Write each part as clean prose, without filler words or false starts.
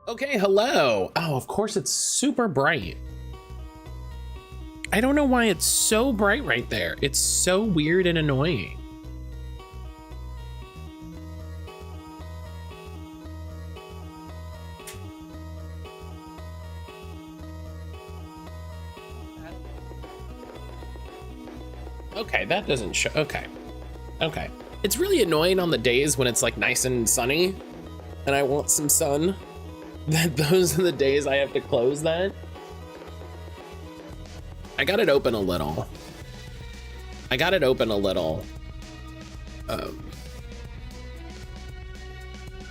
Okay, hello. Oh, of course it's super bright. I don't know why it's so bright right there. It's so weird and annoying. Okay, that doesn't show. Okay. Okay. It's really annoying on the days when it's like nice and sunny and I want some sun. Those are the days I have to close that. I got it open a little.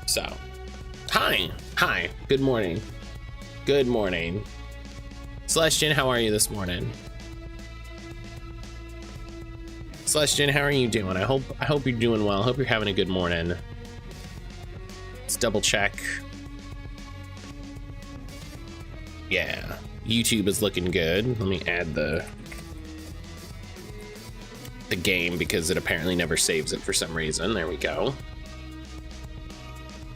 So, hi, good morning. Celestian, how are you this morning? Celestian, how are you doing? I hope you're doing well. I hope you're having a good morning. Let's double check. Yeah, YouTube is looking good. Let me add the game because it apparently never saves it for some reason. There we go.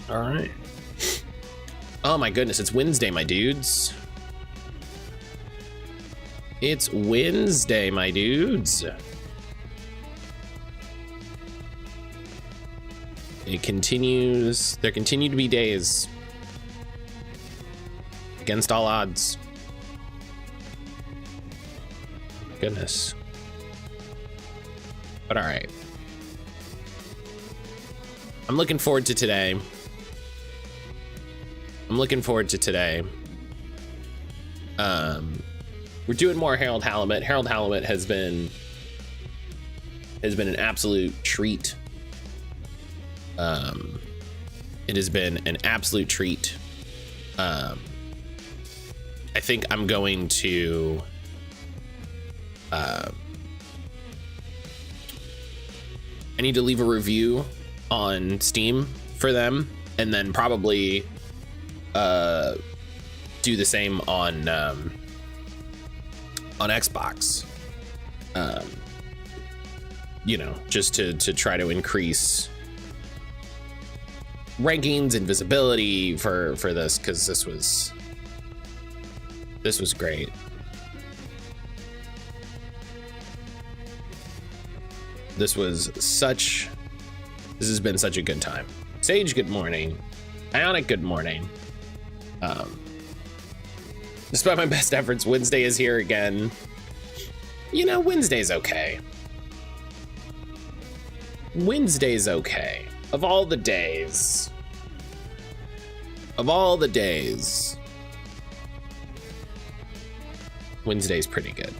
All right. Oh my goodness, it's Wednesday, my dudes. It's Wednesday, my dudes. It continues. There continue to be days. Against all odds. Goodness. But all right. I'm looking forward to today. We're doing more Harold Halibut. Harold Halibut has been an absolute treat. It has been an absolute treat. I think I'm going to I need to leave a review on Steam for them and then probably do the same on Xbox. You know, just to try to increase rankings and visibility for this, because this was great. This has been such a good time. Sage, good morning. Ionic, good morning. Despite my best efforts, Wednesday is here again. You know, Wednesday's okay. Of all the days, Wednesday's pretty good.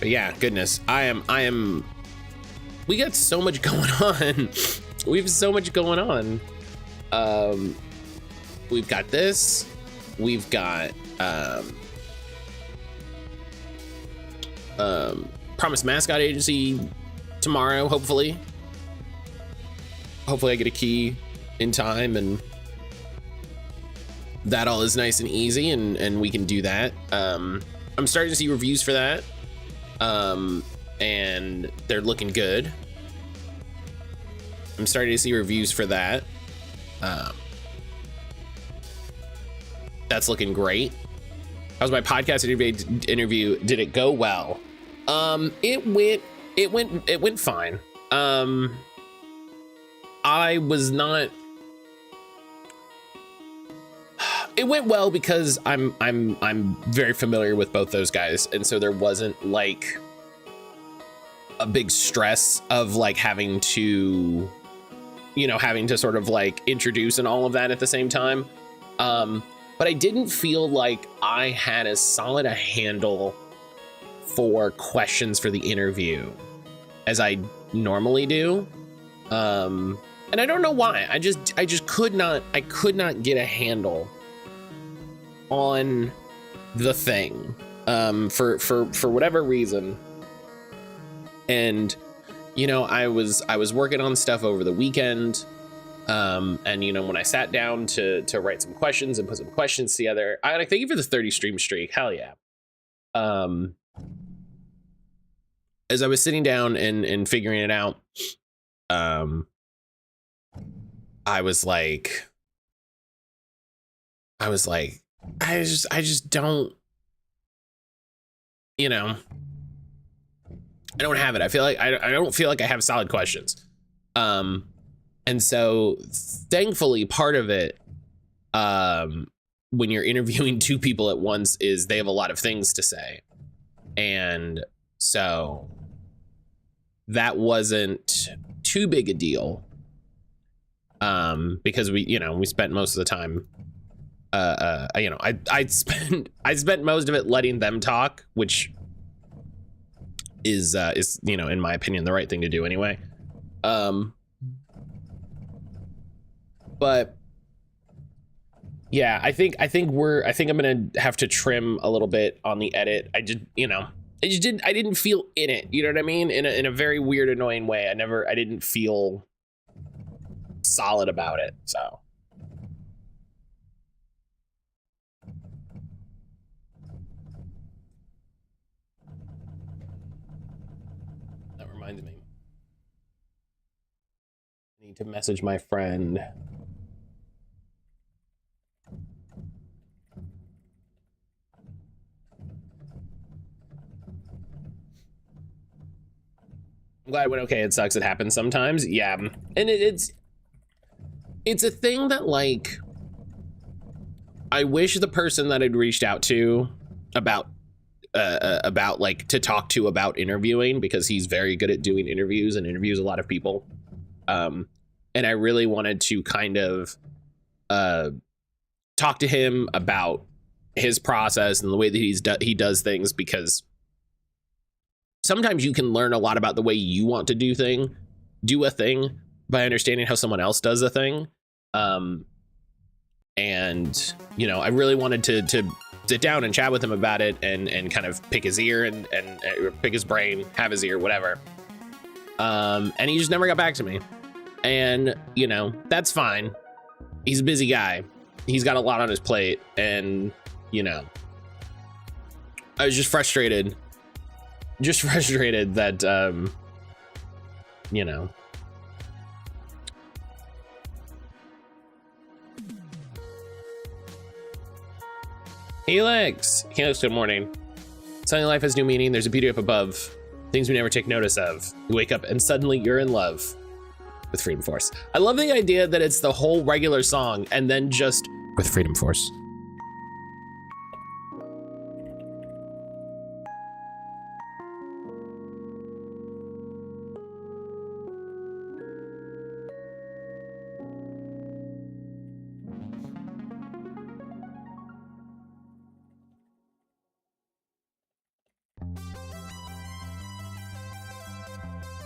But yeah, goodness, we got so much going on. We have so much going on. We've got this, we've got Promise Mascot Agency tomorrow, hopefully I get a key in time and that all is nice and easy and we can do that. I'm starting to see reviews for that, and they're looking good. I'm starting to see reviews for that. That's looking great. How's my podcast interview? Did it go well? It went fine. I was not. It went well because I'm very familiar with both those guys, and so there wasn't like a big stress of like having to sort of like introduce and all of that at the same time. But I didn't feel like I had as solid a handle for questions for the interview as I normally do. And I don't know why. I just could not get a handle on the thing, for whatever reason. And, you know, I was working on stuff over the weekend. And you know, when I sat down to write some questions and put some questions together, I thank you for the 30 stream streak. Hell yeah. As I was sitting down and figuring it out, I was like, I just don't, you know, I don't have it. I feel like I don't feel like I have solid questions. And so thankfully part of it, when you're interviewing two people at once, is they have a lot of things to say. And so that wasn't too big a deal. Because we spent most of the time, I spent most of it letting them talk, which is in my opinion, the right thing to do anyway. But yeah, I think I'm gonna have to trim a little bit on the edit. I didn't feel in it. You know what I mean? In a very weird, annoying way. I didn't feel solid about it. So. That reminds me. I need to message my friend. I'm glad it went okay. It sucks. It happens sometimes. Yeah. And it's a thing that, like, I wish the person that I'd reached out to about like to talk to about interviewing, because he's very good at doing interviews and interviews a lot of people. And I really wanted to kind of talk to him about his process and the way that he does things, because sometimes you can learn a lot about the way you want to do a thing by understanding how someone else does a thing. And I really wanted to sit down and chat with him about it and kind of pick his ear and pick his brain, have his ear, whatever. And he just never got back to me. And, that's fine. He's a busy guy. He's got a lot on his plate. And, I was just frustrated that, Helix, good morning. Suddenly life has new meaning. There's a beauty up above. Things we never take notice of. You wake up and suddenly you're in love with Freedom Force. I love the idea that it's the whole regular song and then just with Freedom Force.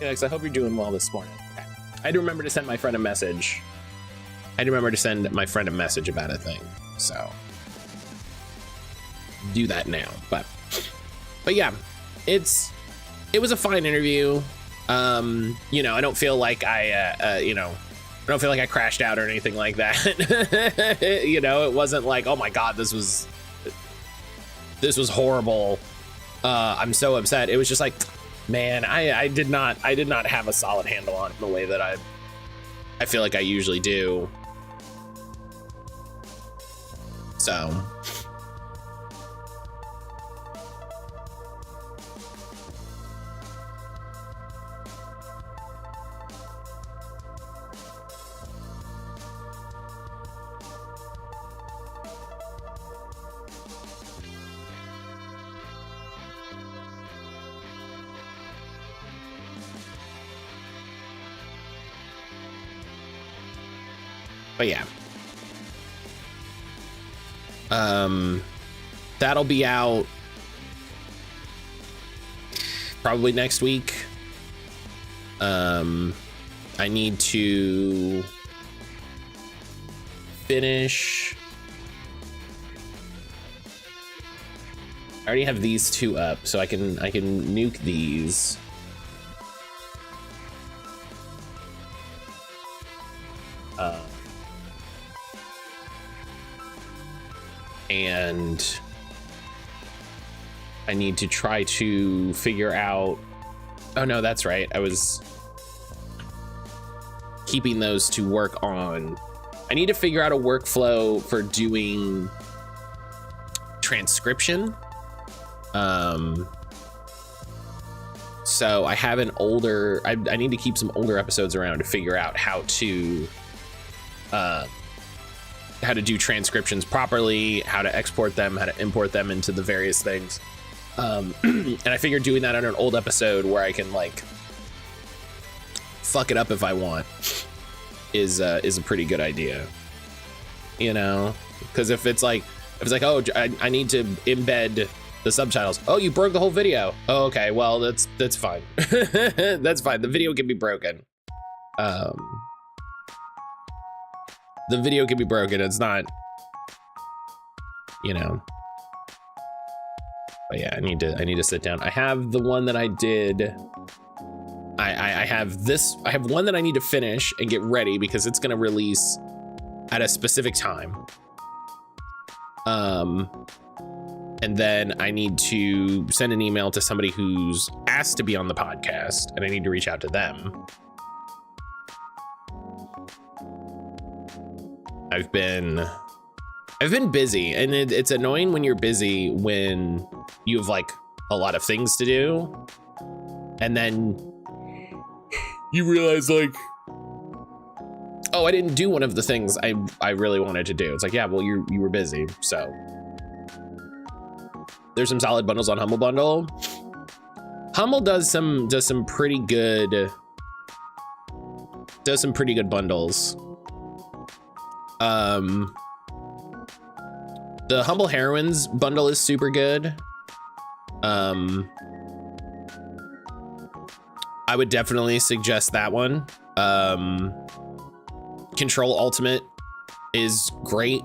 Alex, I hope you're doing well this morning. Okay. I had to remember to send my friend a message. about a thing. So do that now. But yeah, it was a fine interview. I don't feel like I don't feel like I crashed out or anything like that. It wasn't like, oh my God, this was horrible. I'm so upset. It was just like, man, I did not have a solid handle on it in the way that I feel like I usually do. So. But yeah, that'll be out probably next week. I need to finish. I already have these two up, so I can nuke these. And I need to try to figure out, oh no, that's right. keeping those to work on. I need to figure out a workflow for doing transcription. So I have an older, I need to keep some older episodes around to figure out how to do transcriptions properly, how to export them, how to import them into the various things. And I figured doing that on an old episode where I can like fuck it up if I want is a pretty good idea, you know? Because if it's like, oh, I need to embed the subtitles. Oh, you broke the whole video. Oh, okay, well, that's fine. That's fine. The video can be broken. The video can be broken. It's not, you know. But yeah, I need to sit down. I have the one that I did. I have this. I have one that I need to finish and get ready because it's gonna release at a specific time. And then I need to send an email to somebody who's asked to be on the podcast, and I need to reach out to them. I've been busy, and it's annoying when you're busy when you have like a lot of things to do, and then you realize like, oh, I didn't do one of the things I really wanted to do. It's like, yeah, well, you were busy, so. There's some solid bundles on Humble Bundle. Humble does some pretty good bundles. The Humble Heroines bundle is super good. I would definitely suggest that one. Control Ultimate is great.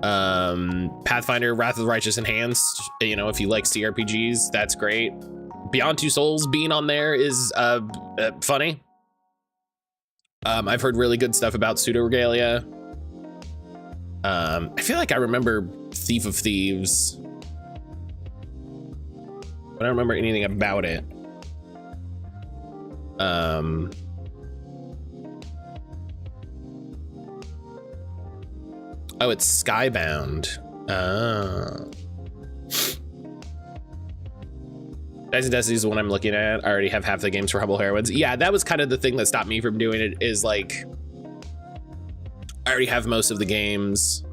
Pathfinder Wrath of the Righteous Enhanced, you know, if you like CRPGs, that's great. Beyond Two Souls being on there is funny. I've heard really good stuff about Pseudo Regalia. I feel like I remember Thief of Thieves, but I don't remember anything about it. Oh, it's Skybound. Dice and Destiny is the one I'm looking at. I already have half the games for Humble Heroines. Yeah, that was kind of the thing that stopped me from doing it, is like, I already have most of the games.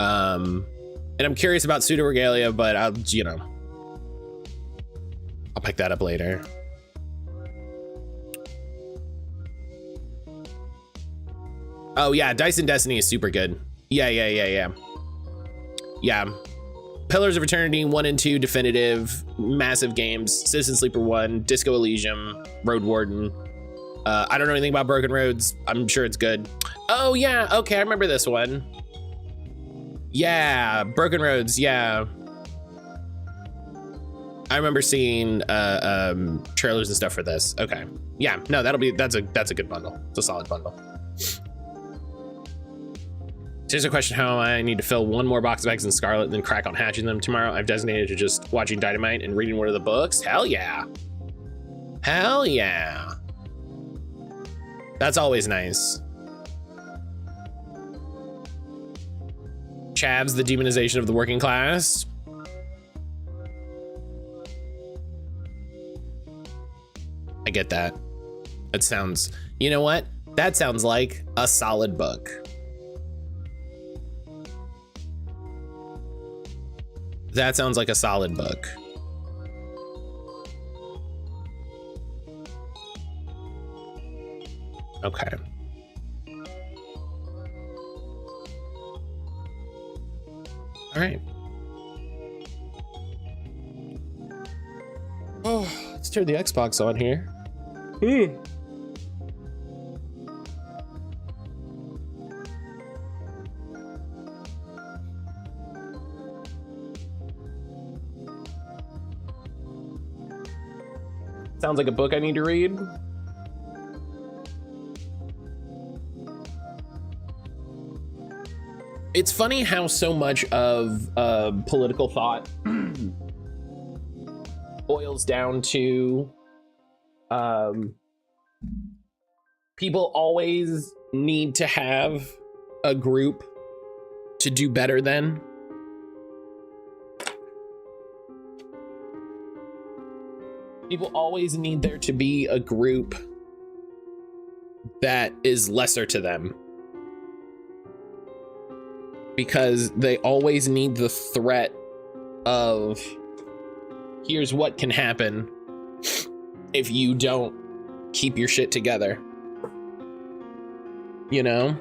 And I'm curious about Pseudo Regalia, but I'll pick that up later. Oh yeah, Dice and Destiny is super good. Yeah. Pillars of Eternity 1 and 2 definitive, massive games. Citizen Sleeper 1, Disco Elysium, Road Warden. I don't know anything about Broken Roads. I'm sure it's good. Oh yeah, okay, I remember this one. Yeah, Broken Roads, yeah. I remember seeing trailers and stuff for this. Okay, yeah, no, that's a good bundle. It's a solid bundle. Here's a question: how I need to fill one more box of eggs in Scarlet, then crack on hatching them tomorrow. I've designated to just watching Dynamite and reading one of the books. Hell yeah! Hell yeah! That's always nice. Chavs, the demonization of the working class. I get that. That sounds. You know what? That sounds like a solid book. That sounds like a solid book. Okay. All right. Oh, let's turn the Xbox on here. Sounds like a book I need to read. It's funny how so much of political thought boils down to People always need to have a group to do better than. People always need there to be a group that is lesser to them, because they always need the threat of, here's what can happen if you don't keep your shit together, you know?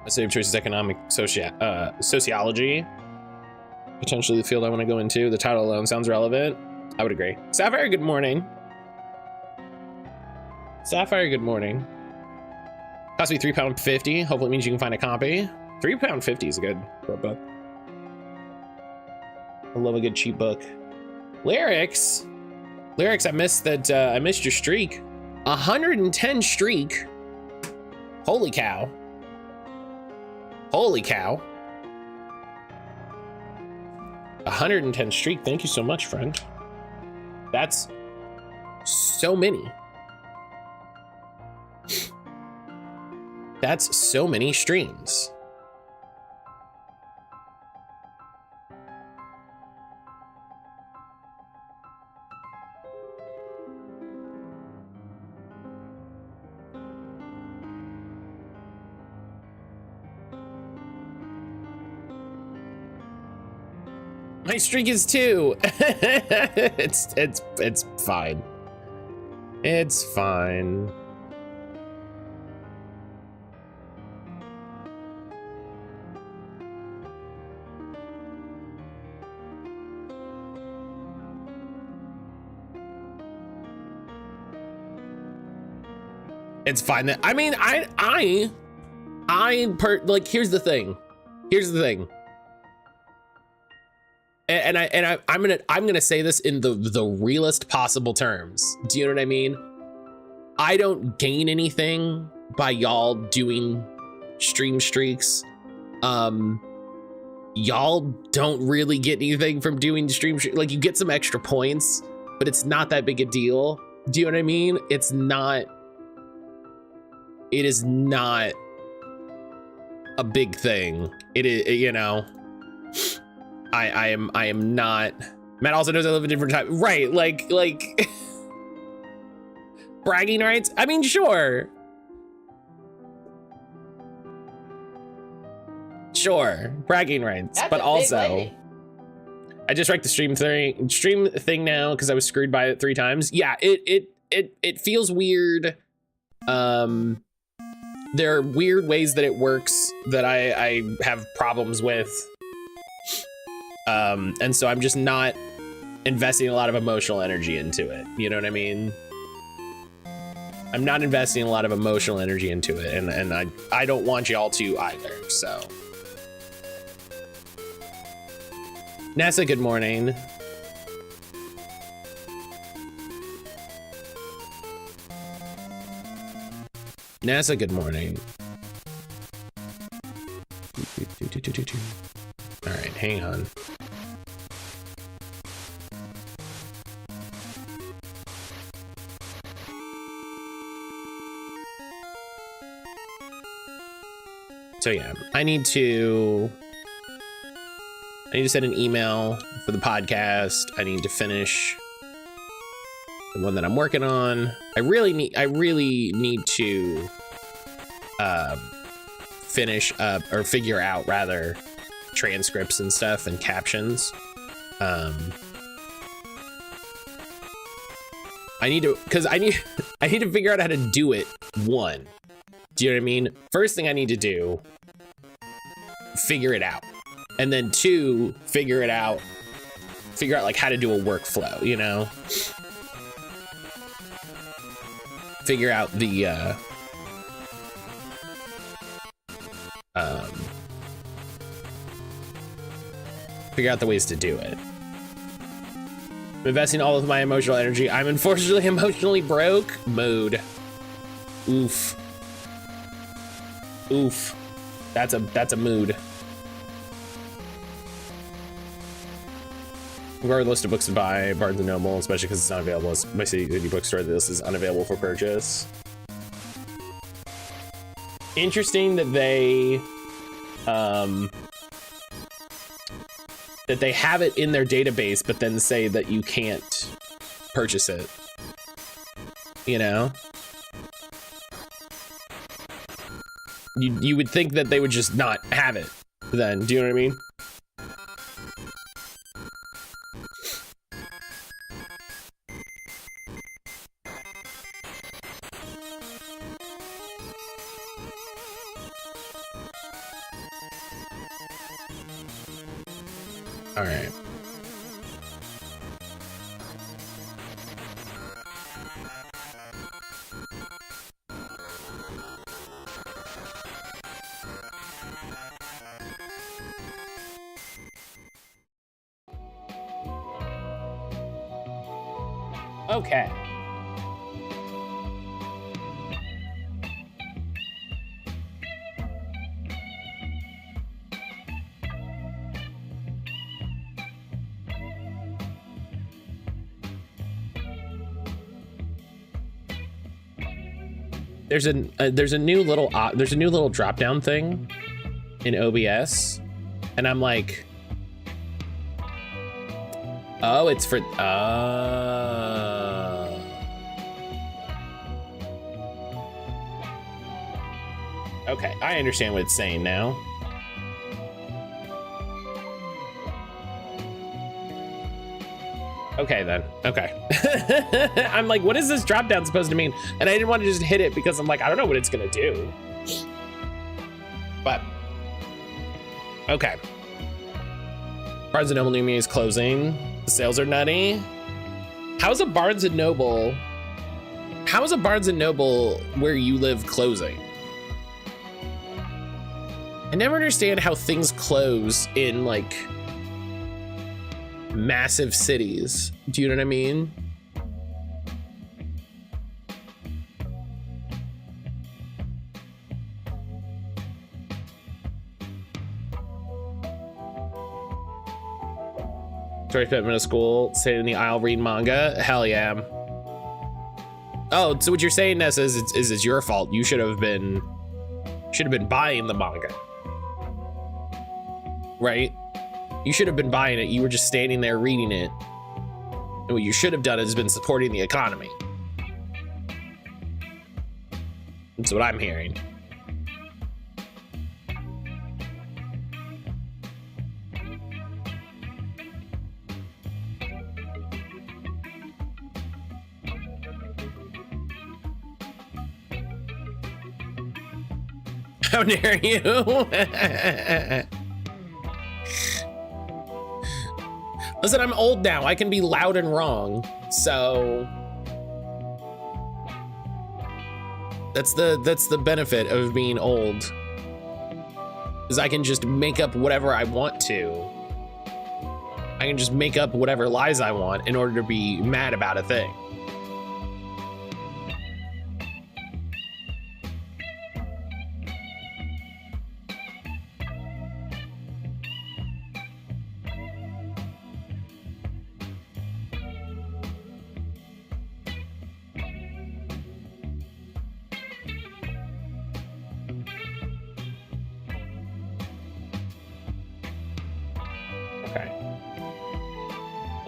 A safe choice is economic sociology. Potentially the field I want to go into. The title alone sounds relevant. I would agree. Sapphire, good morning. Sapphire, good morning. Cost me £3.50. Hopefully it means you can find a copy. £3.50 is a good book. I love a good cheap book. Lyrics, I missed that. I missed your streak. 110 streak. Holy cow. Holy cow. 110 streak. Thank you so much, friend. That's so many. That's so many streams. My streak is 2. It's fine. It's fine. It's fine. That I mean, like, here's the thing. And I'm gonna say this in the realest possible terms. Do you know what I mean? I don't gain anything by y'all doing stream streaks. Y'all don't really get anything from doing stream streaks. Like, you get some extra points, but it's not that big a deal. Do you know what I mean? It is not a big thing. It is, you know. I am not. Matt also knows I live a different time, right? Like bragging rights. I mean, sure, bragging rights. That's but also, I just wrecked the stream thing now because I was screwed by it 3 times. Yeah, it feels weird. There are weird ways that it works that I have problems with. And so I'm just not investing a lot of emotional energy into it. You know what I mean? I'm not investing a lot of emotional energy into it, and I don't want y'all to either, so. Nessa, good morning. NASA, good morning. All right, hang on. So yeah, I need to send an email for the podcast. I need to finish the one that I'm working on. I really need to finish up, or figure out rather, transcripts and stuff and captions. I need to figure out how to do it. 1, do you know what I mean? First thing I need to do, figure it out, and then 2, figure out like how to do a workflow, you know? Figure out the figure out the ways to do it. I'm investing all of my emotional energy. I'm unfortunately emotionally broke. Mood. Oof. That's a mood. Where are the list of books to buy? Barnes & Noble, especially because it's not available. It's my city bookstore. This is unavailable for purchase. Interesting that they have it in their database, but then say that you can't purchase it. You know? You would think that they would just not have it then. Do you know what I mean? All right. Okay. There's a new little drop down thing in OBS, and I'm like, oh, it's for okay, I understand what it's saying now. Okay then, okay. I'm like, what is this drop down supposed to mean? And I didn't want to just hit it because I'm like, I don't know what it's gonna do. But, okay. Barnes & Noble New Me is closing. The sales are nutty. How's a Barnes & Noble where you live closing? I never understand how things close in like massive cities. Do you know what I mean? Story spent middle school, sitting in the aisle reading manga. Hell yeah. Oh, so what you're saying, Nessa, is it's your fault. You should have been buying the manga. Right? You should have been buying it. You were just standing there reading it. And what you should have done is been supporting the economy. That's what I'm hearing. How dare you? Listen, I'm old now. I can be loud and wrong. So that's the benefit of being old. Is I can just make up whatever I want to. I can just make up whatever lies I want in order to be mad about a thing.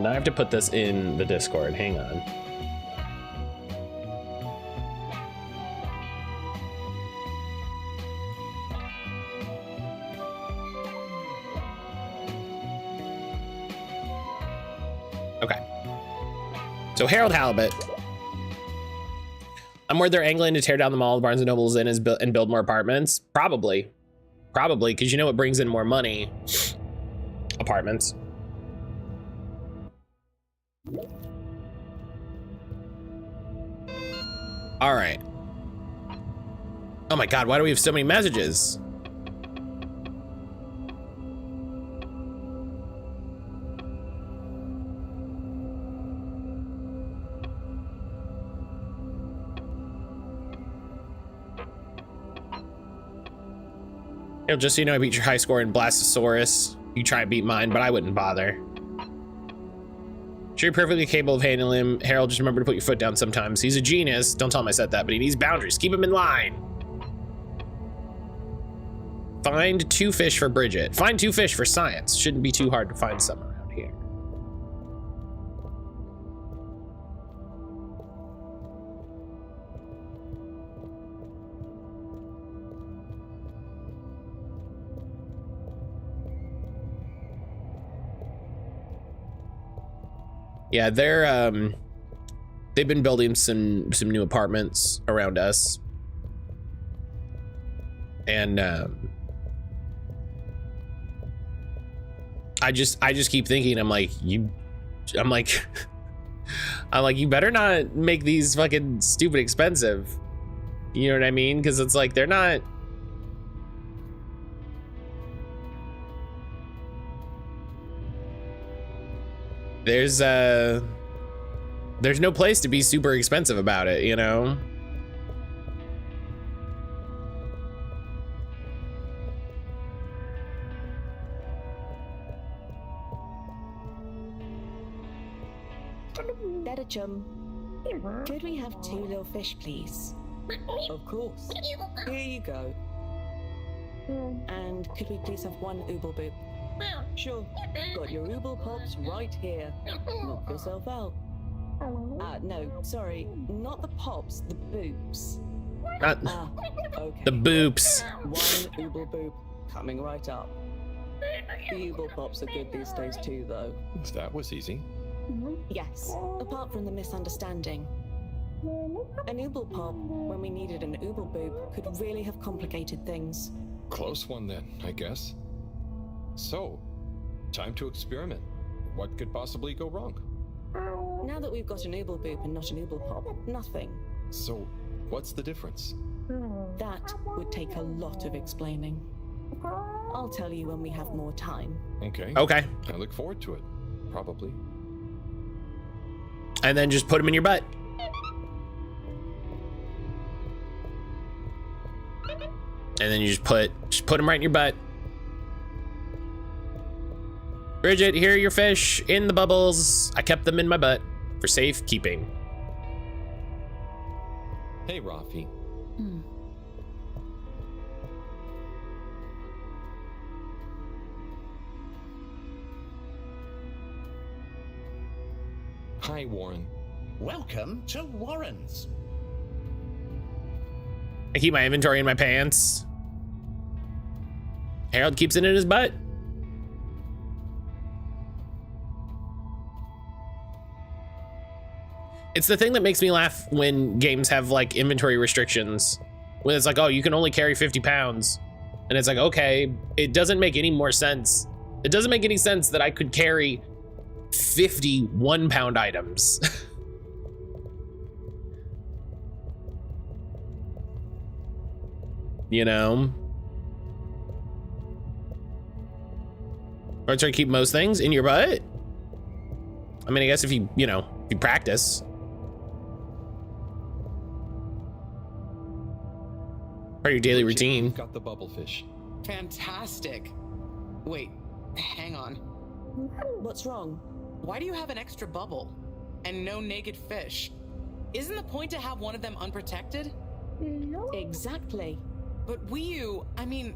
Now I have to put this in the Discord. Hang on. Okay. So Harold Halibut. I'm worried they're angling to tear down the mall the Barnes & Noble's in and build more apartments. Probably, because you know what brings in more money? Apartments. All right. Oh my God, why do we have so many messages? Just so you know, I beat your high score in Blastosaurus. You try and beat mine, but I wouldn't bother. Sure, you're perfectly capable of handling him. Harold, just remember to put your foot down sometimes. He's a genius. Don't tell him I said that, but he needs boundaries. Keep him in line. Find 2 fish for Bridget. Find 2 fish for science. Shouldn't be too hard to find some around here. Yeah, they've been building some new apartments around us. And I just keep thinking, I'm like, you better not make these fucking stupid expensive. You know what I mean? Because it's like, they're not. There's no place to be super expensive about it, you know? Better chum. Could we have 2 little fish, please? Of course. Here you go. And could we please have 1 ooble boop? Sure. Got your ooble pops right here. Knock yourself out. No, sorry. Not the pops, the boops. Not Okay. the boops. 1 ooble boop coming right up. The ooble pops are good these days too, though. That was easy. Yes, apart from the misunderstanding. An ooble pop, when we needed an ooble boop, could really have complicated things. Close one then, I guess. So, time to experiment. What could possibly go wrong? Now that we've got an ooble boop and not an ooble pop, nothing. So, what's the difference? That would take a lot of explaining. I'll tell you when we have more time. Okay. Okay. I look forward to it. Probably. And then just put them in your butt. And then you just put them right in your butt. Bridget, here are your fish in the bubbles. I kept them in my butt for safekeeping. Hey, Rafi. Hi, Warren. Welcome to Warren's. I keep my inventory in my pants. Harold keeps it in his butt. It's the thing that makes me laugh when games have like inventory restrictions. When it's like, oh, you can only carry 50 pounds. And it's like, okay, it doesn't make any more sense. It doesn't make any sense that I could carry 50 1-pound items. You know? Or try to keep most things in your butt. I mean, I guess if you practice. Part of your daily routine. You've got the bubblefish. Fantastic. Wait, hang on. What's wrong? Why do you have an extra bubble and no naked fish? Isn't the point to have one of them unprotected? Exactly. But I mean,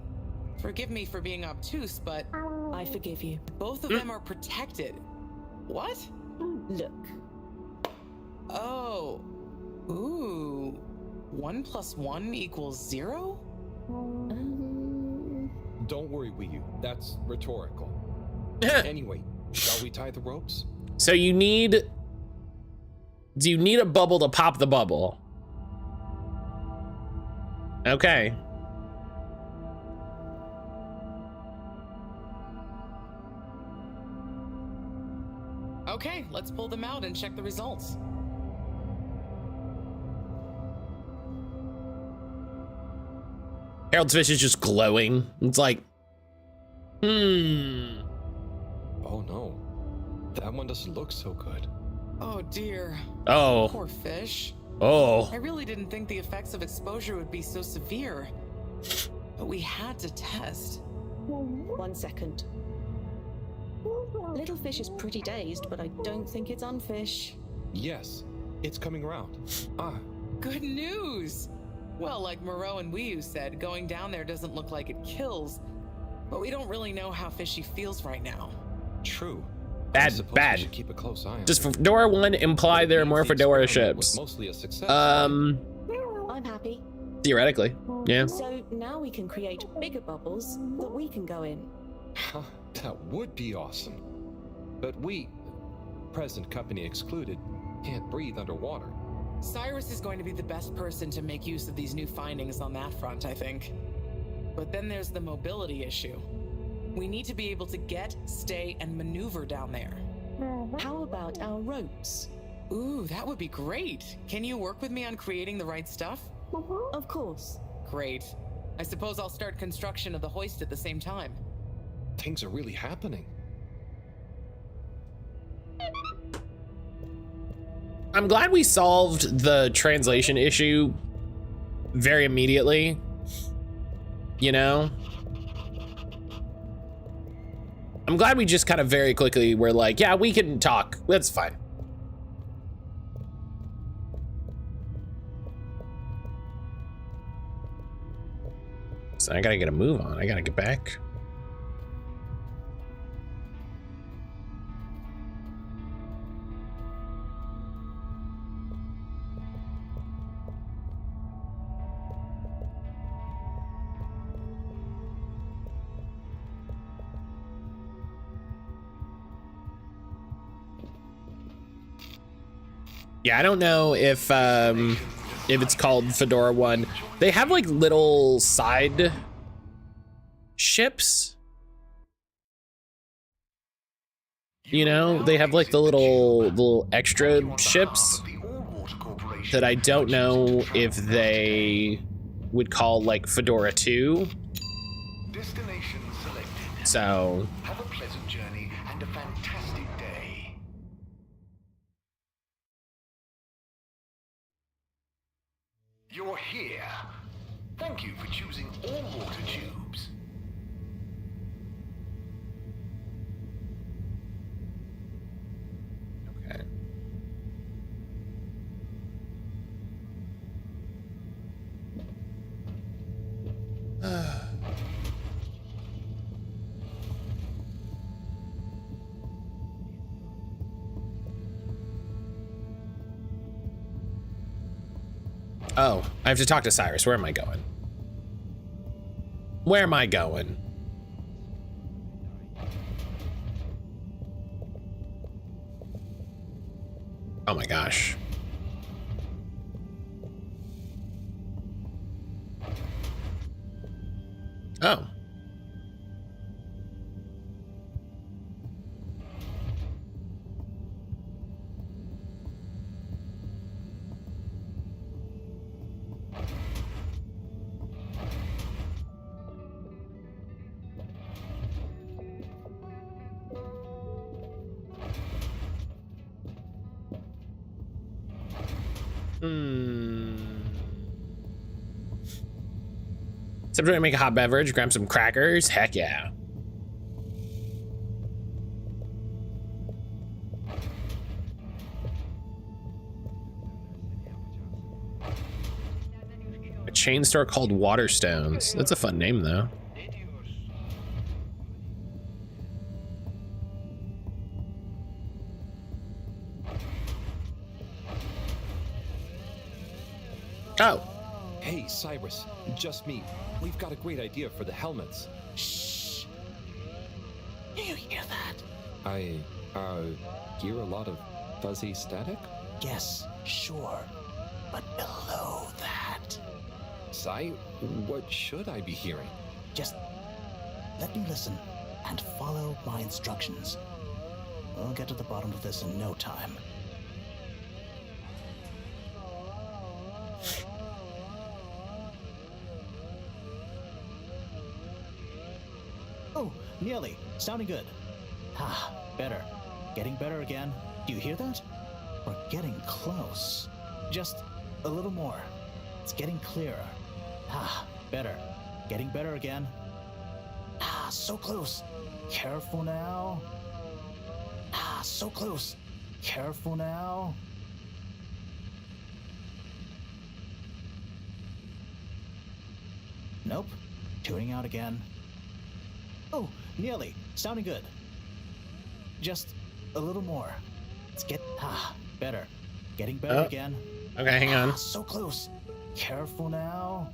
forgive me for being obtuse, but I forgive you. both of them are protected. What? Look. Oh. Ooh. 1 + 1 = 0? Don't worry, Wii U. That's rhetorical. Anyway, shall we tie the ropes? So do you need a bubble to pop the bubble? Okay. Okay, let's pull them out and check the results. Harold's fish is just glowing. It's like, Oh no. That one doesn't look so good. Oh dear. Oh. Poor fish. Oh. I really didn't think the effects of exposure would be so severe. But we had to test. 1 second. Little fish is pretty dazed, but I don't think it's unfish. Yes, it's coming around. Ah, Good news! Well, like Moreau and Wiyu said, going down there doesn't look like it kills, but we don't really know how fishy feels right now. true. I Bad, suppose we bad. should keep a close eye on Does it. Fedora 1 imply there are more Means the Fedora experiment was ships? mostly a success. I'm happy. Theoretically, yeah. So now we can create bigger bubbles that we can go in. Huh, that would be awesome. But we, present company excluded, can't breathe underwater. Cyrus is going to be the best person to make use of these new findings on that front, I think. But then there's the mobility issue. We need to be able to get, stay, and maneuver down there. How about our ropes? Ooh, that would be great. Can you work with me on creating the right stuff? Of course. Great. I suppose I'll start construction of the hoist at the same time. Things are really happening. I'm glad we solved the translation issue very immediately. You know? I'm glad we just kind of very quickly were like, yeah, we can talk. That's fine. So I gotta get a move on. I gotta get back. Yeah, I don't know if it's called Fedora 1. They have like little side ships. You know, they have like the little extra ships that I don't know if they would call like Fedora 2. Destination selected. So Have a pleasant journey and a fantastic day. You're here. Thank you for choosing all water tubes. okay. Oh, I have to talk to Cyrus. Where am I going? Where am I going? Oh my gosh. Oh. Somebody make a hot beverage, grab some crackers. Heck yeah. A chain store called Waterstones. That's a fun name though. Oh. Hey, Cyrus, just me. We've got a great idea for the helmets. Shh. Do you hear that? I, hear a lot of fuzzy static? Yes, sure. But below that, Cy, what should I be hearing? just let me listen and follow my instructions. We'll get to the bottom of this in no time. Oh, nearly. Sounding good. Ah, better. Getting better again. Do you hear that? We're getting close. Just a little more. It's getting clearer. Ah, better. Getting better again. Ah, so close. Careful now. so close. Careful now. Nope. Tuning out again. Oh, nearly. Sounding good. Just a little more. Let's get better. Getting better again. Okay, hang on. So close. Careful now.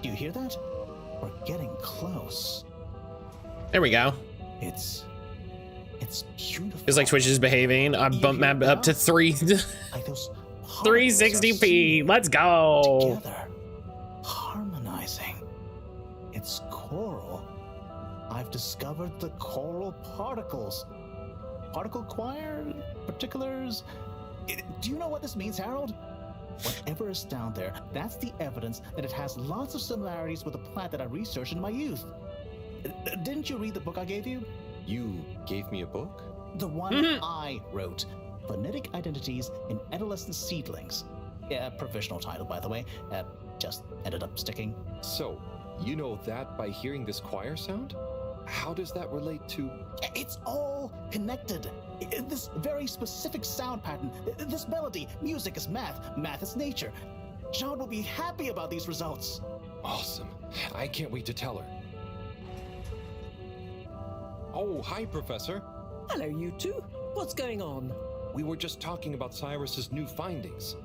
Do you hear that? We're getting close. There we go. It's beautiful. It's like Twitch is behaving. I bumped map up to Like those 360p. Let's go. Together, harmonizing. It's choral. I've discovered the choral particles. Particle choir? Particulars? Do you know what this means, Harold? Whatever is down there, that's the evidence that it has lots of similarities with a plant that I researched in my youth. Didn't you read the book I gave you? You gave me a book? The one I wrote. Phonetic Identities in Adolescent Seedlings. Yeah, provisional title, by the way. Just ended up sticking. So, you know that by hearing this choir sound? How does that relate to... It's all connected. This very specific sound pattern, this melody, music is math, math is nature. John will be happy about these results. Awesome. I can't wait to tell her. Oh, hi, Professor. Hello, you two. What's going on? We were just talking about Cyrus's new findings.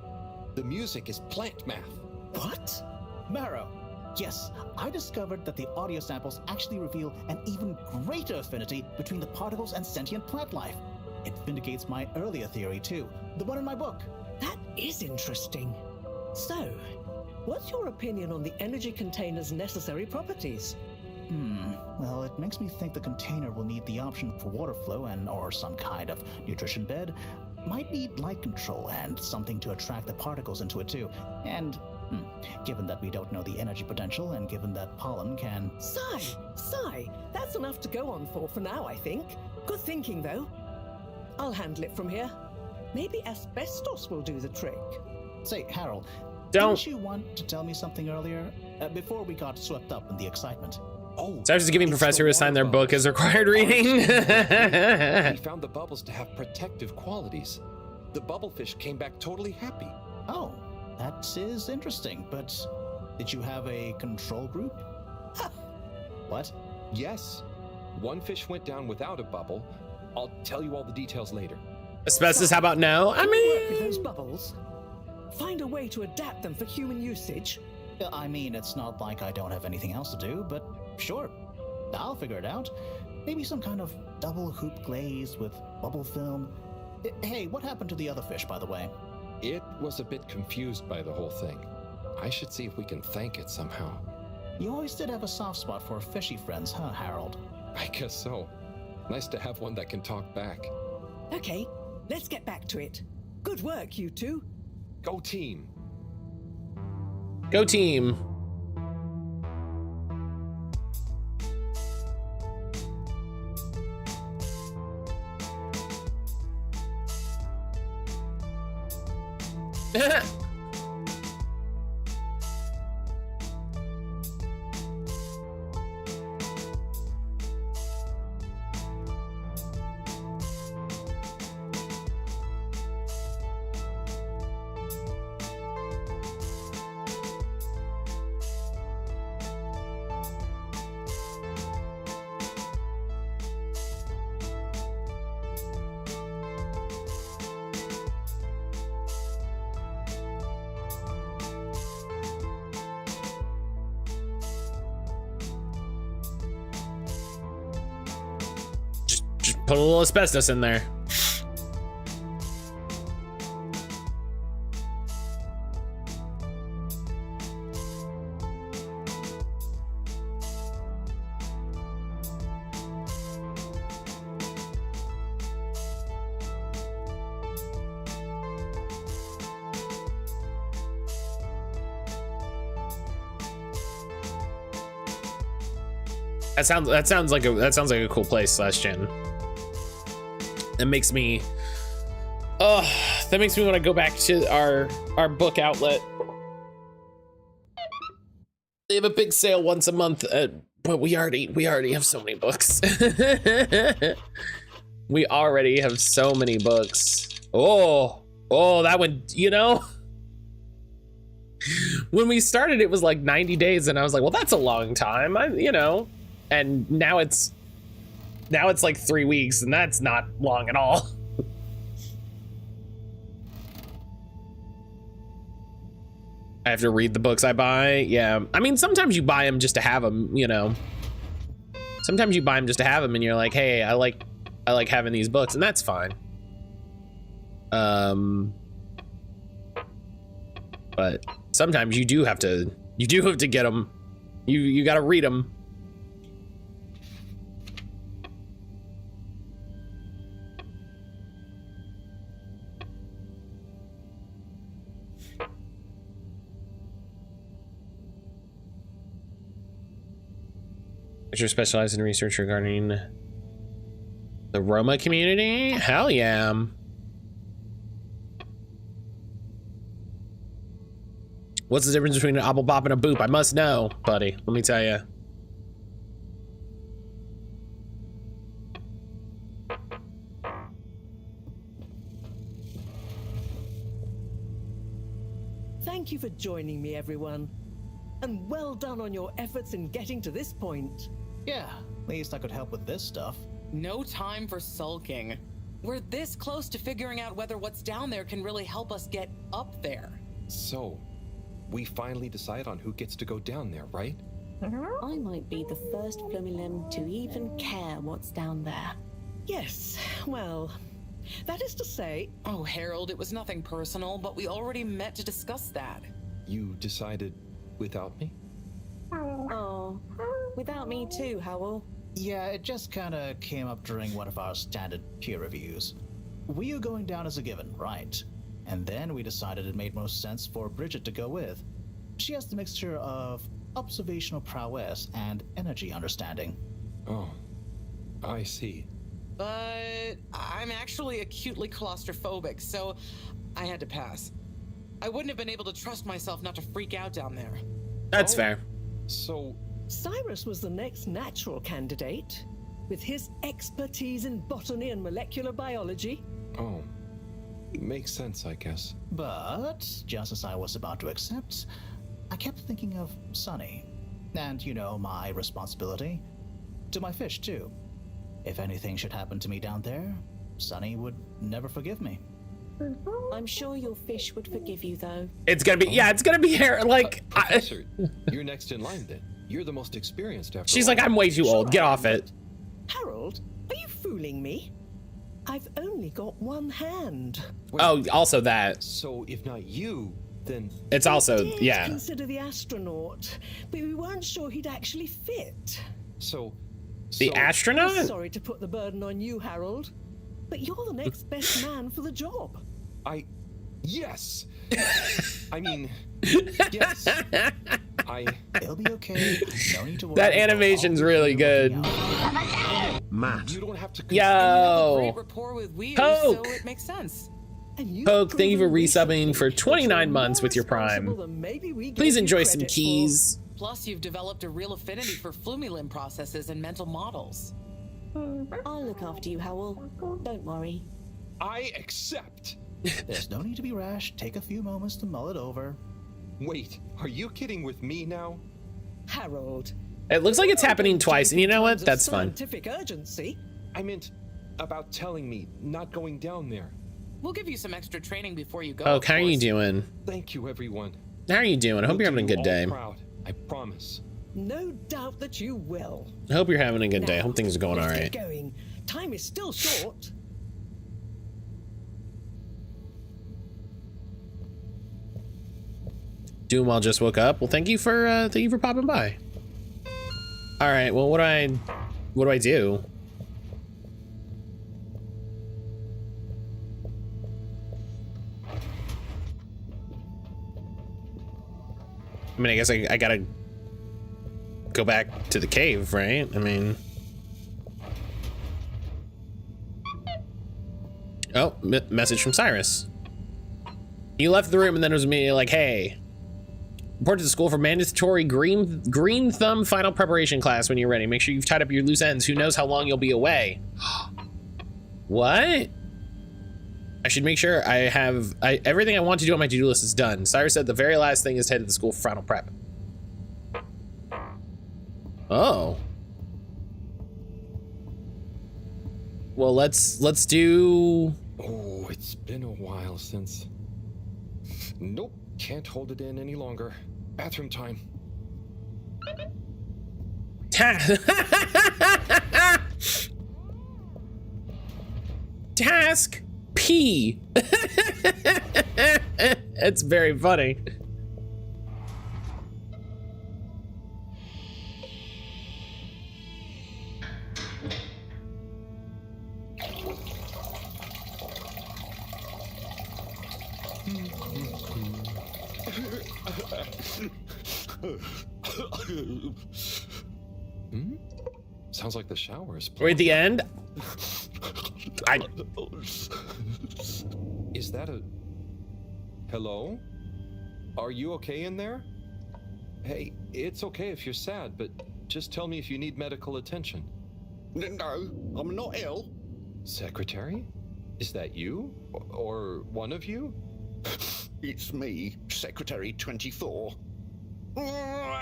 The music is plant math. What? Marrow. Yes, I discovered that the audio samples actually reveal an even greater affinity between the particles and sentient plant life. It vindicates my earlier theory, too, the one in my book. That is interesting. So, what's your opinion on the energy container's necessary properties? Well, it makes me think the container will need the option for water flow or some kind of nutrition bed. Might need light control and something to attract the particles into it, too. And given that we don't know the energy potential, and given that pollen can... Sigh. That's enough to go on for now, I think. Good thinking, though. I'll handle it from here. Maybe asbestos will do the trick. Say, Harold, Don't. didn't you want to tell me something earlier? Before we got swept up in the excitement. Oh, So I was just giving it's Professor the who assigned their water book as bubbles. required reading. We found the bubbles to have protective qualities. The bubblefish came back totally happy. Oh, that is interesting, but did you have a control group? What? Yes. One fish went down without a bubble. I'll tell you all the details later. Asbestos, how about no? I Can you work with those mean, bubbles? Find a way to adapt them for human usage? I mean, it's not like I don't have anything else to do, but sure. I'll figure it out. Maybe some kind of double hoop glaze with bubble film. Hey, what happened to the other fish, by the way? It was a bit confused by the whole thing. I should see if we can thank it somehow. You always did have a soft spot for fishy friends, huh, Harold? I guess so. Nice to have one that can talk back. Okay, let's get back to it. Good work, you two. Go team! go team. Just put a little asbestos in there. That sounds like a cool place, /Gen. That makes me want to go back to our book outlet. They have a big sale once a month, but we already have so many books. We already have so many books. Oh, that one, you know? When we started, it was like 90 days, and I was like, well, that's a long time, you know? And now it's like 3 weeks, and that's not long at all. I have to read the books I buy. Yeah, I mean, sometimes you buy them just to have them, you know? Sometimes you buy them just to have them, and you're like, hey, I like having these books, and that's fine. But sometimes you do have to get them. You got to read them. You're specialized in research regarding the Roma community? Hell yeah. What's the difference between an apple bop and a boop? I must know, buddy. Let me tell you. Thank you for joining me, everyone. And well done on your efforts in getting to this point. Yeah, at least I could help with this stuff. No time for sulking. We're this close to figuring out whether what's down there can really help us get up there. So, we finally decide on who gets to go down there, right? I might be the first Flumilim to even care what's down there. Yes, well, that is to say... Oh, Harold, it was nothing personal, but we already met to discuss that. You decided without me? Oh, without me too, Howell. Yeah, it just kinda came up during one of our standard peer reviews. We are going down as a given, right? And then we decided it made most sense for Bridget to go with. She has the mixture of observational prowess and energy understanding. Oh, I see. But I'm actually acutely claustrophobic, so I had to pass. I wouldn't have been able to trust myself not to freak out down there. That's fair. So... Cyrus was the next natural candidate, with his expertise in botany and molecular biology. Oh, makes sense, I guess. But, just as I was about to accept, I kept thinking of Sunny. And, you know, my responsibility. To my fish, too. If anything should happen to me down there, Sunny would never forgive me. I'm sure your fish would forgive you, though. It's gonna be, yeah, it's gonna be her, like... Professor, you're next in line then. You're the most experienced after She's all. like, I'm way too old. Get off it. Harold, are you fooling me? I've only got one hand. Oh, also that. So if not you, then... It's also, We did yeah. consider the astronaut, but we weren't sure he'd actually fit. So... The so- astronaut? Sorry to put the burden on you, Harold, but you're the next best man for the job. Yes! I mean... Yes! It'll be okay. No need to worry. That animation's really good. Matt. You don't have to... And you have a Yo. great rapport with Weir, Poke. so it makes sense. And you've Poke, thank you for proven resubbing recently for that 29 you're months with your more Prime. responsible than maybe we gave Please you enjoy some credit for. keys. Plus, you've developed a real affinity for Flumilim processes and mental models. I'll look after you, Howell. Don't worry. I accept! There's no need to be rash. Take a few moments to mull it over. Wait, are you kidding with me now? Harold. It looks like it's happening twice, and you know what? Times of That's fine. Scientific urgency. I meant about telling me, not going down there. We'll give you some extra training before you go. Oh, of how are you course. doing? Thank you, everyone. How are you doing? I hope We'll you're having a do good you all day. Proud, I promise. No doubt that you will. I hope you're having a good day. I hope things are going all Let's right. get going. Time is still short. Doing well, just woke up. Well, thank you for popping by. All right. Well, what do I do? I mean, I guess I gotta go back to the cave, right? I mean, oh, message from Cyrus. You left the room and then it was me like, hey, report to the school for mandatory green thumb final preparation class when you're ready. Make sure you've tied up your loose ends. Who knows how long you'll be away. What? I should make sure I have everything I want to do on my to-do list is done. Cyrus said the very last thing is head to the school for final prep. Oh. Well, let's do... Oh, it's been a while since... Nope, can't hold it in any longer. Bathroom time. Task P. It's very funny. Sounds like the shower is We're at the end. Is that a... Hello? Are you okay in there? Hey, it's okay if you're sad, but just tell me if you need medical attention. No, I'm not ill. Secretary? Is that you? Or one of you? It's me, Secretary 24. No,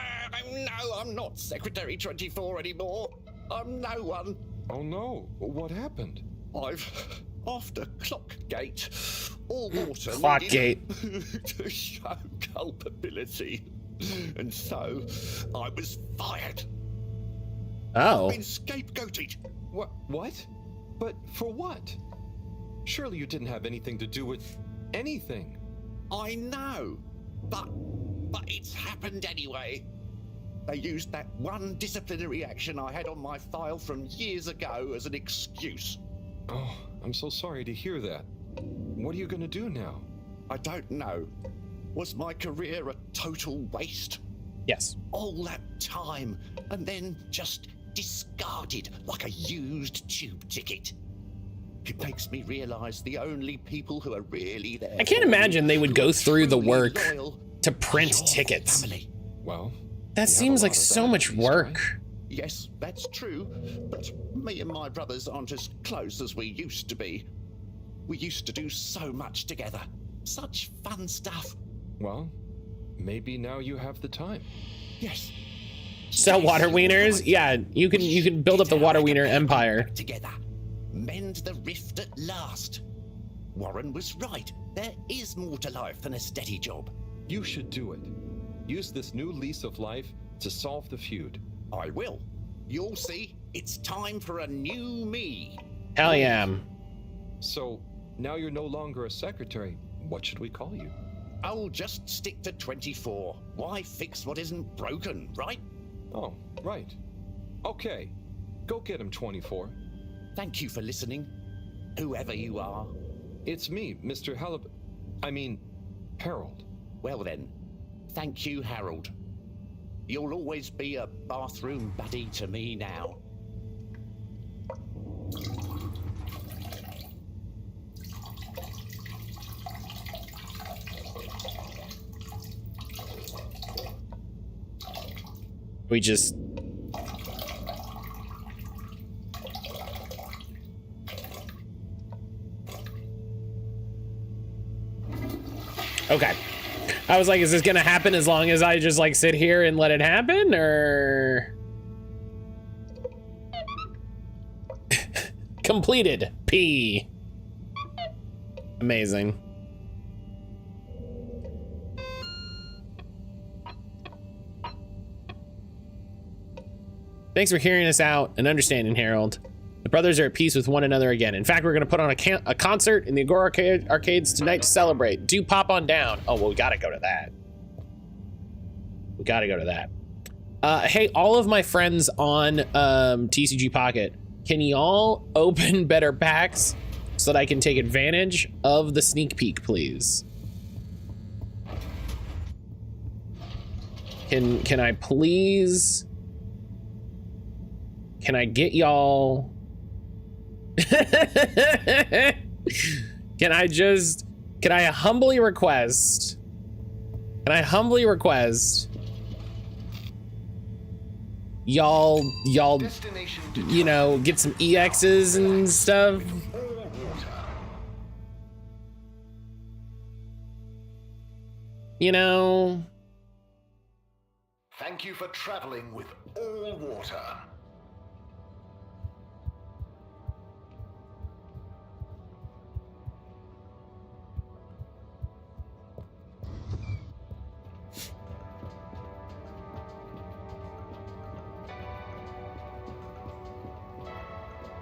I'm not Secretary 24 anymore. I'm no one. Oh no, what happened? I've, after Clockgate, all water Clockgate. needed to show culpability. And so, I was fired. Oh. Been scapegoated. What? But for what? Surely you didn't have anything to do with anything. I know, but it's happened anyway. They used that one disciplinary action I had on my file from years ago as an excuse. Oh, I'm so sorry to hear that. What are you gonna do now? I don't know. Was my career a total waste? Yes. All that time, and then just discarded like a used tube ticket. It makes me realize the only people who are really there. I can't imagine they would go through the work to print tickets. Family. Well, That seems like so much work. Yes, that's true, but me and my brothers aren't as close as we used to be. We used to do so much together. Such fun stuff. Well, maybe now you have the time. Yes. Sell water wieners? Yeah, you can build up the water wiener empire. Together. Mend the rift at last. Warren was right. There is more to life than a steady job. You should do it. Use this new lease of life to solve the feud. I will. You'll see. It's time for a new me. Hell yeah. So, now you're no longer a secretary. What should we call you? I'll just stick to 24. Why fix what isn't broken, right? Oh, right. Okay. Go get him, 24. Thank you for listening, whoever you are. It's me, Mr. Harold. Well then, thank you, Harold. You'll always be a bathroom buddy to me now. We just... Okay. I was like, is this gonna happen as long as I just like sit here and let it happen, or... Completed. P. Amazing. Thanks for hearing us out and understanding, Harold. The brothers are at peace with one another again. In fact, we're going to put on a concert in the Agora arcades tonight to celebrate. Do pop on down. Oh, well, we got to go to that. We got to go to that. Hey, all of my friends on TCG Pocket, can y'all open better packs so that I can take advantage of the sneak peek, please? Can I please... Can I get y'all... Can I humbly request y'all, you know, get some EXs and stuff? you know. Thank you for traveling with all water.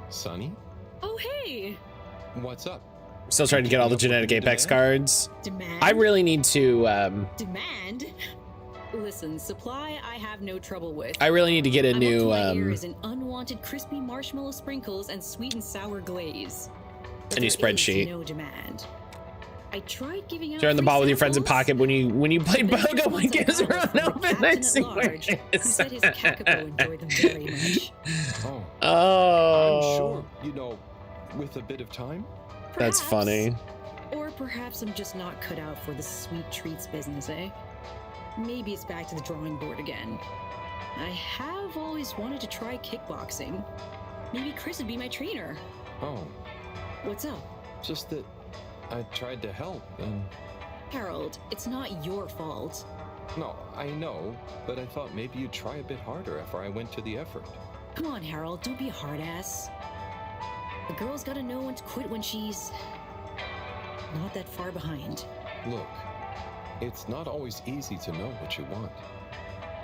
Sonny? Oh, hey! What's up? Still trying to get all the genetic Apex cards. Demand? I really need to, Demand? Listen, supply I have no trouble with. I really need to get a I'm new, up to my ears in unwanted crispy marshmallow sprinkles and sweet and sour glaze. But a new there is spreadsheet. no demand. I tried giving out Sharing the free ball with your friends in samples, pocket when you played but there's Bogo one when games were from the unopened. captain I at see where large, it who is. said his Kakapo enjoyed them very much. Oh. Oh. I'm sure, you know, with a bit of time. That's Perhaps. funny. Or perhaps I'm just not cut out for the sweet treats business, eh? Maybe it's back to the drawing board again. I have always wanted to try kickboxing. Maybe Chris would be my trainer. Oh, What's up? just that I tried to help and... Harold, it's not your fault. No, I know, but I thought maybe you'd try a bit harder after I went to the effort. Come on, Harold, don't be a hard ass. The girl's gotta know when to quit when she's not that far behind. Look, it's not always easy to know what you want.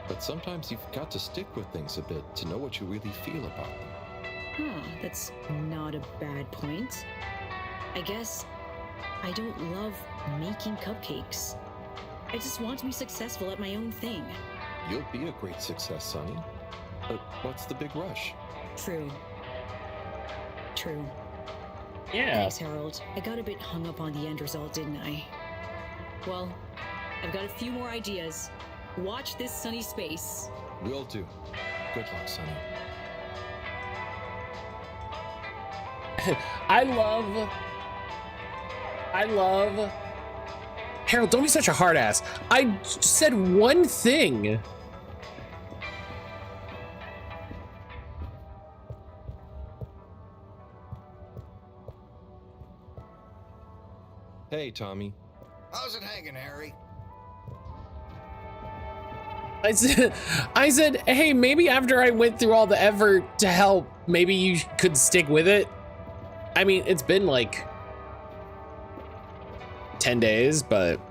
But sometimes you've got to stick with things a bit to know what you really feel about them. Huh, that's not a bad point. I guess I don't love making cupcakes. I just want to be successful at my own thing. You'll be a great success, Sonny. But what's the big rush? True. True. Yeah. Thanks, Harold. I got a bit hung up on the end result, didn't I? Well, I've got a few more ideas. Watch this sunny space. Will do. Good luck, Sonny. I love. Harold, don't be such a hard ass. I said one thing. Hey, Tommy. How's it hanging, Harry? I said, hey, maybe after I went through all the effort to help, maybe you could stick with it. I mean, it's been like 10 days, but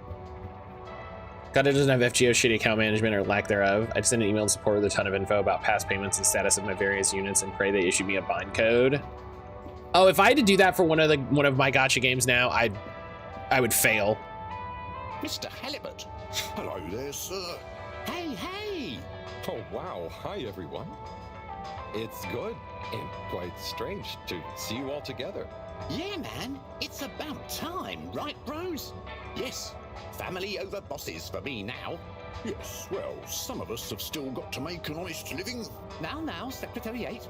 God, it doesn't have FGO shitty account management or lack thereof. I just sent an email to support with a ton of info about past payments and status of my various units and pray they issue me a bind code. Oh, if I had to do that for one of my gacha games now, I would fail. Mr. Halibut. Hello there, sir. Hey, hey! Oh, wow. Hi, everyone. It's good and quite strange to see you all together. Yeah, man. It's about time, right, bros? Yes. Family over bosses for me now. Yes, well, some of us have still got to make an honest living. Now, Secretary 8.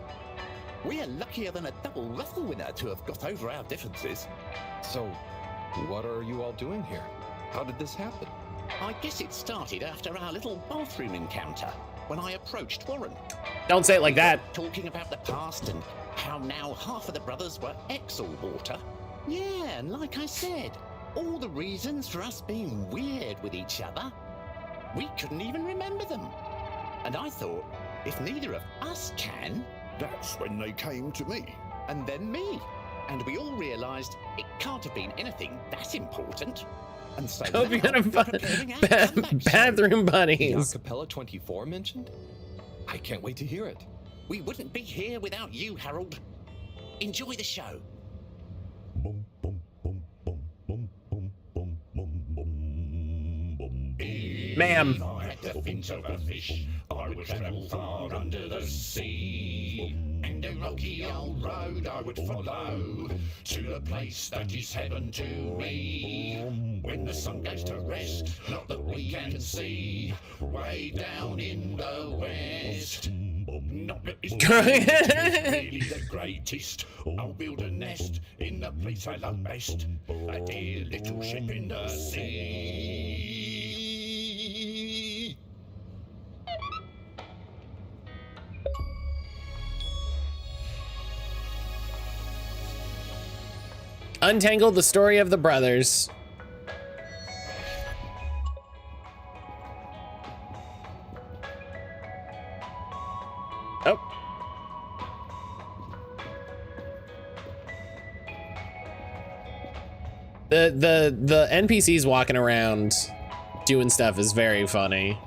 We're luckier than a double ruffle winner to have got over our differences. So, what are you all doing here? How did this happen? I guess it started after our little bathroom encounter, when I approached Warren. Don't say it like that. Talking about the past and how now half of the brothers were ex-all-water. Yeah, and like I said, all the reasons for us being weird with each other, we couldn't even remember them. And I thought, if neither of us can... That's when they came to me. And then me. And we all realised it can't have been anything that important. And so Hope you're now gonna we're find preparing our comeback show. bathroom The bunnies. Acapella 24 mentioned? I can't wait to hear it. We wouldn't be here without you, Harold. Enjoy the show. Ma'am. At the fins of a fish, I would travel far under the sea. And a rocky old road I would follow to the place that is heaven to me. When the sun goes to rest, not that we can see, way down in the west. Not that it's really the greatest. I'll build a nest in the place I love best, a dear little ship in the sea. Untangle the story of the brothers. The NPCs walking around doing stuff is very funny.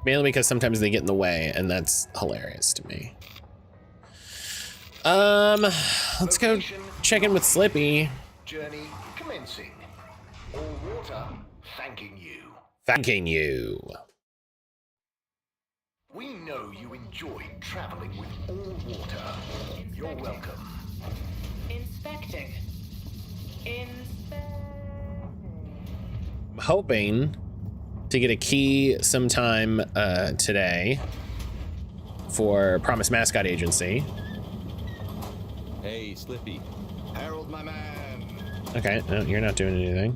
Mainly because sometimes they get in the way, and that's hilarious to me. Let's go check in with Slippy. Journey commencing. All water thanking you. Thanking you. We know you enjoyed traveling with all water. You're welcome. Inspecting. I'm hoping to get a key sometime today for Promise Mascot Agency. Hey, Slippy. Harold, my man. Okay, no, you're not doing anything.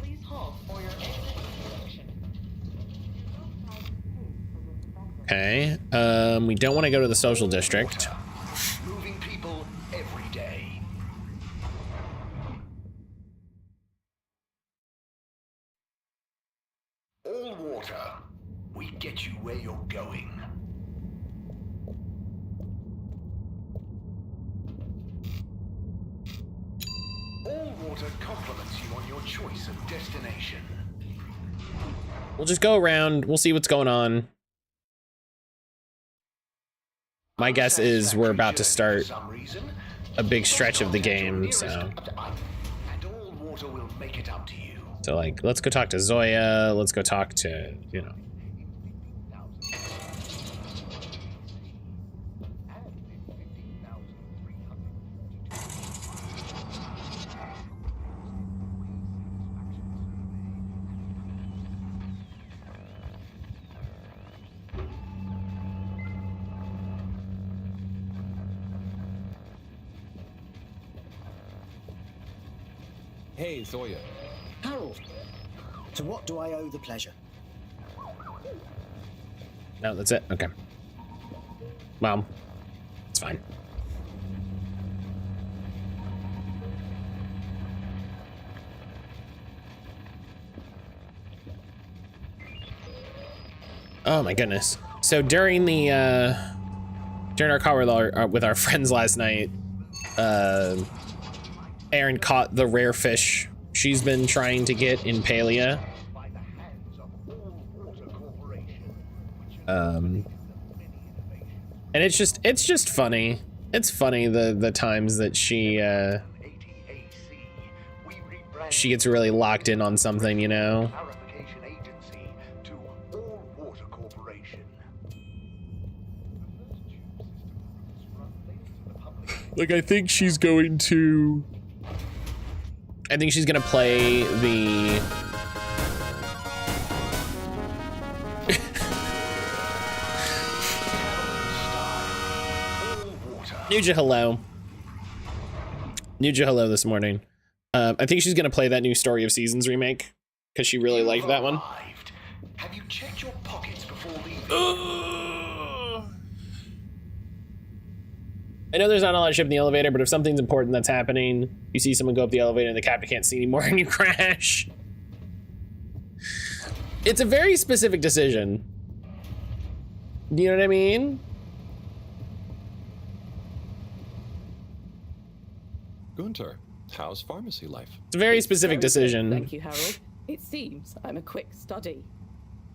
Please halt for your exit inspection. Okay, we don't want to go to the social district. Moving people every day. All water. We get you where you're going. All water compliments you on your choice of destination. We'll just go around, we'll see what's going on. My guess is we're about to start a big stretch of the game, so. And all water will make it up to you. So like, let's go talk to Zoya, let's go talk to, you know. Hey, Zoya. Harold, to what do I owe the pleasure? No, that's it, okay. Well, it's fine. Oh my goodness. So during the, during our call with our friends last night, Erin caught the rare fish she's been trying to get in Palia. And it's just funny. It's funny the times that she gets really locked in on something, you know. Like I think she's gonna play the Nuja hello this morning. I think she's gonna play that new Story of Seasons remake because she really liked that one. Have you checked your pockets before leaving? I know there's not a lot of shit in the elevator, but if something's important that's happening, you see someone go up the elevator and the captain can't see anymore and you crash. It's a very specific decision. Do you know what I mean? Gunter, how's pharmacy life? It's a very specific decision. Thank you, Harold. It seems I'm a quick study.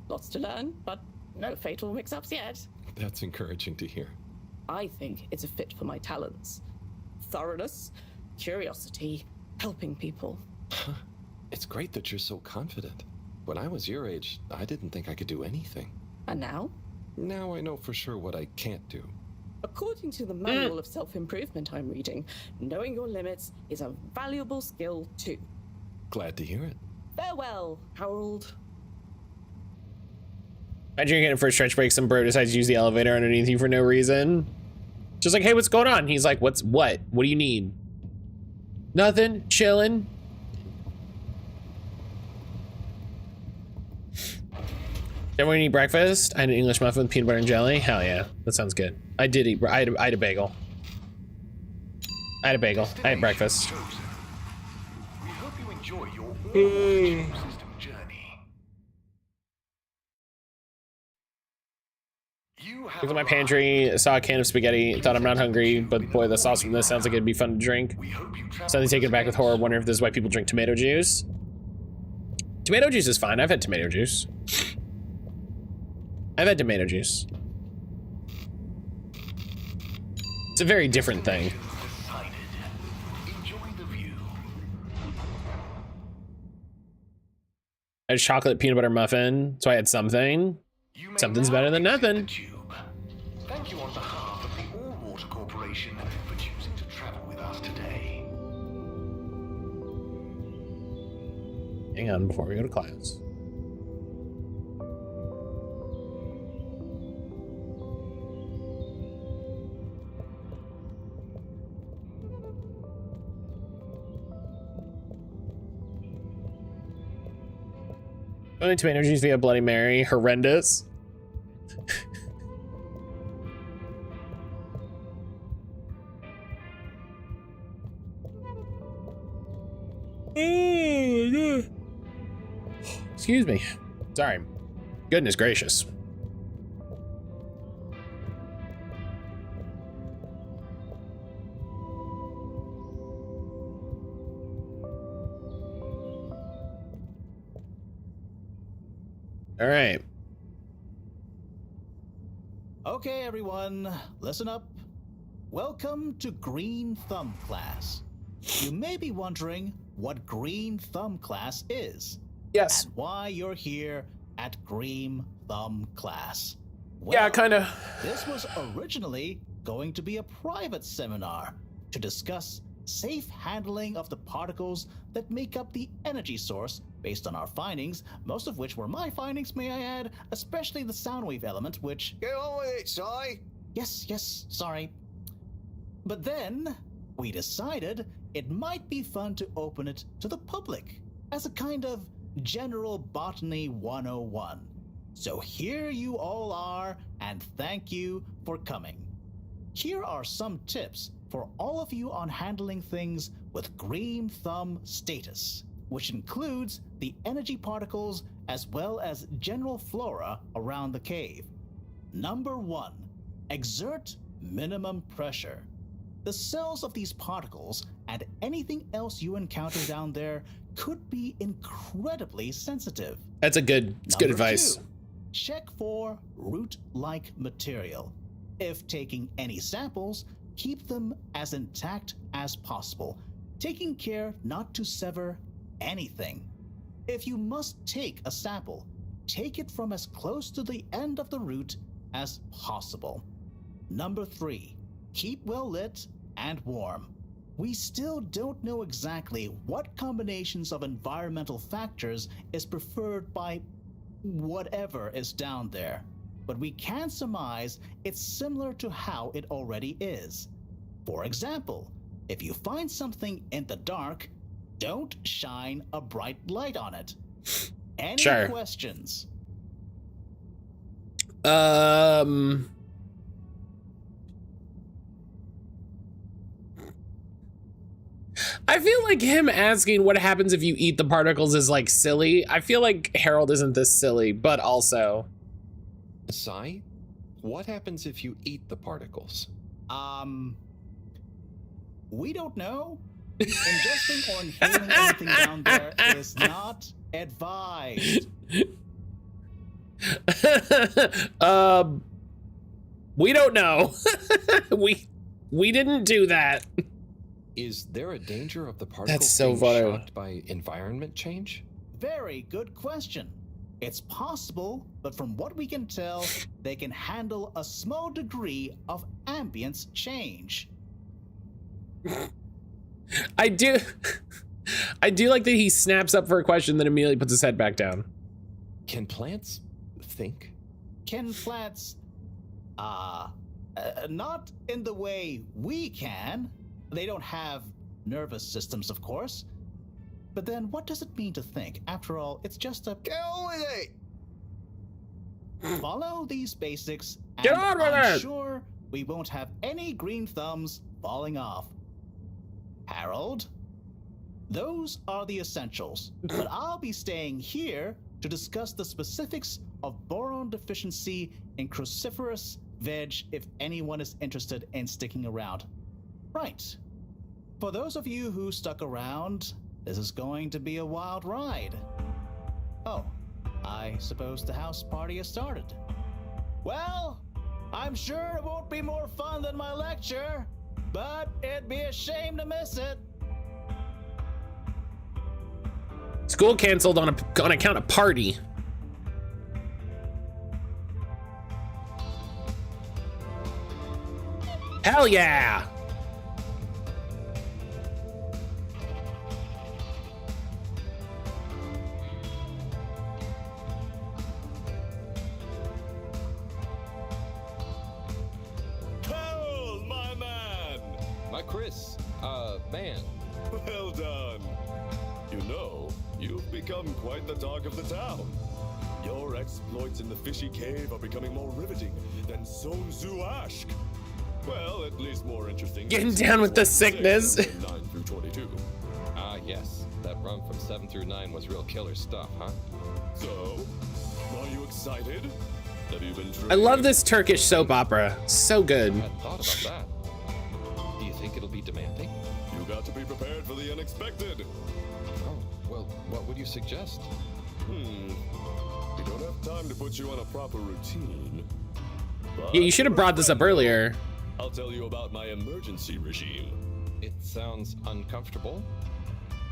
Lots to learn, but no fatal mix-ups yet. That's encouraging to hear. I think it's a fit for my talents. Thoroughness, curiosity, helping people. It's great that you're so confident. When I was your age, I didn't think I could do anything. And now? Now I know for sure what I can't do. According to the manual of self-improvement I'm reading, knowing your limits is a valuable skill too. Glad to hear it. Farewell, Harold. Imagine you're getting for a stretch break, some bro decides to use the elevator underneath you for no reason. Just like, hey, what's going on? He's like, what? What do you need? Nothing, chilling. Everyone eat breakfast? I had an English muffin with peanut butter and jelly. Hell yeah, that sounds good. I did eat. I had a bagel. I had a bagel. I had breakfast. We hope you enjoy your all-water system journey. You have Looked at my pantry, saw a can of spaghetti, thought I'm not hungry, but boy, the sauce from this sounds like it'd be fun to drink. Suddenly taken back with horror, wondering if this is why people drink tomato juice. Tomato juice is fine. I've had tomato juice. I've had tomato juice. It's a very different thing. Enjoy the view. I had chocolate peanut butter muffin, so I had something. Something's better than nothing. Thank you on behalf of the All Water Corporation for choosing to travel with us today. Hang on before we go to class. Only tomato juice via Bloody Mary, horrendous. Excuse me. Sorry. Goodness gracious. All right. Okay, everyone, listen up. Welcome to Green Thumb class. You may be wondering what Green Thumb class is. Yes. And why you're here at Green Thumb class. Well, Yeah, kind of. This was originally going to be a private seminar to discuss safe handling of the particles that make up the energy source based on our findings, most of which were my findings, may I add, especially the sound wave element, which... Get on with it, Si. Yes, sorry. But then, we decided it might be fun to open it to the public as a kind of General Botany 101. So here you all are, and thank you for coming. Here are some tips for all of you on handling things with Green Thumb status, which includes the energy particles as well as general flora around the cave. Number 1, exert minimum pressure. The cells of these particles and anything else you encounter down there could be incredibly sensitive. That's good advice. 2, check for root-like material. If taking any samples, keep them as intact as possible, taking care not to sever anything. If you must take a sample, take it from as close to the end of the root as possible. Number 3, keep well lit and warm. We still don't know exactly what combinations of environmental factors is preferred by whatever is down there, but we can surmise it's similar to how it already is. For example, if you find something in the dark, don't shine a bright light on it. Any questions? I feel like him asking what happens if you eat the particles is like silly. I feel like Harold isn't this silly, but also. Si, what happens if you eat the particles? We don't know. Ingesting or inhaling anything down there is not advised. We don't know. we didn't do that. Is there a danger of the particles That's so being funny. shocked by environment change? Very good question. It's possible, but from what we can tell, they can handle a small degree of ambience change. I do like that he snaps up for a question, then immediately puts his head back down. Can plants think? Can plants, not in the way we can. They don't have nervous systems, of course. But then what does it mean to think? After all, it's just a... Get on with it! Follow these basics, and Get on with I'm it! sure we won't have any green thumbs falling off. Harold? Those are the essentials, but I'll be staying here to discuss the specifics of boron deficiency in cruciferous veg if anyone is interested in sticking around. Right. For those of you who stuck around, this is going to be a wild ride. Oh, I suppose the house party has started. Well, I'm sure it won't be more fun than my lecture, but it'd be a shame to miss it. School canceled on account of party. Hell yeah! Carol, my man! My Chris, man. Well done. You know, you've become quite the talk of the town. Your exploits in the fishy cave are becoming more riveting than Sun Tzu Ashk. Well, at least more interesting. Getting down with the sickness. 9 through 22. Ah, yes. That run from 7 through 9 was real killer stuff, huh? So, are you excited? Have you been I love this Turkish soap opera. So good. I hadn't thought about that. Do you think it'll be demanding? You got to be prepared for the unexpected. Oh, well, what would you suggest? We don't have time to put you on a proper routine. Yeah, you should have brought this up earlier. I'll tell you about my emergency regime. It sounds uncomfortable.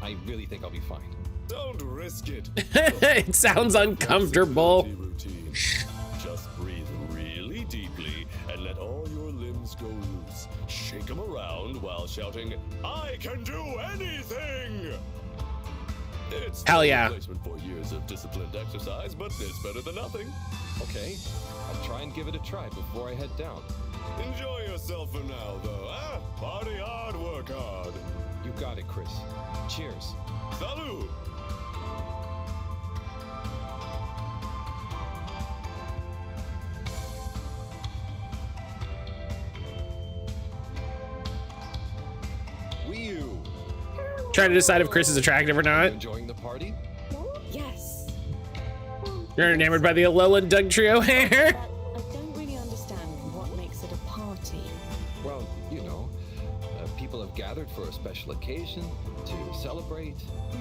I really think I'll be fine. Don't risk it. It sounds uncomfortable. Routine. Just breathe really deeply and let all your limbs go loose. Shake them around while shouting, "I can do anything!" It's Hell yeah. a replacement for years of disciplined exercise, but it's better than nothing. Okay, I'll try and give it a try before I head down. Enjoy yourself for now, though, huh? Party hard, work hard. You got it, Chris. Cheers. Salud! Wee-oo. Trying to decide if Chris is attractive or You not. enjoying the party? Yes. You're enamored by the Alola and Doug trio hair. But I don't really understand what makes it a party. Well, you know, people have gathered for a special occasion to celebrate.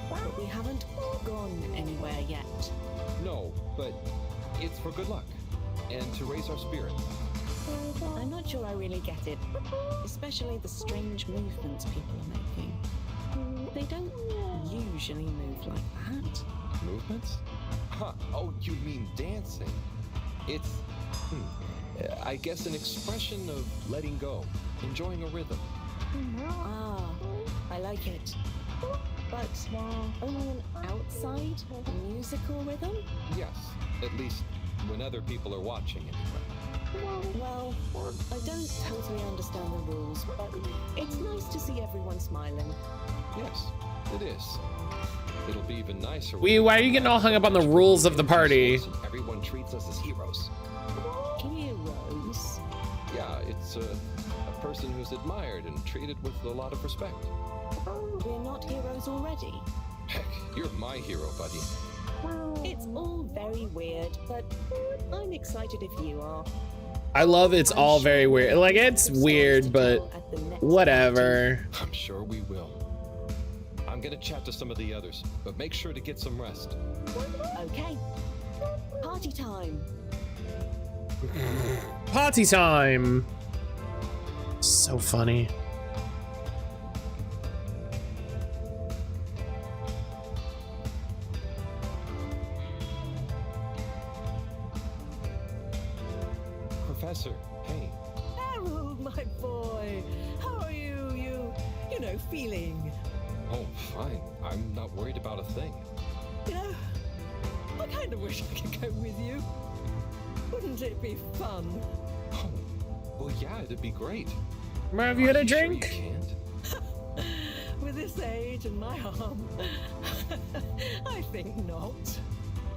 But we haven't gone anywhere yet. No, but it's for good luck and to raise our spirit. I'm not sure I really get it, especially the strange movements people are making. They don't usually move like that. Movements? Huh. Oh, you mean dancing. It's, I guess an expression of letting go, enjoying a rhythm. Ah, I like it. But only an outside musical rhythm? Yes, at least when other people are watching anyway. Well, I don't totally understand the rules, but it's nice to see everyone smiling. Yes, it is. It'll be even nicer. Why are you getting all hung up on the rules of the party? Everyone treats us as heroes. Heroes? Yeah, it's a person who's admired and treated with a lot of respect. We're not heroes already. Heck, you're my hero, buddy. It's all very weird, but I'm excited if you are. I love it's all very weird. Like, it's weird, but whatever. I'm sure we will. I'm gonna chat to some of the others, but make sure to get some rest. Okay. Party time. Party time. So funny. Professor, hey. Harold, my boy, how are you feeling? Oh, fine. I'm not worried about a thing. You know, I kind of wish I could go with you. Wouldn't it be fun? Oh, well, yeah, it'd be great. Have you had a Are you sure drink? you can't? With this age and my arm, I think not.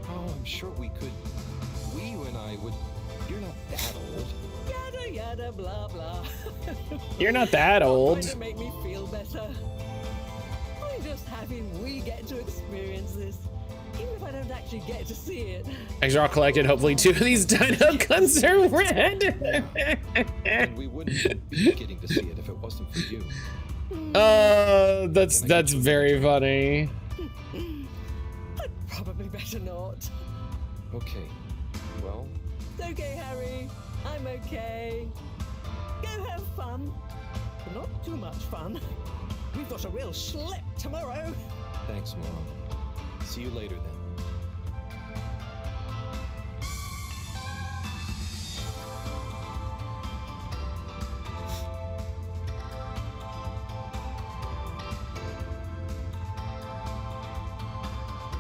Oh, I'm sure we could you and I would... You're not that old. Yada yada blah blah. You're not that old. Trying to make me feel better. I'm just happy we get to experience this, even if I don't actually get to see it. Eggs are all collected. Hopefully 2 of these dino guns are red. And we wouldn't be getting to see it if it wasn't for you. That's very funny. I'd probably better not. Okay. Well, It's okay, Harry. I'm okay. Go have fun. But not too much fun. We've got a real schlep tomorrow. thanks, Mom. See you later then.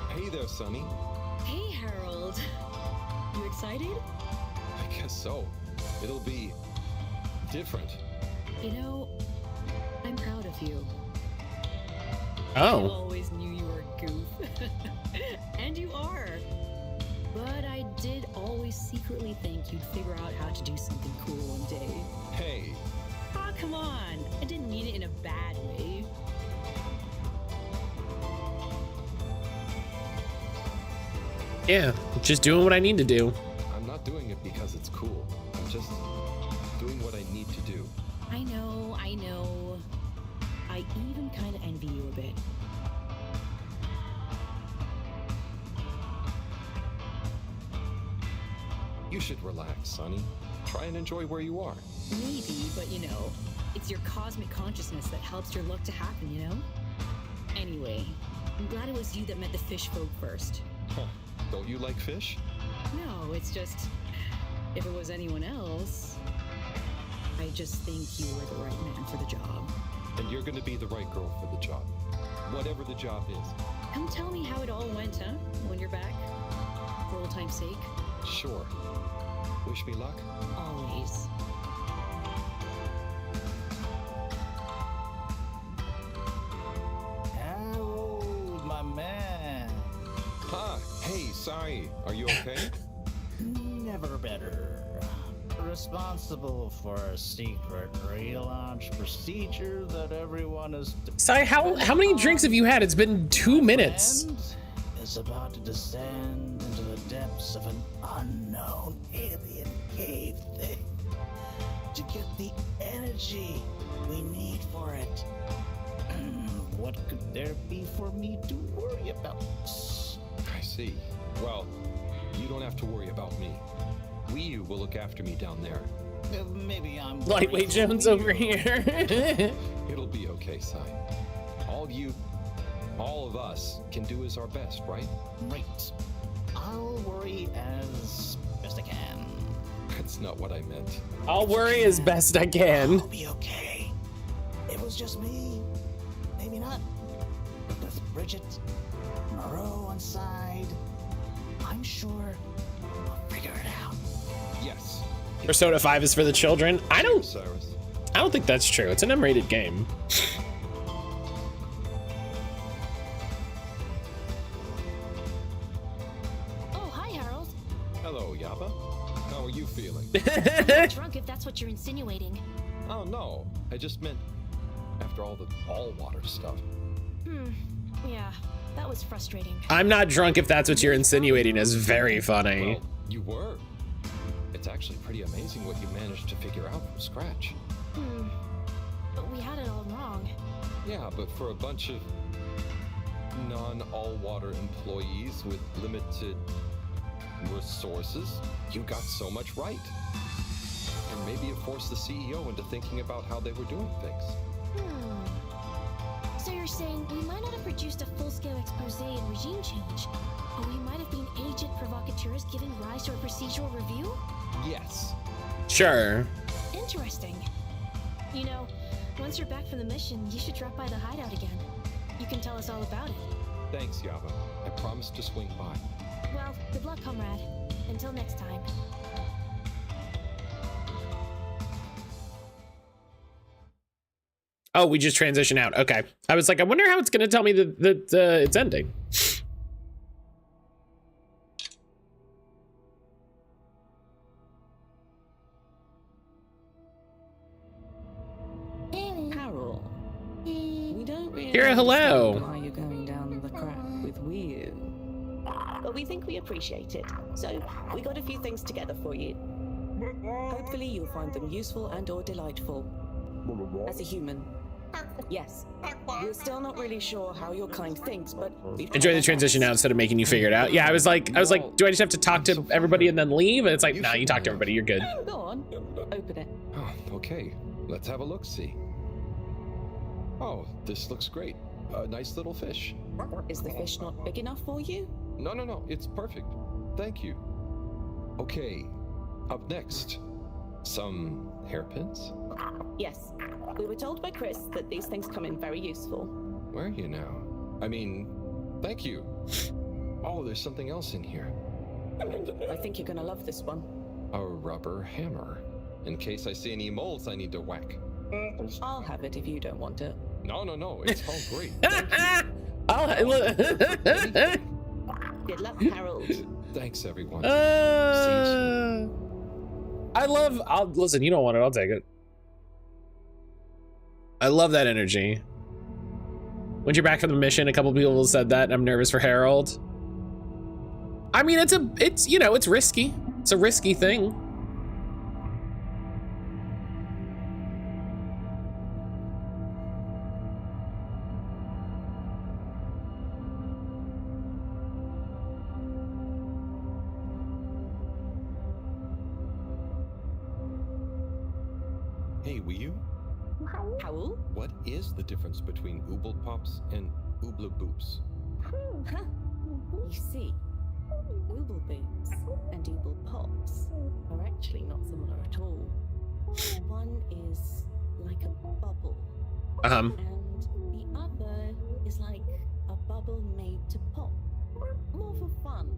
Hey there, Sonny. Hey, Harold. You excited? I guess so. It'll be different. You know, I'm proud of you. I Oh. always knew you were a goof. And you are. But I did always secretly think you'd figure out how to do something cool one day. Hey, Ah, come on. I didn't mean it in a bad way. Yeah, just doing what I need to do. I'm not doing it because it's cool. I'm just doing what I need to do. I know, I know. I even kind of envy you a bit. You should relax, Sonny. Try and enjoy where you are. Maybe, but you know, it's your cosmic consciousness that helps your luck to happen, you know? Anyway, I'm glad it was you that met the fish folk first. Huh. Don't you like fish? No, it's just, if it was anyone else, I just think you were the right man for the job. And you're gonna be the right girl for the job. Whatever the job is. Come tell me how it all went, huh? When you're back? For old time's sake? Sure. Wish me luck. Always. Harold, my man. Ah, hey, sorry. Are you okay? Never better. Responsible for a secret relaunch procedure that everyone is. Sai, how many drinks have you had? It's been 2 minutes. Is about to descend into the depths of an unknown alien cave thing to get the energy we need for it. What could there be for me to worry about? I see. Well, you don't have to worry about me. We will look after me down there. Maybe I'm Lightweight Jones over here. It'll be okay, Sai. All of us can do is our best, right? Right. I'll worry as best I can. That's not what I meant. I'll worry as best I can. I'll be okay. It was just me. Maybe not. But with Bridget, Moreau on side, I'm sure we'll figure it out. Yes. Persona 5 is for the children. I don't think that's true. It's an M-rated game. Oh, hi, Harold. Hello, Yaba. How are you feeling? I'm not drunk if that's what you're insinuating. Oh, no. I just meant after all the all-water stuff. Yeah, that was frustrating. I'm not drunk if that's what you're insinuating is very funny. Well, you were. It's actually pretty amazing what you managed to figure out from scratch. But we had it all wrong. Yeah, but for a bunch of non-all-water employees with limited resources, you got so much right. And maybe it forced the CEO into thinking about how they were doing things. So you're saying we might not have produced a full-scale expose and regime change, but we might have been agent provocateurs giving rise to a procedural review? Yes. Sure. Interesting. You know, once you're back from the mission, you should drop by the hideout again. You can tell us all about it. Thanks, Yaba. I promise to swing by. Well, good luck, comrade. Until next time. Oh, we just transition out. Okay. I was like, I wonder how it's going to tell me that it's ending. Kira, hello. Why you're going down the crack with Wii? But we think we appreciate it, so we got a few things together for you. Hopefully you'll find them useful and or delightful. As a human. Yes. We're still not really sure how your kind thinks, but we've Enjoy the transition now instead of making you figure it out. Yeah, I was like, do I just have to talk to everybody and then leave? And it's like, nah, you talk to everybody, you're good. Go on. Open it. Oh, okay. Let's have a look-see. Oh, this looks great. A nice little fish. Is the fish not big enough for you? No, it's perfect. Thank you. Okay, up next, some hairpins? Yes. We were told by Chris that these things come in very useful. Where are you now? I mean, thank you. Oh, there's something else in here. I think you're gonna love this one. A rubber hammer. In case I see any moles I need to whack. I'll have it if you don't want it. No, it's all great. Good luck, Harold. Thanks, everyone. Listen, you don't want it, I'll take it. I love that energy. When you're back from the mission, a couple people said that. I'm nervous for Harold. I mean, it's you know, it's risky. It's a risky thing. Hey, will you? Howl? What is the difference between Ooble Pops and Ooble Boops? You see, Ooble Boots and Ooble Pops are actually not similar at all. One is like a bubble. And the other is like a bubble made to pop. More for fun,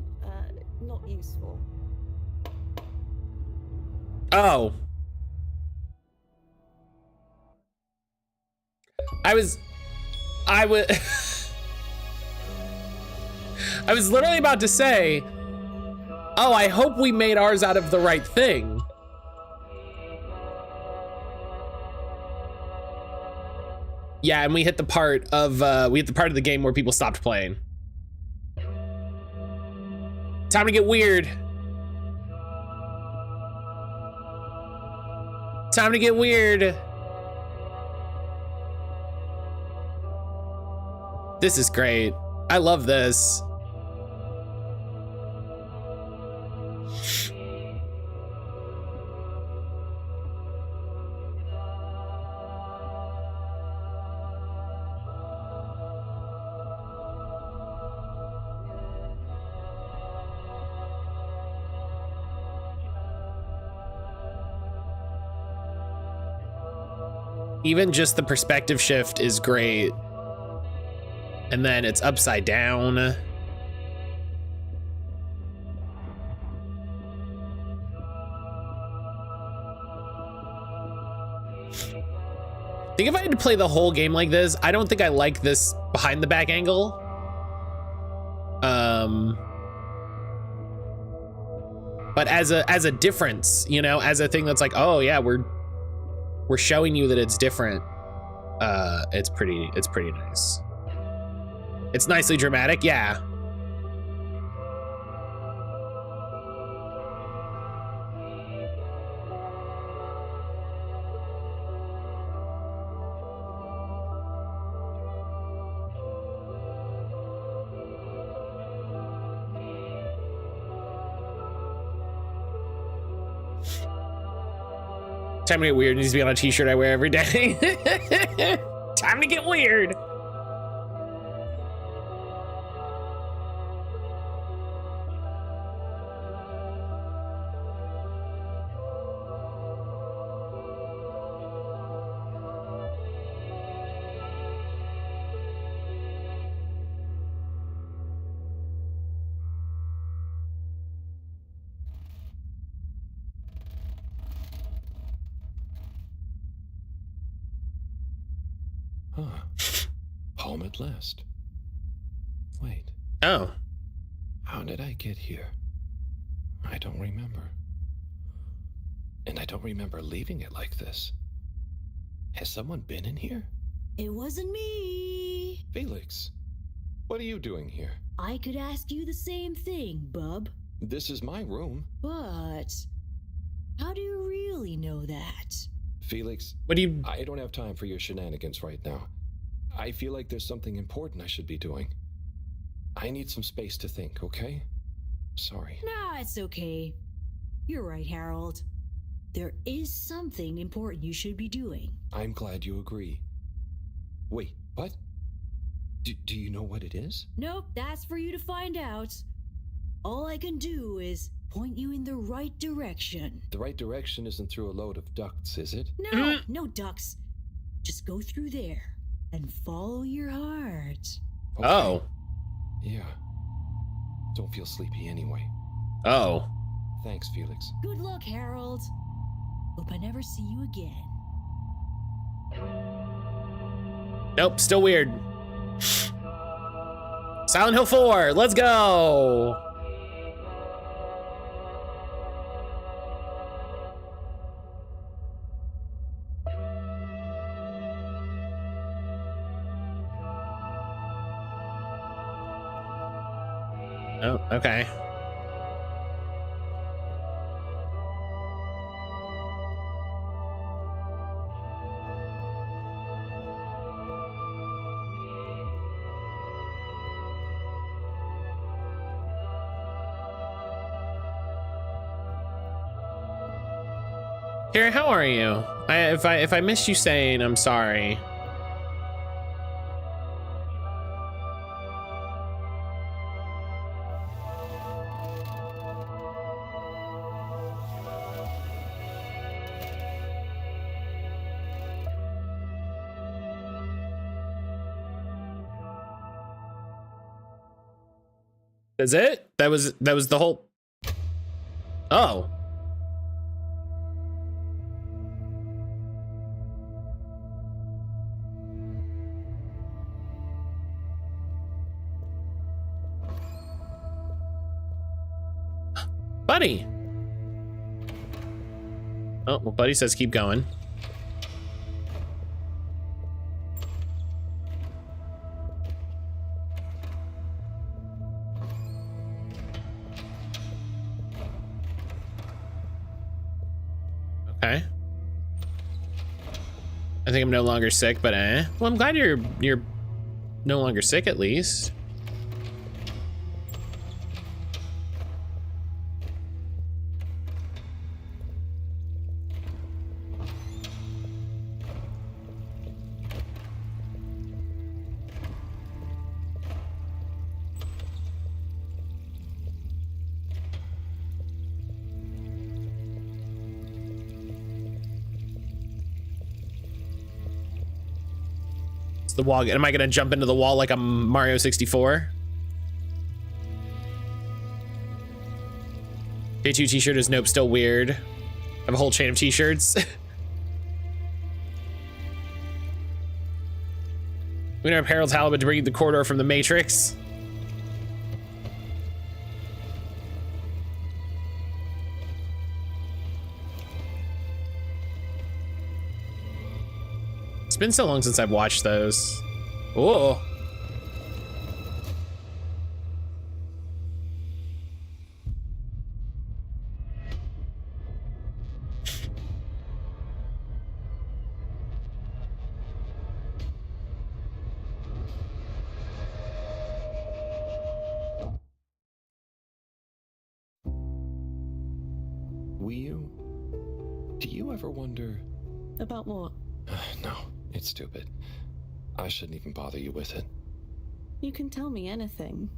not useful. Oh. I was I was literally about to say, oh, I hope we made ours out of the right thing. Yeah, and we hit the part of the game where people stopped playing. Time to get weird. Time to get weird. This is great. I love this. Even just the perspective shift is great. And then it's upside down. I think if I had to play the whole game like this, I don't think I like this behind the back angle. But as a difference, you know, as a thing that's like, oh yeah, we're showing you that it's different. It's pretty nice. It's nicely dramatic, yeah. Time to get weird needs to be on a t-shirt I wear every day. Time to get weird. Home at last. Wait. Oh. How did I get here? I don't remember. And I don't remember leaving it like this. Has someone been in here? It wasn't me. Felix, what are you doing here? I could ask you the same thing, bub. This is my room. But how do you really know that? Felix, I don't have time for your shenanigans right now. I feel like there's something important I should be doing. I need some space to think, okay? Sorry. Nah, it's okay. You're right, Harold. There is something important you should be doing. I'm glad you agree. Wait, what? Do you know what it is? Nope, that's for you to find out. All I can do is point you in the right direction. The right direction isn't through a load of ducts, is it? No, no ducks. Just go through there and follow your heart. Okay. Oh. Yeah. Don't feel sleepy anyway. Oh. Thanks, Felix. Good luck, Harold. Hope I never see you again. Nope, still weird. Silent Hill 4, let's go! Oh, okay. Kara, how are you? If I missed you saying, I'm sorry. That's it? That was the whole. Oh. Buddy. Oh, well, Buddy says keep going. Okay. I think I'm no longer sick, but well, I'm glad you're no longer sick at least. The wall. Am I gonna jump into the wall like I'm Mario 64? J2 t-shirt is nope, still weird. I have a whole chain of t-shirts. We don't have Harold's halibut to bring you the corridor from the Matrix. It's been so long since I've watched those. Oh. Do you ever wonder? About what? No, it's stupid. I shouldn't even bother you with it. You can tell me anything.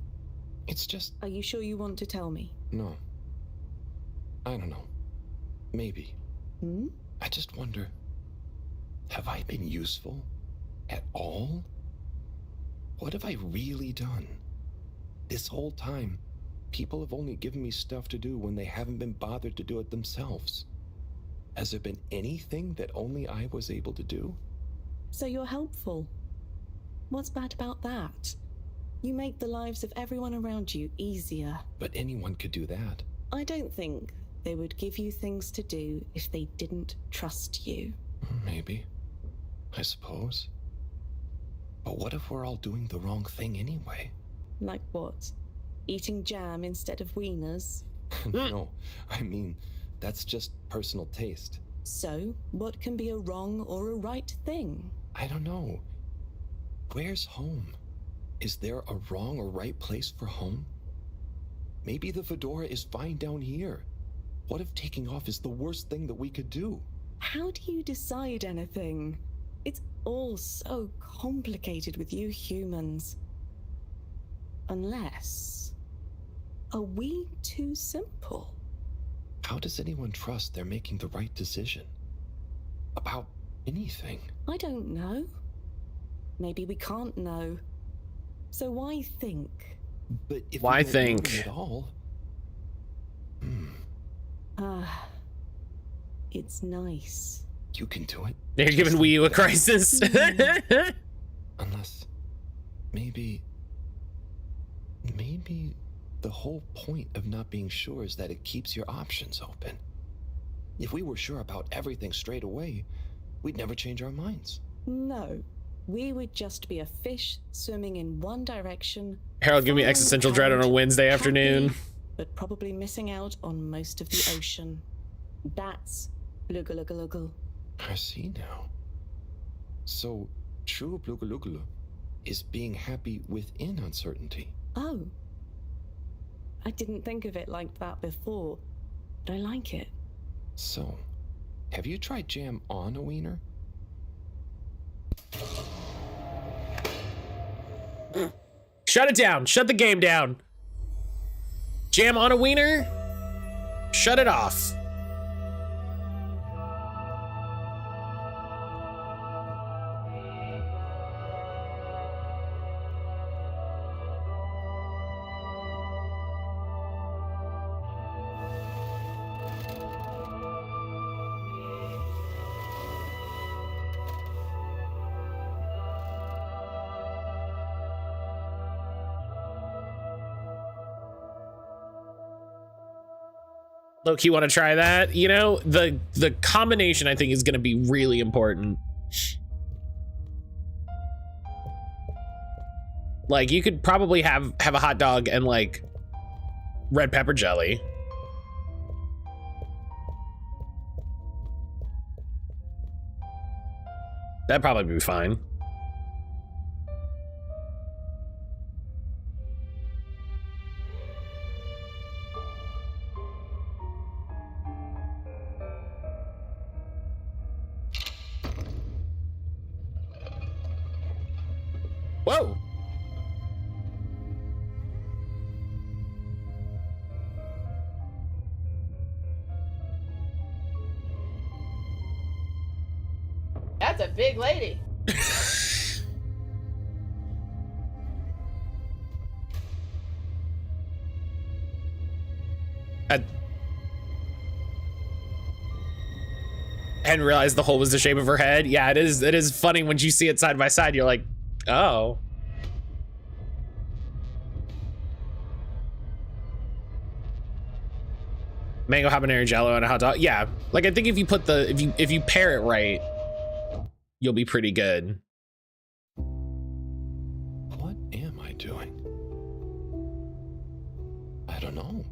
It's just... Are you sure you want to tell me? No. I don't know. Maybe. I just wonder, have I been useful at all? What have I really done? This whole time, people have only given me stuff to do when they haven't been bothered to do it themselves. Has there been anything that only I was able to do? So you're helpful. What's bad about that? You make the lives of everyone around you easier. But anyone could do that. I don't think they would give you things to do if they didn't trust you. Maybe. I suppose. But what if we're all doing the wrong thing anyway? Like what? Eating jam instead of wieners? No, I mean, that's just personal taste. So, what can be a wrong or a right thing? I don't know. Where's home? Is there a wrong or right place for home? Maybe the fedora is fine down here. What if taking off is the worst thing that we could do? How do you decide anything? It's all so complicated with you humans. Unless... are we too simple? How does anyone trust they're making the right decision? About anything? I don't know. Maybe we can't know. So why think? But if why we don't think? know it at all... It's nice. You can do it. They're giving Wii U a crisis. Unless... maybe the whole point of not being sure is that it keeps your options open. If we were sure about everything straight away, we'd never change our minds. No. We would just be a fish swimming in one direction. Harold, give me existential dread on a Wednesday afternoon. Happy, but probably missing out on most of the ocean. That's Blugaluggaluggal. I see now. So, true Blugaluggal is being happy within uncertainty. Oh. I didn't think of it like that before, but I like it. So, have you tried jam on a wiener? Shut it down. Shut the game down. Jam on a wiener? Shut it off. Loki, want to try that? You know, the combination I think is going to be really important. Like, you could probably have a hot dog and like red pepper jelly. That'd probably be fine. Whoa. That's a big lady. I hadn't realized the hole was the shape of her head. Yeah, it is. It is funny when you see it side by side. You're like, oh. Mango habanero jello and a hot dog. Yeah, like I think if you put the if you pair it right, you'll be pretty good. What am I doing? I don't know.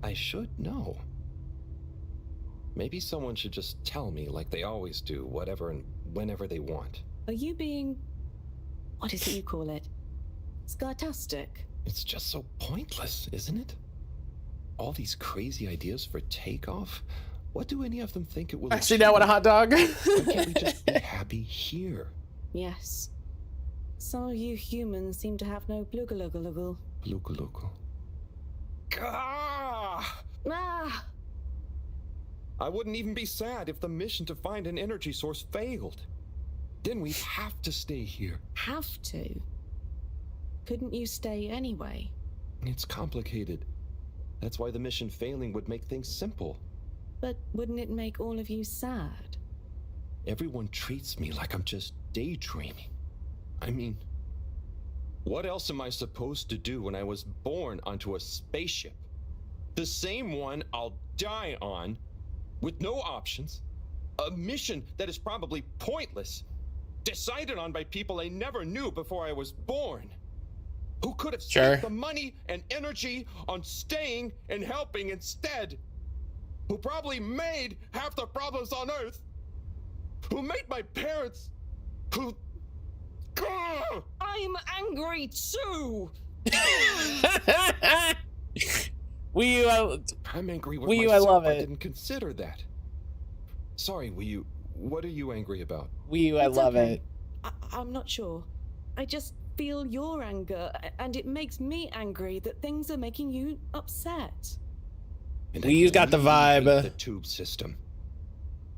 I should know. Maybe someone should just tell me like they always do, whatever and whenever they want. Are you being... what is it you call it? Scartastic? It's just so pointless, isn't it? All these crazy ideas for takeoff. What do any of them think it will Actually, now want a hot dog? Why can't we just be happy here? Yes. Some of you humans seem to have no blugaluggaluggal. Blugaluggal. Ah! Ah! I wouldn't even be sad if the mission to find an energy source failed. Then we'd have to stay here. Have to? Couldn't you stay anyway? It's complicated. That's why the mission failing would make things simple. But wouldn't it make all of you sad? Everyone treats me like I'm just daydreaming. I mean, what else am I supposed to do when I was born onto a spaceship? The same one I'll die on, with no options, a mission that is probably pointless, decided on by people I never knew before I was born, who could have Sure. spent the money and energy on staying and helping instead, who probably made half the problems on Earth, who made my parents, who... I'm angry too! I'm angry with Wii U, myself. I love I it. didn't consider that. Sorry, Wii U. What are you angry about? Wii U, I It's love okay. it. I'm not sure. I just feel your anger, and it makes me angry that things are making you upset. And Wii U's got the I vibe. hate the tube system.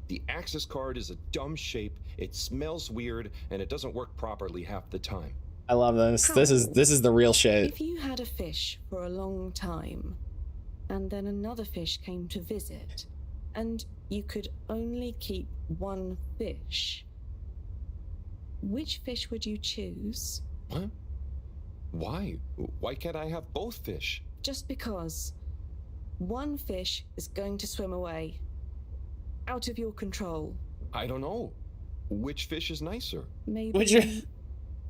The access card is a dumb shape, it smells weird, and it doesn't work properly half the time. I love this. This is the real shit. If you had a fish for a long time, and then another fish came to visit, and you could only keep one fish, which fish would you choose? What? Why? Why can't I have both fish? Just because one fish is going to swim away, out of your control. I don't know. Which fish is nicer? Maybe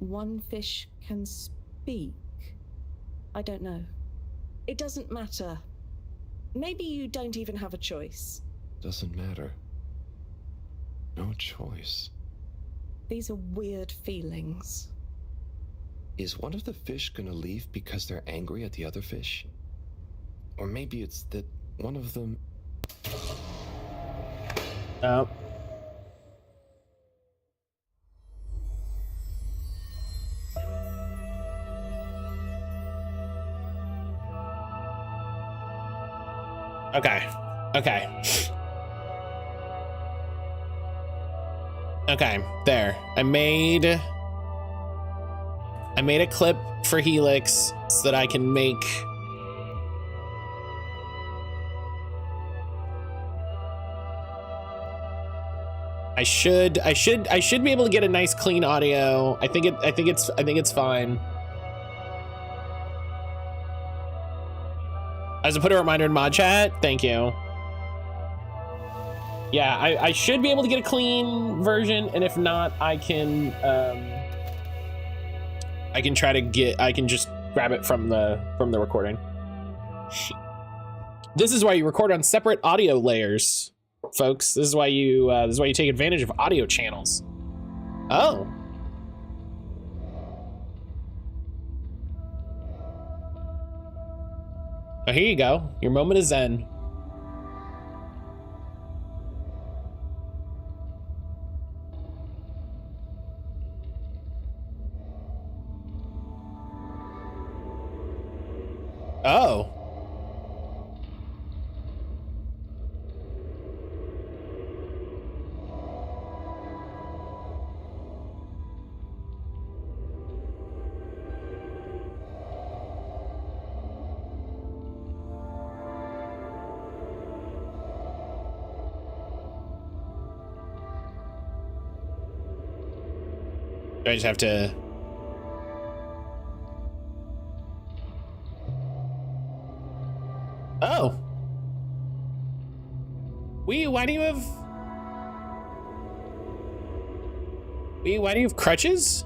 one fish can speak. I don't know. It doesn't matter. Maybe you don't even have a choice. Doesn't matter. No choice. These are weird feelings. Is one of the fish gonna leave because they're angry at the other fish? Or maybe it's that one of them... Oh. Okay. Okay. Okay, there. I made a clip for Helix so that I can make I should be able to get a nice clean audio. I think it's fine. As I put a reminder in mod chat, thank you. Yeah, I should be able to get a clean version, and if not, I can just grab it from the recording. This is why you record on separate audio layers, folks. This is why you take advantage of audio channels. Oh. Oh, here you go. Your moment of zen. Oh. Do I just have to... Oh. Why do you have... why do you have crutches?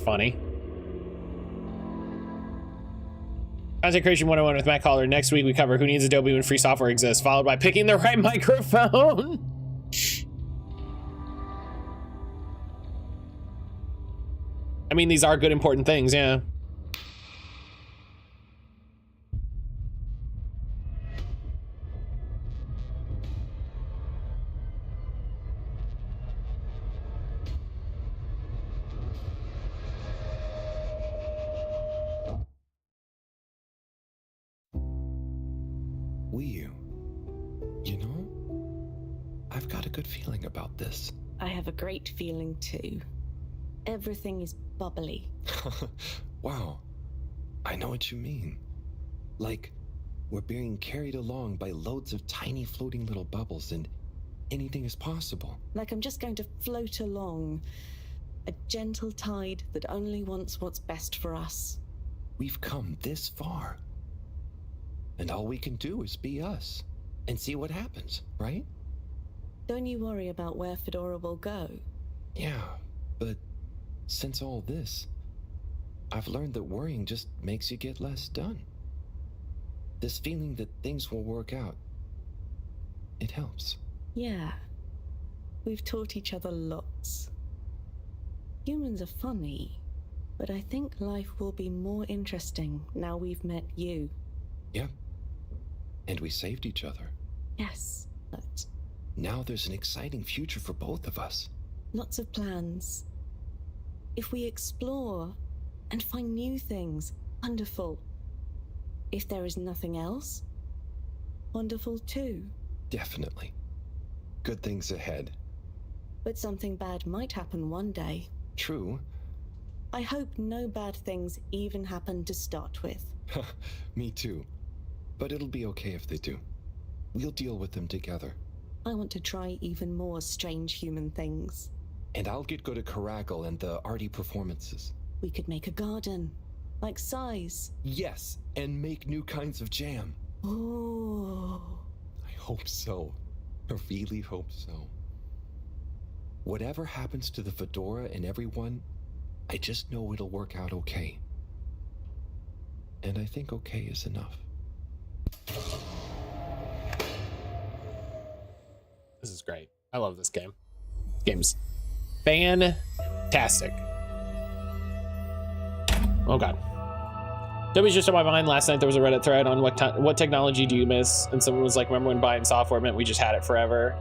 Funny. Content Creation 101 with mattcaulder. Next week we cover who needs Adobe when free software exists, followed by picking the right microphone. I mean, these are good important things, yeah. Wii U. You know, I've got a good feeling about this. I have a great feeling too. Everything is bubbly. Wow. I know what you mean. Like, we're being carried along by loads of tiny floating little bubbles and anything is possible. Like I'm just going to float along. A gentle tide that only wants what's best for us. We've come this far. And all we can do is be us and see what happens, right? Don't you worry about where Fedora will go. Yeah, but since all this, I've learned that worrying just makes you get less done. This feeling that things will work out, it helps. Yeah. We've taught each other lots. Humans are funny, but I think life will be more interesting now we've met you. Yeah. And we saved each other. Yes, but now there's an exciting future for both of us. lots of plans. If we explore and find new things, wonderful. If there is nothing else, wonderful too. Definitely. Good things ahead. But something bad might happen one day. True. I hope no bad things even happen to start with. Me too. But it'll be okay if they do. We'll deal with them together. I want to try even more strange human things. And I'll get good at Caracal and the arty performances. We could make a garden, like size. Yes, and make new kinds of jam. Oh. I hope so. I really hope so. Whatever happens to the Fedora and everyone, I just know it'll work out okay. And I think okay is enough. This is great. I love this game. This game's fantastic. Oh god. That was just on my mind last night. There was a Reddit thread on what technology do you miss? And someone was like, remember when buying software meant we just had it forever?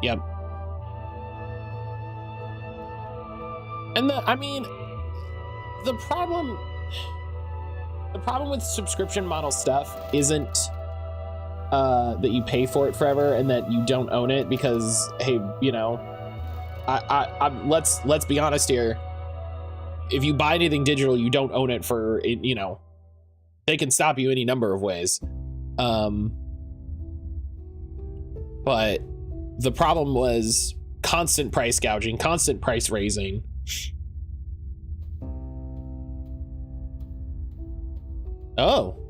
Yep. And the problem with subscription model stuff isn't that you pay for it forever and that you don't own it because, hey, you know, let's be honest here. If you buy anything digital, you don't own it for, you know, they can stop you any number of ways. But the problem was constant price gouging, constant price raising. Oh.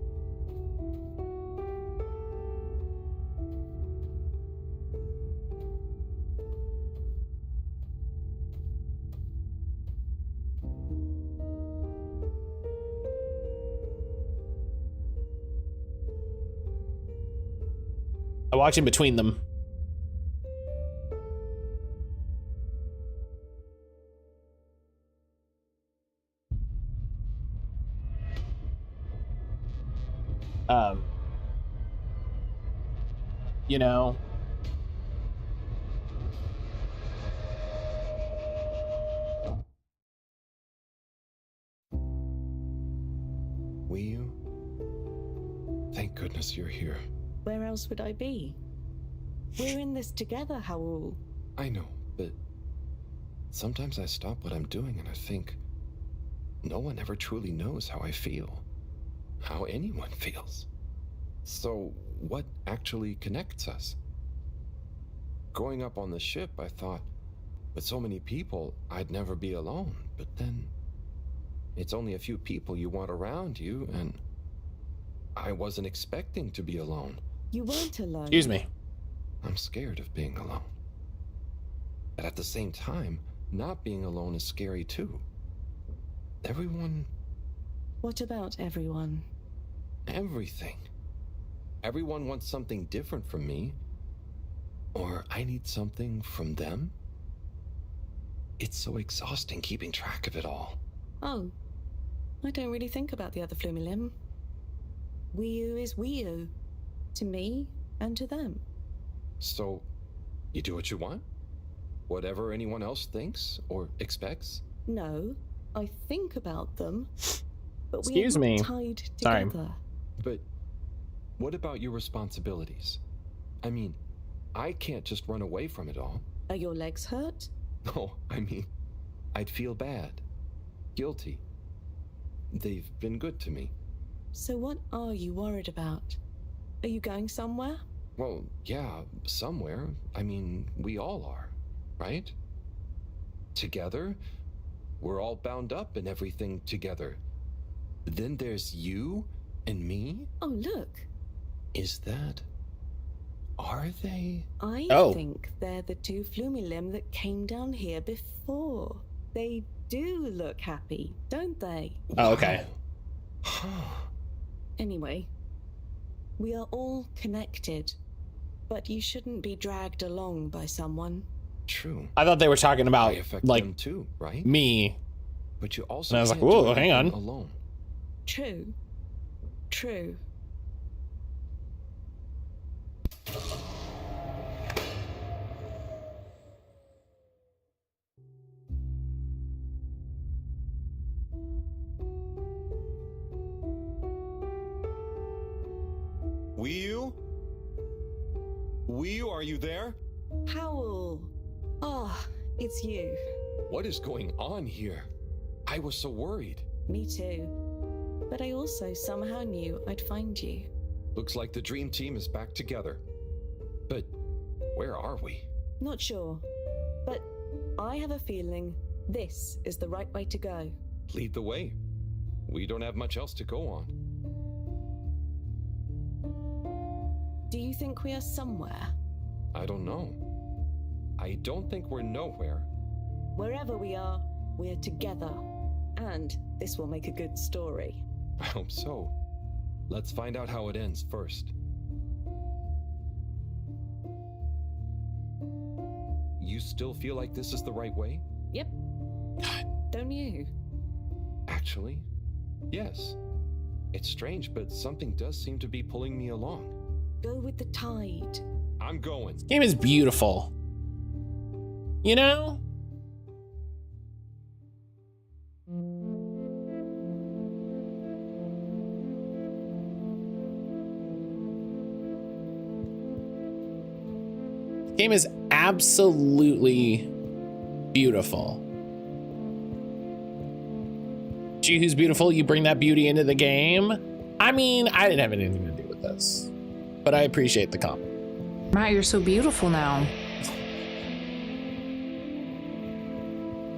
I walked in between them. You know, Will you? Thank goodness you're here. Where else would I be? We're in this together, Howell. I know, but sometimes I stop what I'm doing and I think no one ever truly knows how I feel, how anyone feels. So what actually connects us? Growing up on the ship, I thought, with so many people, I'd never be alone. But then, it's only a few people you want around you, and I wasn't expecting to be alone. You weren't alone. Excuse me. I'm scared of being alone. But at the same time, not being alone is scary too. Everyone... What about everyone? Everything. Everyone wants something different from me. Or I need something from them. It's so exhausting keeping track of it all. Oh, I don't really think about the other Flumilim. Wii-U is Wii-U. To me and to them. So, you do what you want? Whatever anyone else thinks or expects? No, I think about them, but Excuse we are me. not tied Sorry. together. But what about your responsibilities? I mean, I can't just run away from it all. Are your legs hurt? No, I mean, I'd feel bad. Guilty. They've been good to me. So what are you worried about? Are you going somewhere? Well, yeah, somewhere. I mean, we all are, right? Together? We're all bound up in everything together. Then there's you and me? Oh, look. Is that... Are they? I think they're the two Flumilim that came down here before. They do look happy, don't they? Oh, okay. Anyway, we are all connected, but you shouldn't be dragged along by someone. True. I thought they were talking about I affect like them too, right? me. But you also And I was like, can't do whoa, hang on. anything alone. True. True. Wii, are you there? Howl. Ah, it's you. What is going on here? I was so worried. Me too. But I also somehow knew I'd find you. Looks like the dream team is back together. But where are we? Not sure. But I have a feeling this is the right way to go. Lead the way. We don't have much else to go on. Do you think we are somewhere? I don't know. I don't think we're nowhere. Wherever we are, we're together. And this will make a good story. I hope so. Let's find out how it ends first. You still feel like this is the right way? Yep. Don't you? Actually, yes. It's strange, but something does seem to be pulling me along. Go with the tide. I'm going. This game is beautiful. You know? This game is absolutely beautiful. She who's beautiful, you bring that beauty into the game. I mean, I didn't have anything to do with this, but I appreciate the comment. Matt, you're so beautiful now.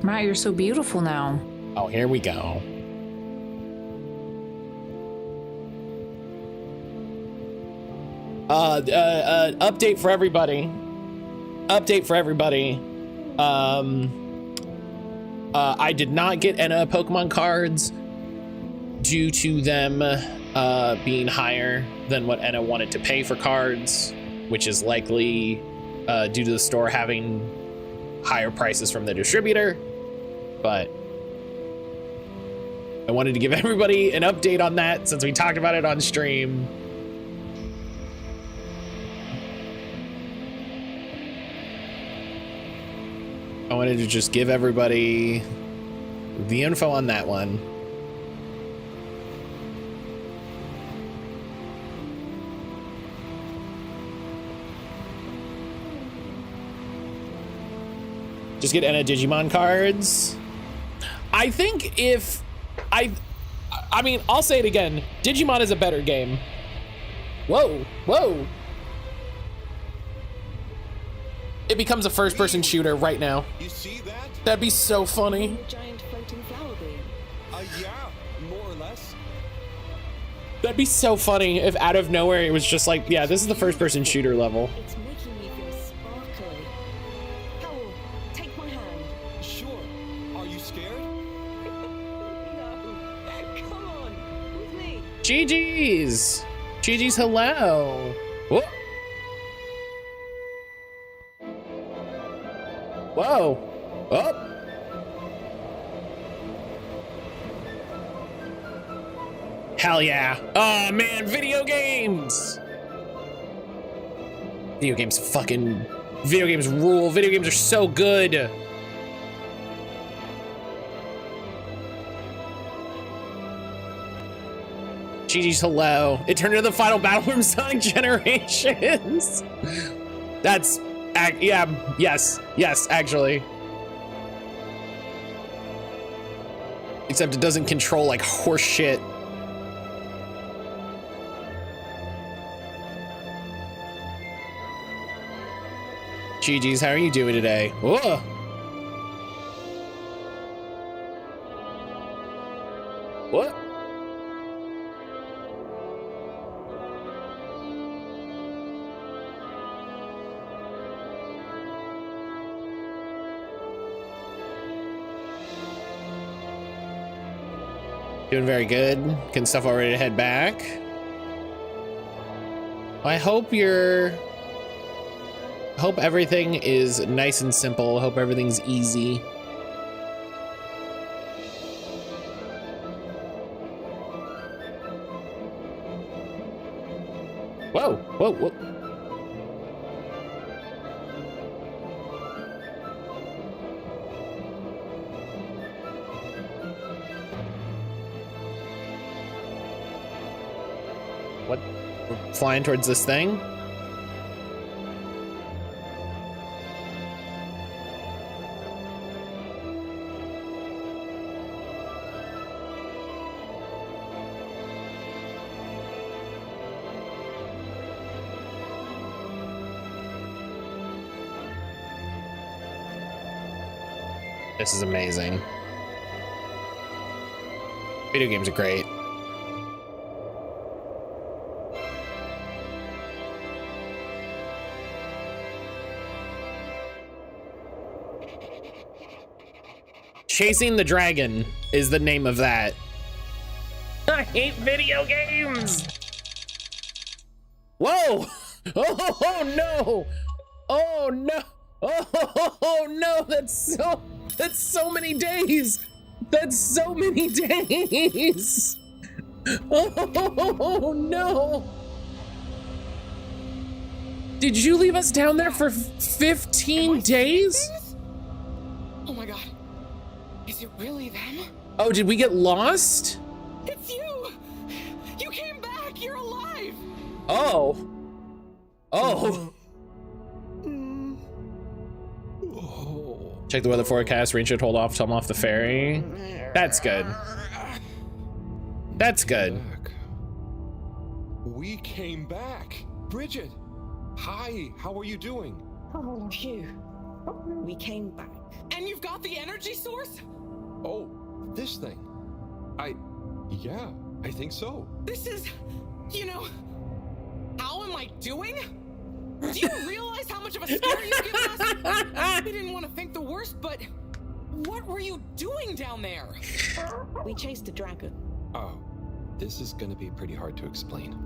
Matt, you're so beautiful now. Oh, here we go. Update for everybody. Update for everybody. I did not get Enna Pokemon cards due to them being higher than what Enna wanted to pay for cards, which is likely due to the store having higher prices from the distributor. But I wanted to give everybody an update on that since we talked about it on stream. I wanted to just give everybody the info on that one. Just get Enna Digimon cards. I think if I mean, I'll say it again. Digimon is a better game. Whoa, whoa. It becomes a first-person shooter right now. You see that? That'd be so funny. A giant floating flower beam. Yeah, more or less. That'd be so funny if out of nowhere it was just like, yeah, this is the first-person shooter level. It's making me feel sparkly. Howl, take my hand. Sure. Are you scared? No. Come on, with me. GG's. GG's hello. Whoa. Whoa. Oh. Hell yeah. Oh man, video games. Video games rule. Video games are so good. GG's hello. It turned into the final battle from Sonic Generations. That's, yeah, yes, actually. Except it doesn't control like horse shit. GG's, how are you doing today? Whoa. What? Doing very good. Getting stuff all ready to head back. I hope hope everything is nice and simple. Hope everything's easy. Whoa, whoa, whoa. What? We're flying towards this thing? This is amazing. Video games are great. Chasing the Dragon is the name of that. I hate video games. Whoa! Oh no! Oh no! Oh no! That's so many days. That's so many days. Oh no! Did you leave us down there for 15 days? Oh my god. Is it really them? Oh, did we get lost? It's you! You came back! You're alive! Oh. Oh. Check the weather forecast. Rain should hold off till I'm off the ferry. That's good. That's good. We came back. Bridget, hi, how are you doing? Oh, phew. We came back. And you've got the energy source? Oh, this thing. Yeah, I think so. This is, you know, how am I doing? Do you realize how much of a scare you've given us? We didn't want to think the worst, but what were you doing down there? We chased a dragon. Oh, this is gonna be pretty hard to explain.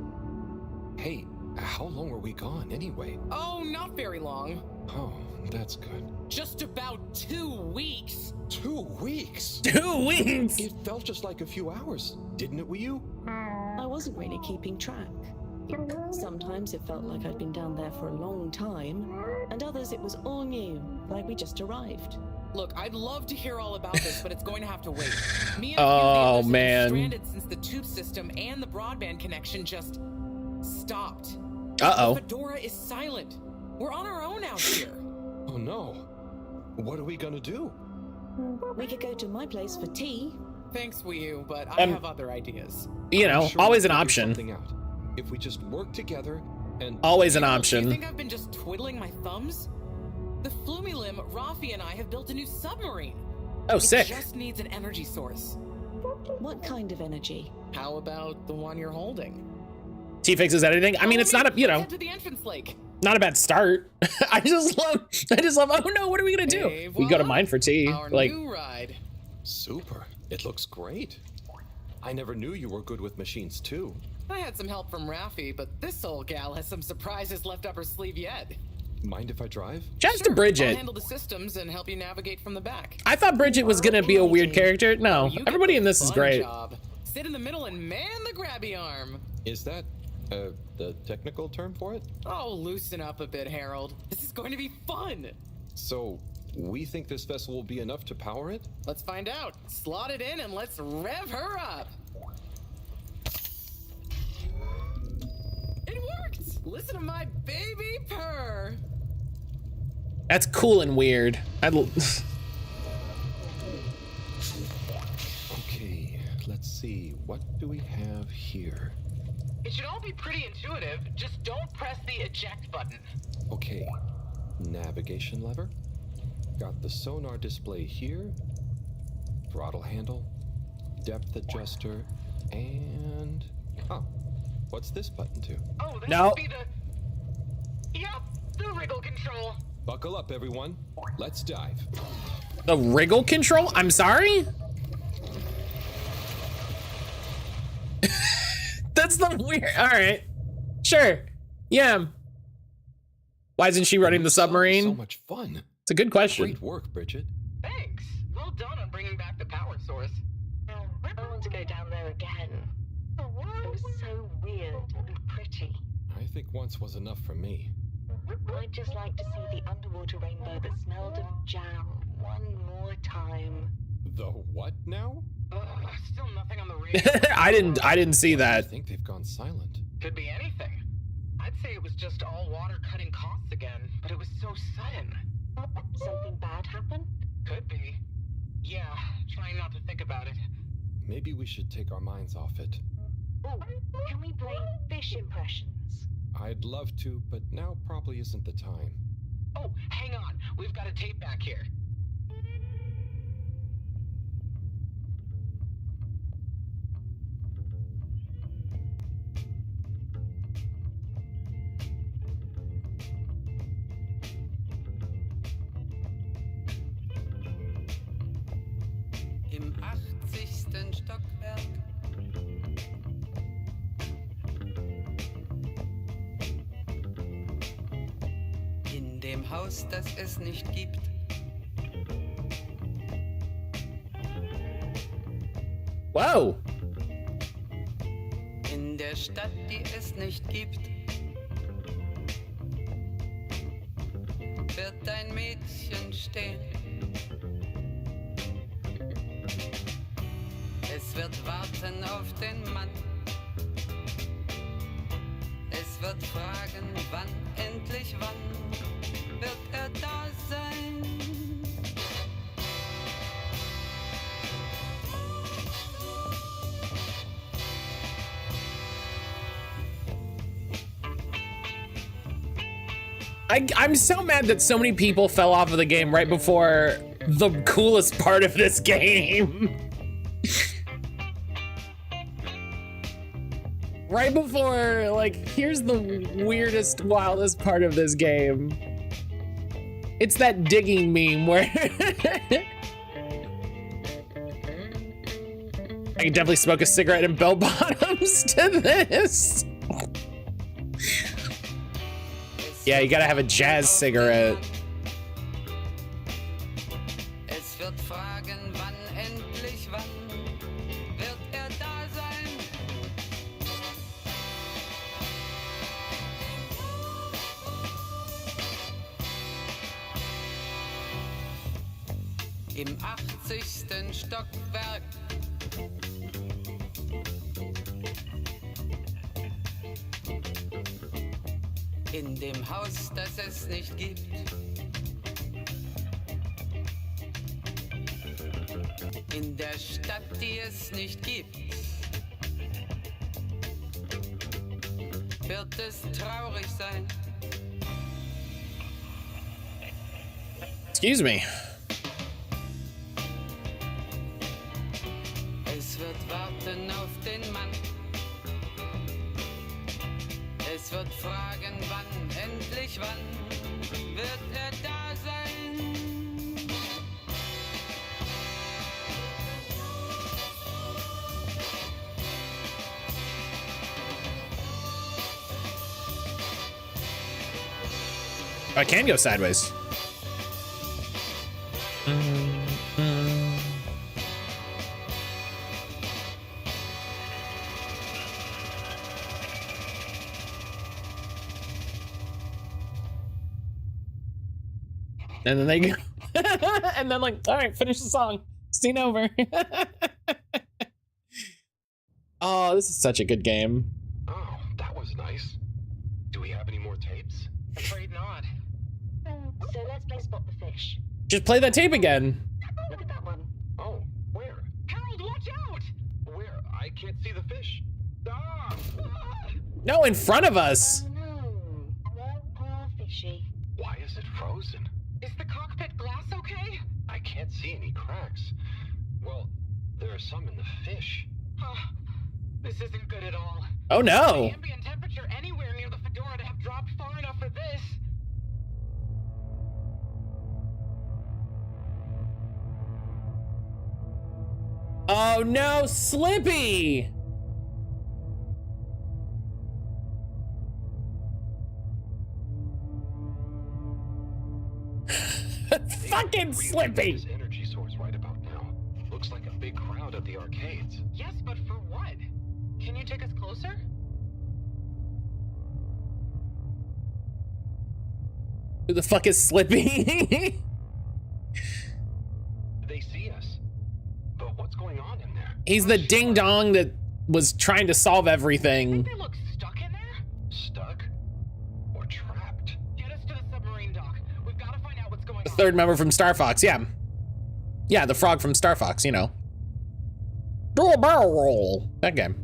Hey, how long were we gone anyway? Oh, not very long. Oh, that's good. Just about 2 weeks. 2 weeks? 2 weeks? It felt just like a few hours, didn't it, Wii-U? I wasn't really keeping track. Sometimes it felt like I'd been down there for a long time, and others it was all new, like we just arrived. Look, I'd love to hear all about this, but it's going to have to wait. Me and oh a few of the others have man, been stranded since the tube system and the broadband connection just stopped. Uh-oh. Fedora is silent. We're on our own out here. Oh no. What are we gonna do? We could go to my place for tea. Thanks, Wii-U, but I have other ideas. You know, sure always an we can option. figure something out. If we just work together and... Always an Do you option. think I've been just twiddling my thumbs? The Flumilim, Rafi, and I have built a new submarine. Oh, sick. It just needs an energy source. What kind of energy? How about the one you're holding? T fixes editing. I mean, it's not a, you know, Head to the entrance lake. not a bad start. I just love, oh no, what are we gonna do? Hey, We go to mine for tea. Our Like, new ride. Super. It looks great. I never knew you were good with machines too. I had some help from Rafi, but this old gal has some surprises left up her sleeve yet. Mind if I drive? just Sure, to Bridget. I'll handle the systems and help you navigate from the back. I thought Bridget was gonna be a weird character. No, You get everybody the in this is fun great. job. Sit in the middle and man the grabby arm. Is that, the technical term for it? Oh, loosen up a bit, Harold. This is going to be fun. So, we think this vessel will be enough to power it? Let's find out. Slot it in and let's rev her up. It worked! Listen to my baby purr. That's cool and weird. Okay, let's see. What do we have here? It should all be pretty intuitive. Just don't press the eject button. Okay, navigation lever. Got the sonar display here. Throttle handle. Depth adjuster. And... oh, what's this button do? Oh, that No. must be the... Yep, the wriggle control. Buckle up, everyone. Let's dive. The wriggle control? I'm sorry? That's the weird. All right. Sure. Yeah. Why isn't she running the submarine? So much fun. It's a good question. Great work, Bridget. Thanks. Well done on bringing back the power source. I want to go down there again. It was so weird and pretty. I think once was enough for me. I'd just like to see the underwater rainbow that smelled of jam one more time. The what now? Still nothing on the radio. I didn't see that. I think they've gone silent. Could be anything. I'd say it was just all water cutting costs again, but it was so sudden. Something bad happened? Could be. Yeah, trying not to think about it. Maybe we should take our minds off it. Oh, can we play fish impressions? I'd love to, but now probably isn't the time. Oh, hang on. We've got a tape back here. Im 80. Stockwerk. In dem Haus, das es nicht gibt. Whoa. In der Stadt, die es nicht gibt. Wird ein Mädchen stehen. Es wird warten auf den Mann. Es wird fragen, wann, endlich wann wird er da sein. I'm so mad that so many people fell off of the game right before the coolest part of this game. Right before, like, here's the weirdest, wildest part of this game. It's that digging meme where I can definitely smoke a cigarette in bell bottoms to this. Yeah, you gotta have a jazz cigarette. Es wird fragen, wann, endlich wann wird er da sein. Im 80. Stockwerk. In dem Haus, das es nicht gibt. In der Stadt, die es nicht gibt. Wird es traurig sein. Excuse me. Es wird warten auf den Mann. Es wird fragen, wann, endlich wann wird er da sein. I can go sideways. And then they go, and then like, all right, finish the song. Scene over. Oh, this is such a good game. Oh, that was nice. Do we have any more tapes? Afraid not. So let's Let's play spot the fish. Just play that tape again. Look at that one. Oh, where? Harold, watch out! Where? I can't see the fish. Ah! No, in front of us. Oh no. Poor fishy. Why is it frozen? Is the cockpit glass okay? I can't see any cracks. Well, there are some in the fish. This isn't good at all. Oh no. The ambient temperature anywhere near the Fedora to have dropped far enough for this. Oh no, Slippy! Fucking Slippy! This energy source right about now. Looks like a big crowd at the arcades. Yes, but for what? Can you take us closer? Who the fuck is Slippy? They see us. But what's going on in there? He's the ding dong that was trying to solve everything. They look stuck in there? Stuck? Or trapped? Get us to the submarine dock. We've got to find out what's going The on. third member from Star Fox, yeah. Yeah, the frog from Star Fox, you know. Do a barrel roll. That game.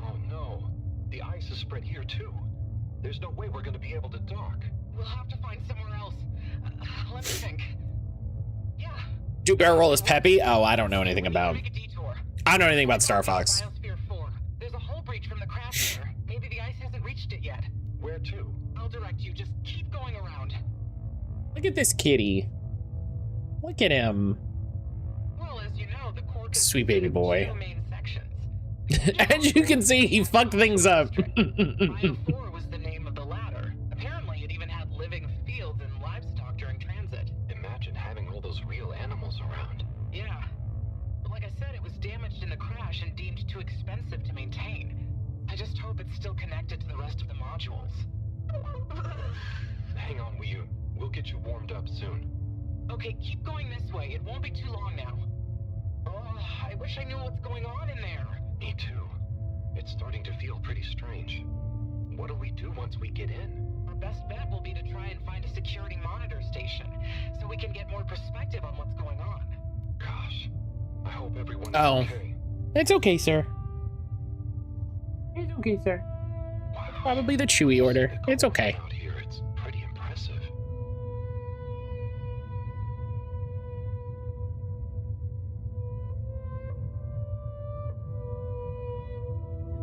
Oh no. The ice is spread here too. There's no way we're gonna be able to dock. We'll have to find somewhere else. Let me think. Yeah. Do barrel roll is Peppy? Oh, I don't know anything about. I don't know anything about Star Fox. Biosphere 4. There's a hull breach from the craft there. Maybe the ice hasn't reached it yet. Where to? I'll direct you. Just keep going around. Look at this kitty. Look at him. Well, as you know, the core Sweet baby boy. two main sections. As you can see, he fucked things up. Bio 4 was the name of the latter. Apparently, it even had living fields and livestock during transit. Imagine having all those real animals around. Yeah. But like I said, it was damaged in the crash and deemed too expensive to maintain. I just hope it's still connected to the rest of the modules. Hang on, Wii. We'll get you warmed up soon. Okay, keep going this way. It won't be too long now. Oh, I wish I knew what's going on in there. Me too. It's starting to feel pretty strange. What do we do once we get in? Our best bet will be to try and find a security monitor station, so we can get more perspective on what's going on. Gosh, I hope everyone is okay. It's okay, sir. It's okay, sir. Probably the Chewy order. It's okay. Out here, it's pretty impressive.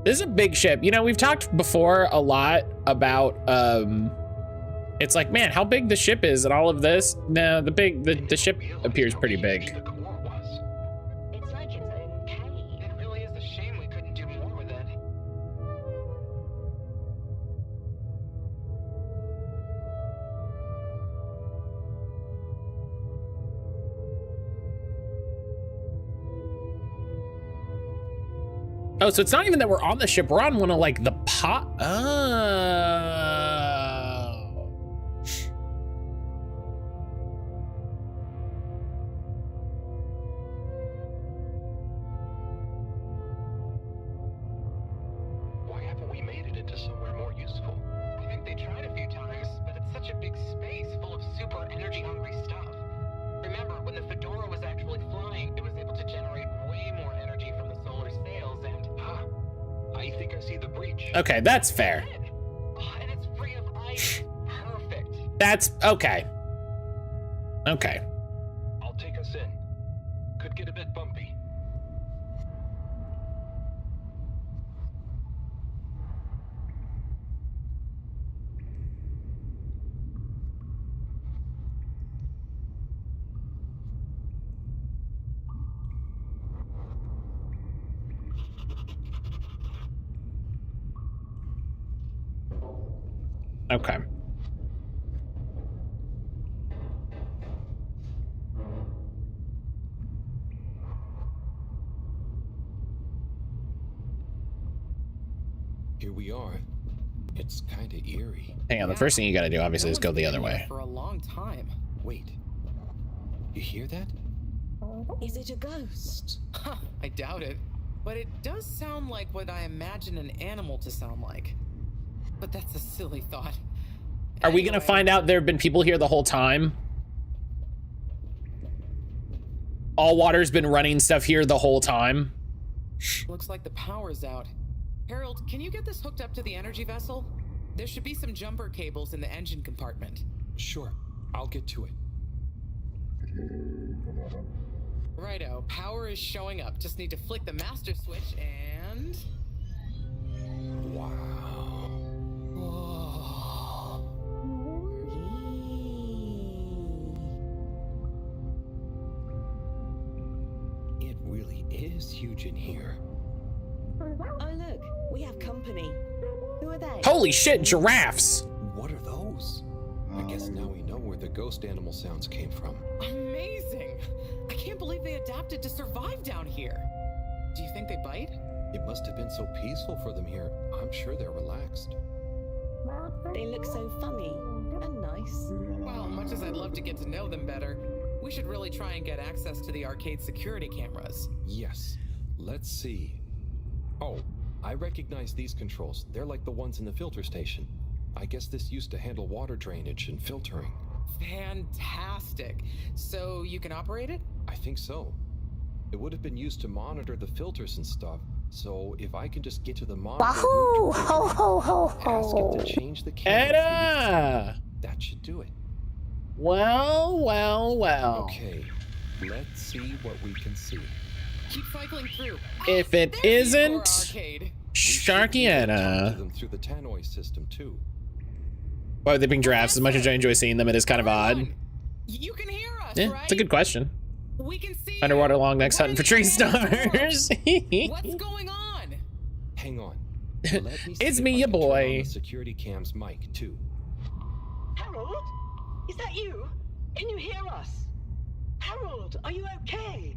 This is a big ship. You know, we've talked before a lot about, it's like, man, how big the ship is and all of this. No, the ship appears pretty big. It's like its own cave. It really is a shame we couldn't do more with it. Oh, so it's not even that we're on the ship. We're on one of like the pot. Oh. Why haven't we made it into somewhere more useful? I think they tried a few times, but it's such a big space full of super energy-hungry stuff. Remember, when the Fedora was actually flying, it was able to generate way more energy from the solar sails and... I think I see the breach. Okay, that's fair. And it's free of ice. Perfect. That's okay. Okay. I'll take us in. Could get a bit bumpy. Okay. Here we are. It's kind of eerie. Hang on, the first thing you gotta do, obviously, is go the other way. For a long time. Wait. You hear that? Is it a ghost? Huh, I doubt it. But it does sound like what I imagine an animal to sound like. But that's a silly thought. Are we gonna find out there have been people here the whole time? All Water's been running stuff here the whole time. Looks like the power's out. Harold, can you get this hooked up to the energy vessel? There should be some jumper cables in the engine compartment. Sure, I'll get to it. Righto, power is showing up. Just need to flick the master switch and... Wow. Whoa. It really is huge in here. Oh look, we have company. Who are they? Holy shit, giraffes! What are those? I guess now we know where the ghost animal sounds came from. Amazing! I can't believe they adapted to survive down here. Do you think they bite? It must have been so peaceful for them here. I'm sure they're relaxed. They look so funny and nice. Well, much as I'd love to get to know them better, we should really try and get access to the arcade security cameras. Yes. Let's see. Oh, I recognize these controls. They're like the ones in the filter station. I guess this used to handle water drainage and filtering. Fantastic. So you can operate it? I think so. It would have been used to monitor the filters and stuff. So if I can just get to the monitor, Wahoo! Ho ho ho ho! ask it to change the camera. Edda! That should do it. Well, well, well. Okay, let's see what we can see. Keep cycling through. If it isn't Sharkiana. Them through the tannoy system too. Why would they bring giraffes? As much as I enjoy seeing them, it is kind of odd. You can hear us, Yeah, right? it's a good question. We can see Underwater long necks hunting for tree stars. What's going on? Hang on. Let me see It's if me, I your can turn on boy. the security cam's mic too. Harold? Is that you? Can you hear us? Harold, are you okay?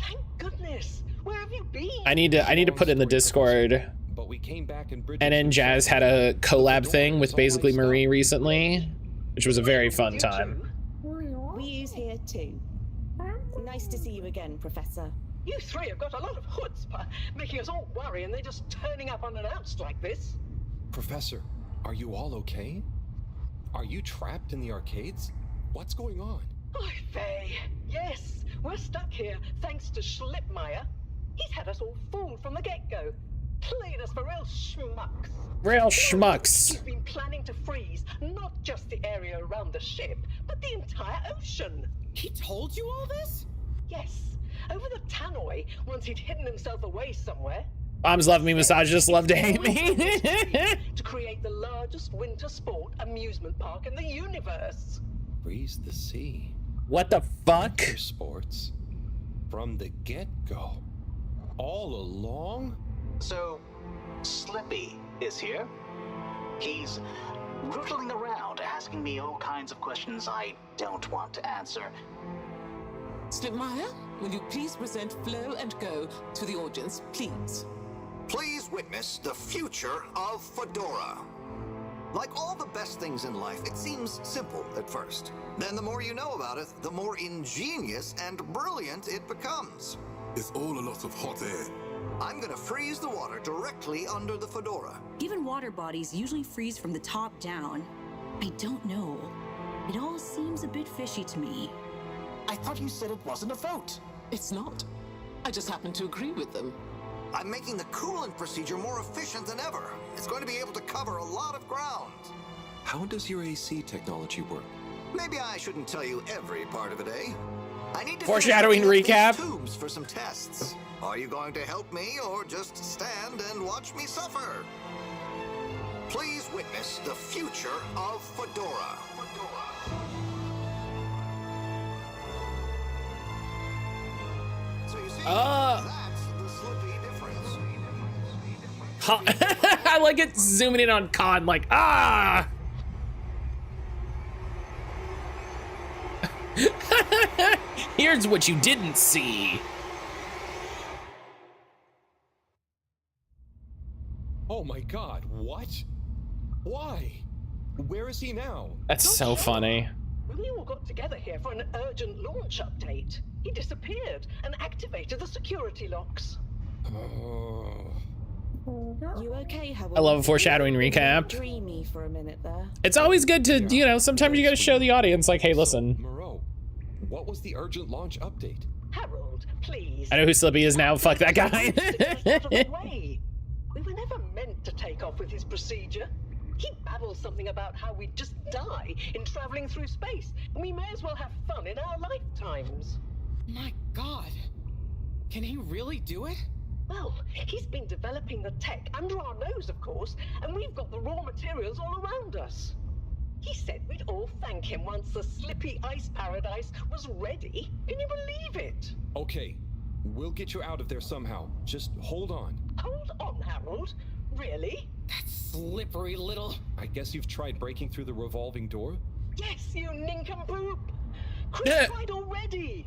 Thank goodness. Where have you been? I need to put in the Discord. But we came back and And then Jazz had a collab thing with basically Marie recently, which was a very fun time. We use here too. Nice to see you again, Professor. You three have got a lot of chutzpah, making us all worry and they're just turning up unannounced like this. Professor, are you all okay? Are you trapped in the arcades? What's going on? Oy vey. Yes, we're stuck here thanks to Schlipmeyer. He's had us all fooled from the get-go. Played us for real schmucks. Real schmucks. He's been planning to freeze not just the area around the ship, but the entire ocean. He told you all this? Yes, over the tannoy, once he'd hidden himself away somewhere. Moms love me, misogynists love to hate me. To create the largest winter sport amusement park in the universe. Freeze the sea. What the fuck? Winter sports. From the get-go. All along? So, Slippy is here. He's rootling around, asking me all kinds of questions I don't want to answer. Slipmeyer, will you please present Flow and Go to the audience, please? Please witness the future of Fedora. Like all the best things in life, it seems simple at first. Then the more you know about it, the more ingenious and brilliant it becomes. It's all a lot of hot air. I'm gonna freeze the water directly under the Fedora. Given water bodies usually freeze from the top down, I don't know. It all seems a bit fishy to me. I thought you said it wasn't a vote. It's not. I just happen to agree with them. I'm making the coolant procedure more efficient than ever. It's going to be able to cover a lot of ground. How does your AC technology work? Maybe I shouldn't tell you every part of it, eh? I need to Foreshadowing finish filling up recap. these tubes for some tests. Are you going to help me or just stand and watch me suffer? Please witness the future of Fedora. So you see, that's the Slippy difference. I like it zooming in on Khan, like, ah! Here's what you didn't see. Oh my god, what? Why? Where is he now? That's so funny. We all got together here for an urgent launch update. He disappeared and activated the security locks. You okay, Harold? I love a foreshadowing recap. Dreamy for a minute there. It's always good to, you know, sometimes you gotta show the audience, like, hey, listen. Moreau, what was the urgent launch update? Harold, please. I know who Slippy is now. Fuck that guy. We were never meant to take off with his procedure. He babbles something about how we'd just die in traveling through space, and we may as well have fun in our lifetimes. My God. Can he really do it? Well, he's been developing the tech under our nose, of course, and we've got the raw materials all around us. He said we'd all thank him once the Slippy Ice Paradise was ready. Can you believe it? Okay, we'll get you out of there somehow. Just hold on. Hold on, Harold. Really? That slippery little... I guess you've tried breaking through the revolving door? Yes, you nincompoop! Chris tried already!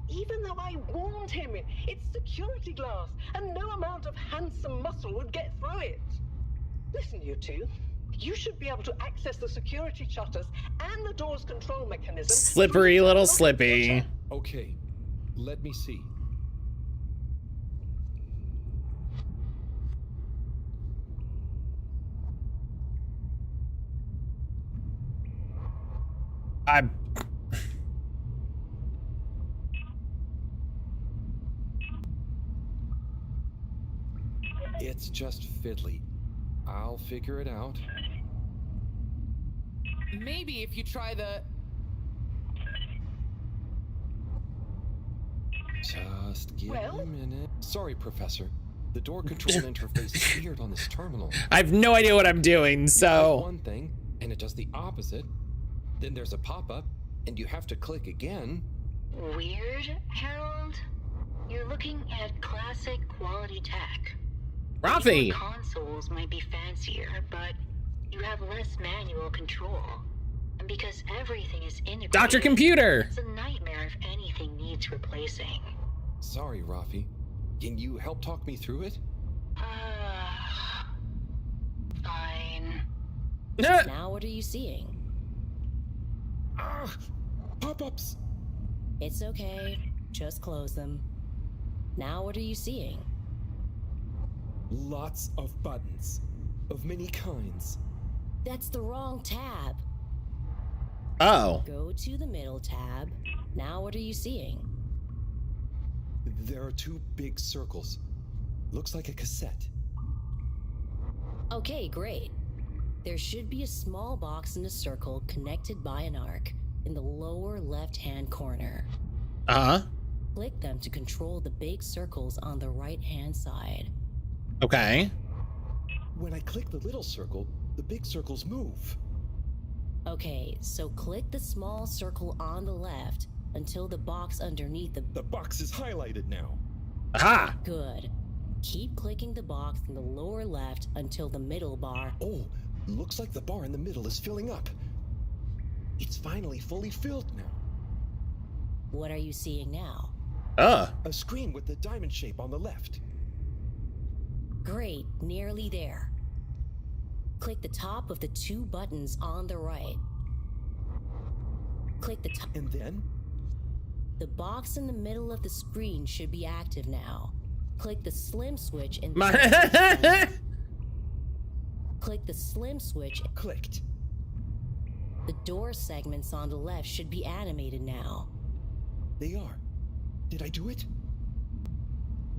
Even though I warned him, it's security glass, and no amount of handsome muscle would get through it. Listen, you two. You should be able to access the security shutters and the door's control mechanism. Slippery little Slippy. Okay, let me see. It's just fiddly. I'll figure it out. Maybe if you try the... Just give me a minute. Sorry, Professor. The door control interface is weird on this terminal. I have no idea what I'm doing, so... One thing, and it does the opposite. Then there's a pop-up, and you have to click again. Weird, Harold? You're looking at classic quality tech. Rafi! Your consoles might be fancier, but you have less manual control. And because everything is integrated, Dr. Computer! It's a nightmare if anything needs replacing. Sorry, Rafi. Can you help talk me through it? Fine. Now what are you seeing? Pop-ups! It's okay. Just close them. Now what are you seeing? Lots of buttons. Of many kinds. That's the wrong tab. Oh. Go to the middle tab. Now what are you seeing? There are two big circles. Looks like a cassette. Okay, great. There should be a small box in a circle connected by an arc in the lower left-hand corner. Uh-huh. Click them to control the big circles on the right-hand side. Okay. When I click the little circle, the big circles move. Okay, so click the small circle on the left until the box underneath the box is highlighted now. Aha! Good. Keep clicking the box in the lower left until the middle bar. Oh, looks like the bar in the middle is filling up. It's finally fully filled now. What are you seeing now? A screen with the diamond shape on the left. Great, nearly there. Click the top of the two buttons on the right. Click the top. And then? The box in the middle of the screen should be active now. Click the slim switch and click the slim switch. Clicked. The door segments on the left should be animated now. They are. Did I do it?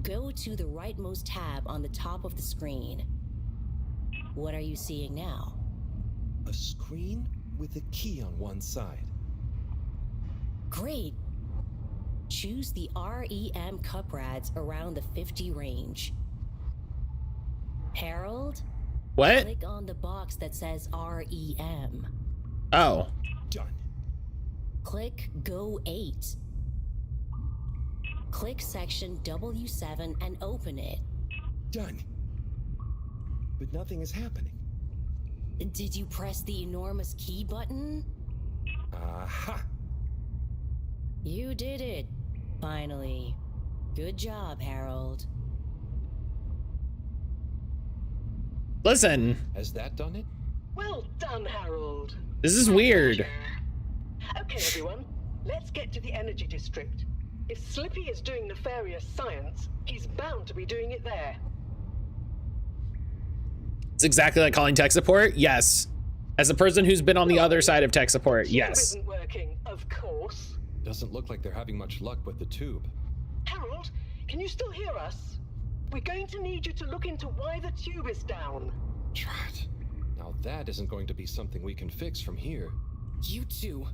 Go to the rightmost tab on the top of the screen. What are you seeing now? A screen with a key on one side. Great. Choose the REM cup rads around the 50 range. Harold? What? Click on the box that says REM. Oh. Done. Click Go 8. Click section W7 and open it. Done. But nothing is happening. Did you press the enormous key button? Aha! You did it. Finally. Good job, Harold. Listen. Has that done it? Well done, Harold. This is weird. Okay, everyone. Let's get to the energy district. If Slippy is doing nefarious science, he's bound to be doing it there. It's exactly like calling tech support. Yes. As a person who's been on the other side of tech support, yes. Isn't working, of course. Doesn't look like they're having much luck with the tube. Harold, can you still hear us? We're going to need you to look into why the tube is down. Drat. Now that isn't going to be something we can fix from here. You two.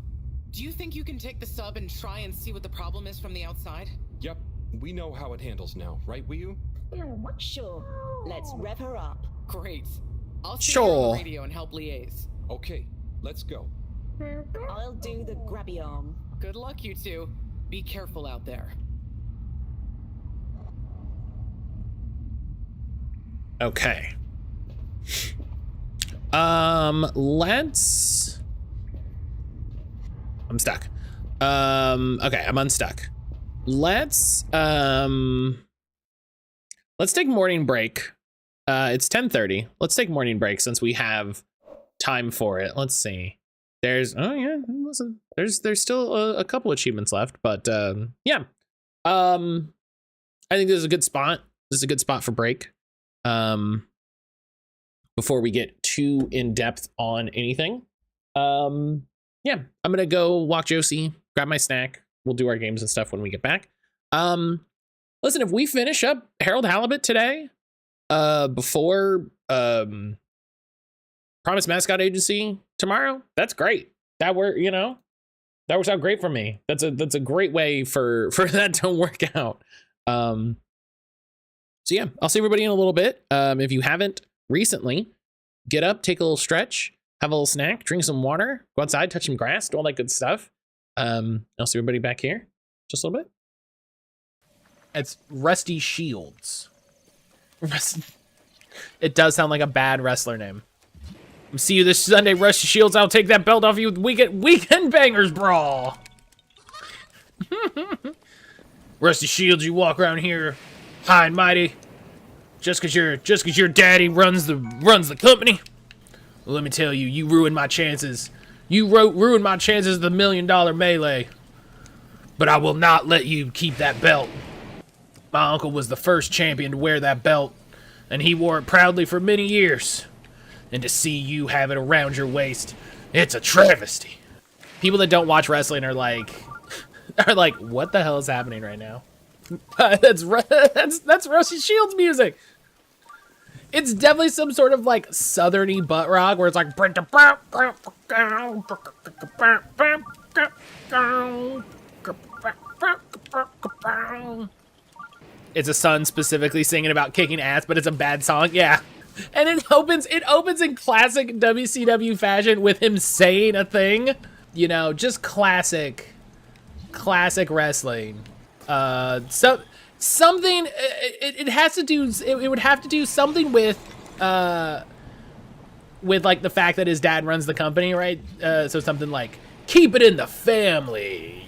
Do you think you can take the sub and try and see what the problem is from the outside? Yep, we know how it handles now, right, Wii? Sure. Let's rev her up. Great. I'll sit here on the radio and help liaise. Okay, let's go. I'll do the grabby arm. Good luck, you two. Be careful out there. Okay. Let's... I'm stuck. Okay, I'm unstuck. Let's take morning break. It's 10:30. Let's take morning break since we have time for it. Let's see. There's, oh yeah, listen, there's still a couple achievements left, but yeah. I think this is a good spot. This is a good spot for break. Before we get too in depth on anything. Yeah, I'm gonna go walk Josie, grab my snack. We'll do our games and stuff when we get back. Listen, if we finish up Harold Halibut today, before Promise Mascot Agency tomorrow, that's great. That works out great for me. That's a great way for that to work out. So yeah, I'll see everybody in a little bit. If you haven't recently, get up, take a little stretch, have a little snack, drink some water, go outside, touch some grass, do all that good stuff. I'll see everybody back here just a little bit. It's Rusty Shields. It does sound like a bad wrestler name. See you this Sunday, Rusty Shields. I'll take that belt off you with Weekend Bangers Brawl. Rusty Shields, you walk around here high and mighty just cause your daddy runs the company. Well, let me tell you, you ruined my chances. You ruined my chances of the $1 million melee. But I will not let you keep that belt. My uncle was the first champion to wear that belt, and he wore it proudly for many years. And to see you have it around your waist, it's a travesty. People that don't watch wrestling are like, what the hell is happening right now? That's Rusty Shields music. It's definitely some sort of like southerny butt rock where it's like it's a son specifically singing about kicking ass, but it's a bad song. Yeah. And it opens in classic WCW fashion with him saying a thing, you know, just classic wrestling. Something it has to do, it would have to do something with like the fact that his dad runs the company, right? So something like keep it in the family.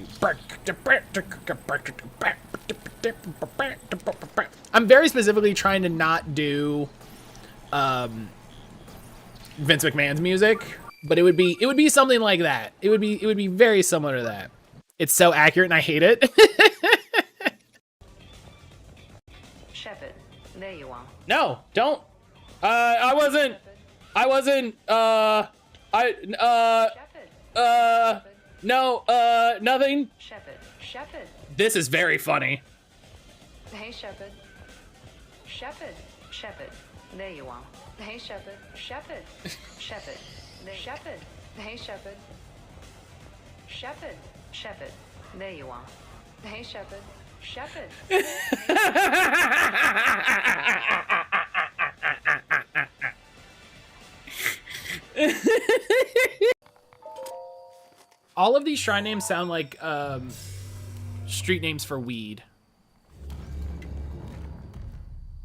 I'm very specifically trying to not do Vince McMahon's music, but it would be something like that. It would be very similar to that. It's so accurate and I hate it. Shepard, there you are. No, don't. No, nothing. Shepard. This is very funny. Hey, Shepard. Shepard, there you are. Hey, Shepard. Shepard. Hey, Shepard. Shepard, there you are. Hey, Shepard. All of these shrine names sound like street names for weed.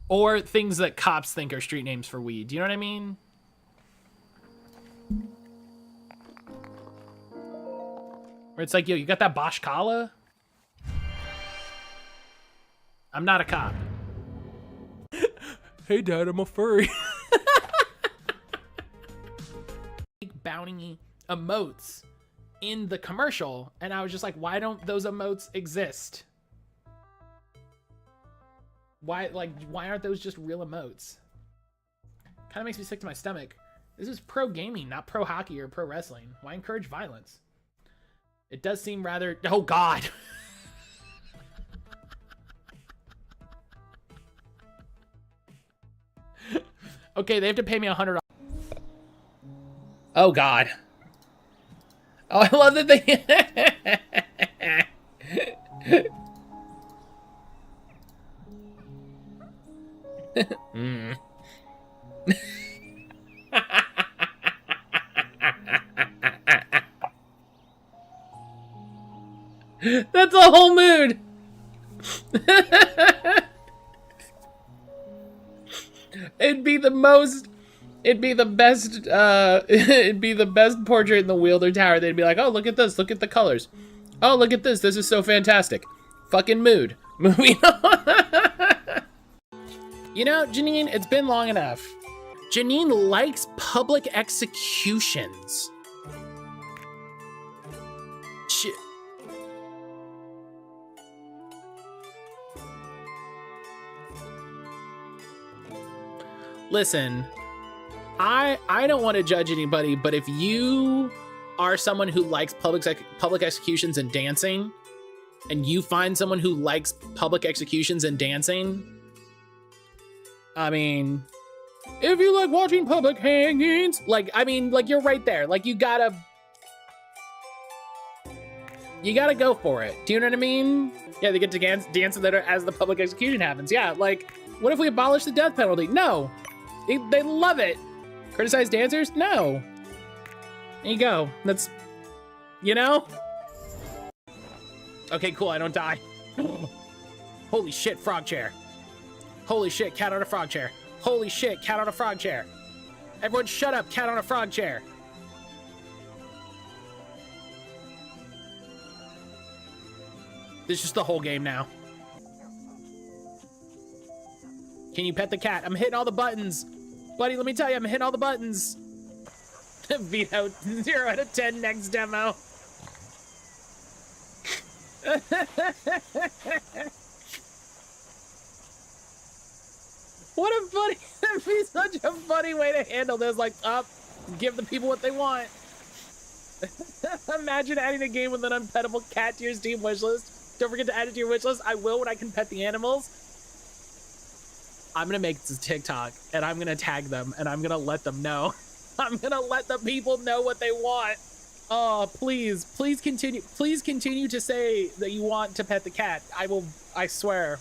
Or things that cops think are street names for weed. Do you know what I mean? Where it's like, yo, you got that Bosch Kala? I'm not a cop. Hey, Dad, I'm a furry. Bounty emotes in the commercial, and I was just like, why don't those emotes exist Why aren't those just real emotes? Kind of makes me sick to my stomach. This is pro gaming, not pro hockey or pro wrestling. Why encourage violence? It does seem rather... Oh, God. Okay, they have to pay me $100. Oh, God. Oh, I love that they... mm. That's a whole mood. It'd be the best it'd be the best portrait in the Wielder Tower. They'd be like, oh, look at this, look at the colors. Oh, look at this is so fantastic. Fucking mood. Moving on. You know, Janine, it's been long enough. Janine likes public executions. Listen, I don't want to judge anybody, but if you are someone who likes public executions and dancing, and you find someone who likes public executions and dancing, I mean, if you like watching public hangings, like, I mean, like, you're right there. Like, you gotta go for it. Do you know what I mean? Yeah, they get to dance as the public execution happens. Yeah, like, what if we abolish the death penalty? No. They love it. Criticize dancers? No. There you go. That's, you know? Okay, cool, I don't die. Holy shit, frog chair. Holy shit, cat on a frog chair. Holy shit, cat on a frog chair. Everyone shut up, cat on a frog chair. This is just the whole game now. Can you pet the cat? I'm hitting all the buttons. Buddy, let me tell you, I'm hitting all the buttons. Veto 0 out of 10 next demo. What a funny, that'd be such a funny way to handle this. Like, give the people what they want. Imagine adding a game with an unpettable cat to your Steam wishlist. Don't forget to add it to your wishlist. I will when I can pet the animals. I'm gonna make this TikTok and I'm gonna tag them and I'm gonna let them know. I'm gonna let the people know what they want. Oh, please continue to say that you want to pet the cat. I swear,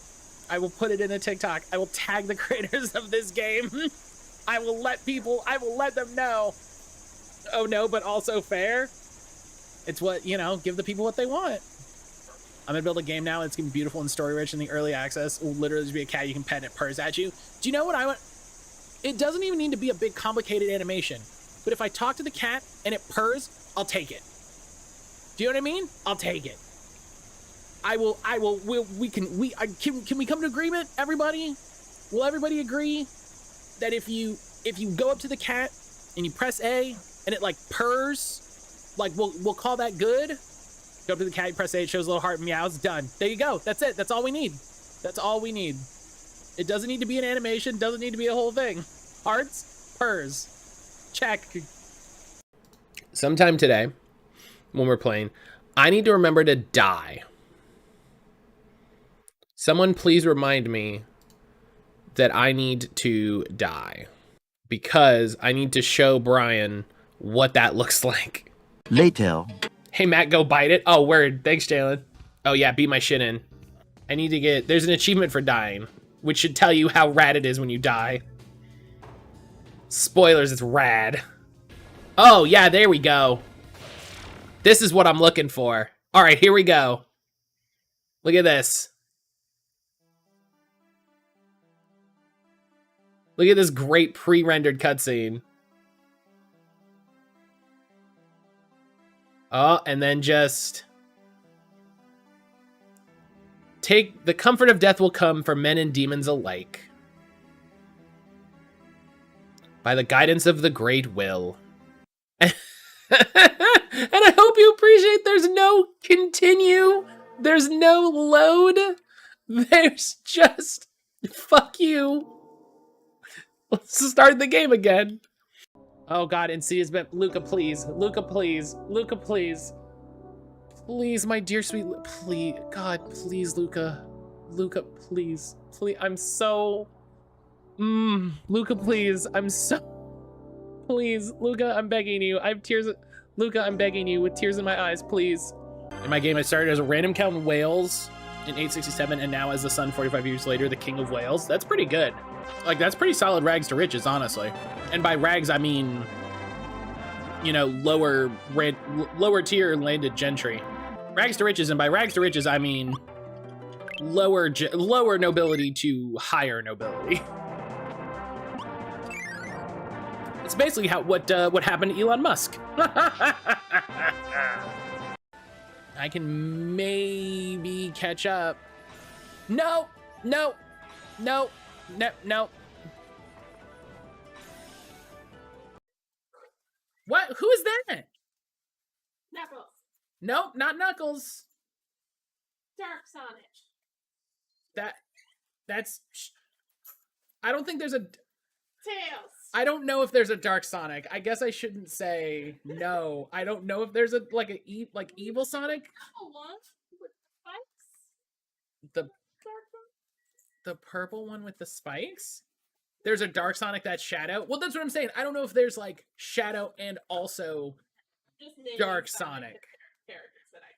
I will put it in a TikTok. I will tag the creators of this game. I will let them know. Oh no, but also fair. It's what, you know, give the people what they want. I'm gonna build a game now. It's gonna be beautiful and story rich in the early access. It will literally just be a cat you can pet and it purrs at you. Do you know what I want? It doesn't even need to be a big complicated animation. But if I talk to the cat and it purrs, I'll take it. Do you know what I mean? I'll take it. Can we come to agreement, everybody? Will everybody agree that if you go up to the cat and you press A and it like purrs, like we'll call that good? Go up to the cat, you press A, it shows a little heart, meows, done. There you go. That's it. That's all we need. That's all we need. It doesn't need to be an animation, doesn't need to be a whole thing. Hearts, purrs. Check. Sometime today, when we're playing, I need to remember to die. Someone please remind me that I need to die. Because I need to show Brian what that looks like. Later. Hey, Matt, go bite it. Oh, word. Thanks, Jalen. Oh, yeah, beat my shit in. I need to get... There's an achievement for dying, which should tell you how rad it is when you die. Spoilers, it's rad. Oh, yeah, there we go. This is what I'm looking for. All right, here we go. Look at this. Look at this great pre-rendered cutscene. Oh, and then just... Take the comfort of death will come for men and demons alike. By the guidance of the great will. And I hope you appreciate there's no continue. There's no load. There's just Fuck you. Let's start the game again. Oh god, and C has been Luca, please. Luca, please. Luca, please. Please, my dear sweet please. God, please, Luca. Luca, please. Please. I'm so Luca, please. I'm so please. Luca, I'm begging you. I have tears. Luca, I'm begging you with tears in my eyes, please. In my game, I started as a random count in Wales in 867, and now as the son 45 years later, the king of Wales. That's pretty good. Like, that's pretty solid rags to riches, honestly. And by rags, I mean, you know, lower tier landed gentry. Rags to riches, and by rags to riches, I mean lower nobility to higher nobility. It's basically what happened to Elon Musk. I can maybe catch up. No. What? Who is that? Knuckles. Nope, not Knuckles. Dark Sonic. That's. I don't think there's a. Tails. I don't know if there's a Dark Sonic. I guess I shouldn't say no. I don't know if there's a evil Sonic. One with spikes. The purple one with the spikes? There's a Dark Sonic that's Shadow? Well, that's what I'm saying. I don't know if there's like Shadow and also Dark Sonic. Characters that I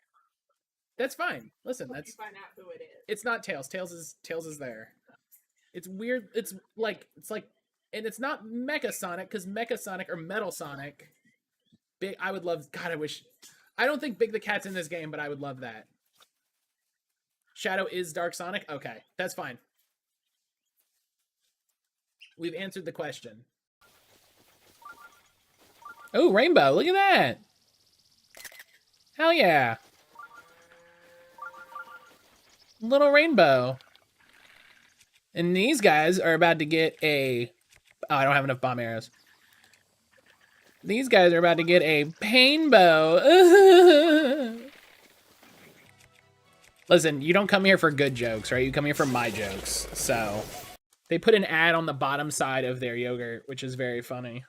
That's fine. Listen, hope that's you find out who it is. It's not Tails. Tails is there. It's weird. It's like and it's not Mecha Sonic, because Mecha Sonic or Metal Sonic. Big I would love God, I don't think Big the Cat's in this game, but I would love that. Shadow is Dark Sonic? Okay, that's fine. We've answered the question. Oh, rainbow, look at that. Hell yeah. Little rainbow. And these guys are about to get a... Oh, I don't have enough bomb arrows. These guys are about to get a painbow. Listen, you don't come here for good jokes, right? You come here for my jokes. So they put an ad on the bottom side of their yogurt, which is very funny.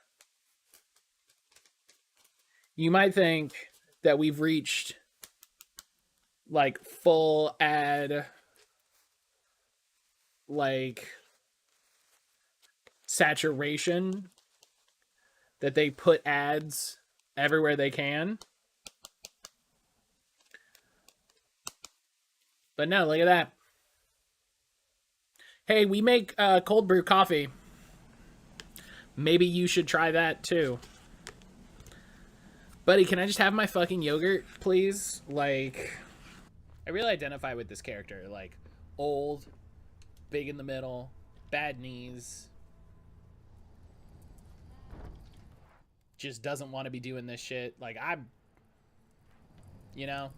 You might think that we've reached like full ad, like saturation, that they put ads everywhere they can. But no, look at that. Hey, we make cold brew coffee. Maybe you should try that too. Buddy, can I just have my fucking yogurt, please? Like, I really identify with this character. Like, old, big in the middle, bad knees. Just doesn't want to be doing this shit. Like, you know,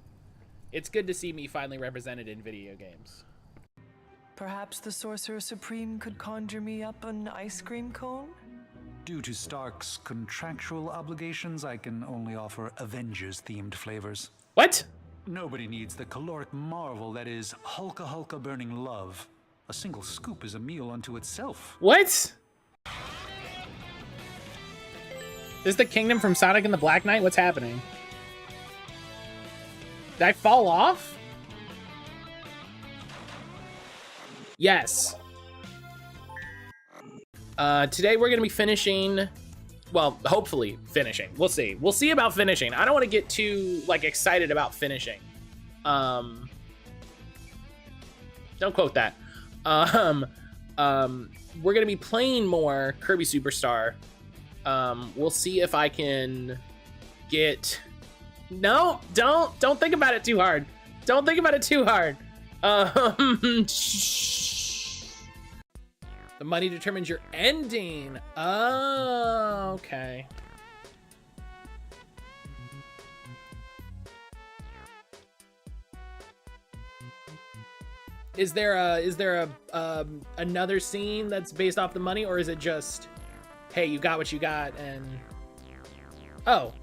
it's good to see me finally represented in video games. Perhaps the Sorcerer Supreme could conjure me up an ice cream cone? Due to Stark's contractual obligations, I can only offer Avengers-themed flavors. What? Nobody needs the caloric marvel that is Hulka Hulka burning love. A single scoop is a meal unto itself. What? Is this the kingdom from Sonic and the Black Knight? What's happening? Did I fall off? Yes. Today we're gonna be finishing, well, hopefully finishing. We'll see. We'll see about finishing. I don't want to get too like excited about finishing. Don't quote that. We're gonna be playing more Kirby Superstar. We'll see if I can get... No, don't think about it too hard. Don't think about it too hard. The money determines your ending. Oh, okay. Is there another scene that's based off the money, or is it just, hey, you got what you got, and... Oh.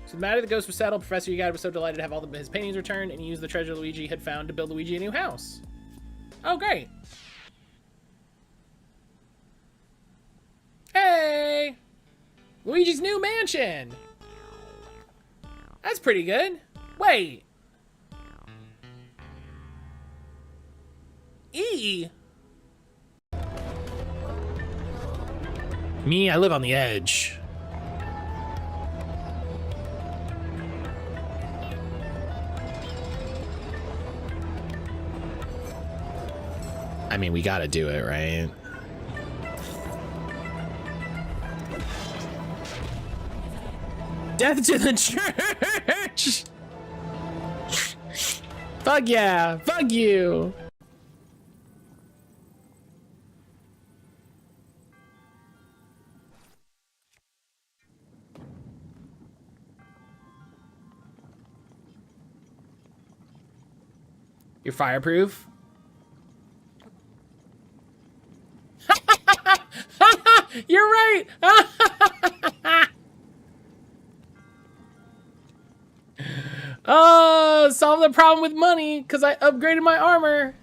So the matter the ghost was settled, Professor Yugata was so delighted to have all his paintings returned, and he used the treasure Luigi had found to build Luigi a new house. Oh, great. Luigi's new mansion. That's pretty good. Wait. E. Me, I live on the edge. I mean, we gotta do it, right? Death to the church! Fuck yeah! Fuck you! You're fireproof? You're right! Solve the problem with money because I upgraded my armor.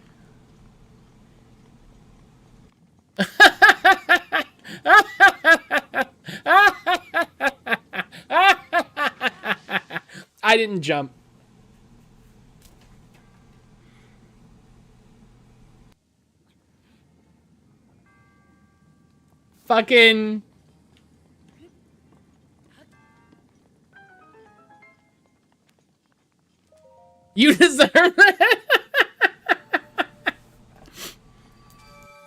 I didn't jump. Fucking... You deserve it.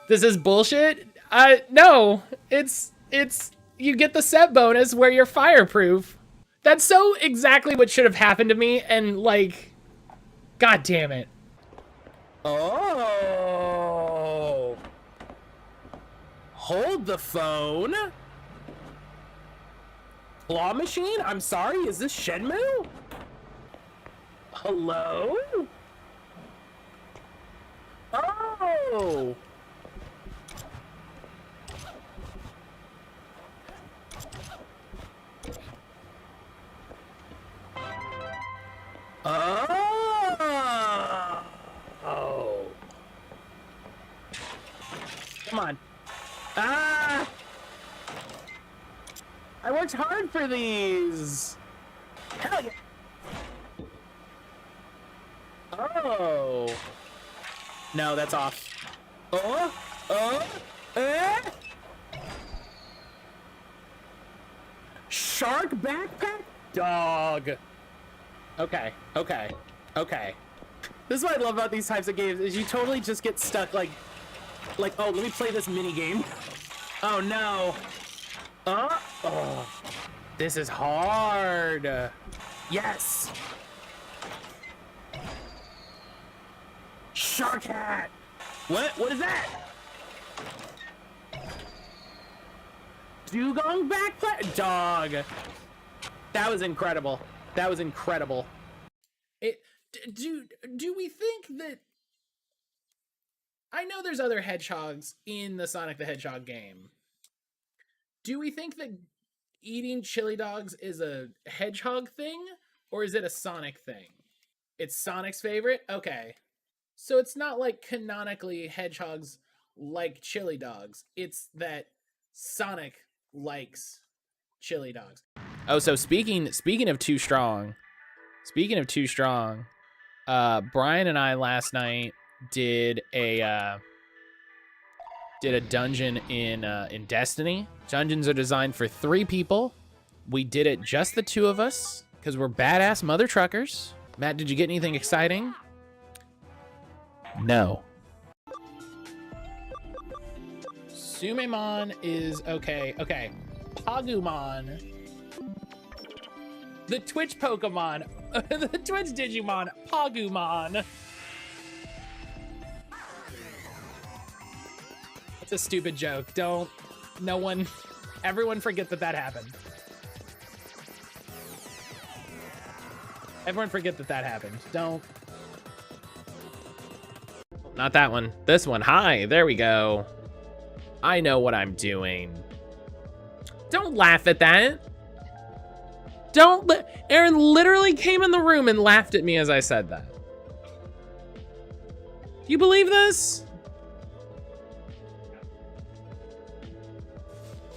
This is bullshit. No, it's you get the set bonus where you're fireproof. That's so exactly what should have happened to me, and like, god damn it. Oh. Hold the phone. Claw machine? I'm sorry, is this Shenmue? Hello? Oh! Oh! Come on. Ah! I worked hard for these! Hell yeah! Oh. No, that's off. Shark backpack? Dog. Okay. This is what I love about these types of games, is you totally just get stuck like, oh, let me play this mini game. Oh no. Oh. This is hard. Yes. Shark hat! What is that? Dugong backpack? Dog. That was incredible. That was incredible. Do we think that... I know there's other hedgehogs in the Sonic the Hedgehog game. Do we think that eating chili dogs is a hedgehog thing? Or is it a Sonic thing? It's Sonic's favorite? Okay. So it's not like canonically hedgehogs like chili dogs. It's that Sonic likes chili dogs. Oh, so speaking of too strong, Brian and I last night did a dungeon in Destiny. Dungeons are designed for 3 people. We did it just the 2 of us because we're badass mother truckers. Matt, did you get anything exciting? No. Sumemon is okay. Okay. Pagumon. The Twitch Pokemon. The Twitch Digimon. Pagumon. It's a stupid joke. Everyone forget that happened. Everyone forget that happened. Don't. Not that one. This one. Hi. There we go. I know what I'm doing. Don't laugh at that. Aaron literally came in the room and laughed at me as I said that. Do you believe this?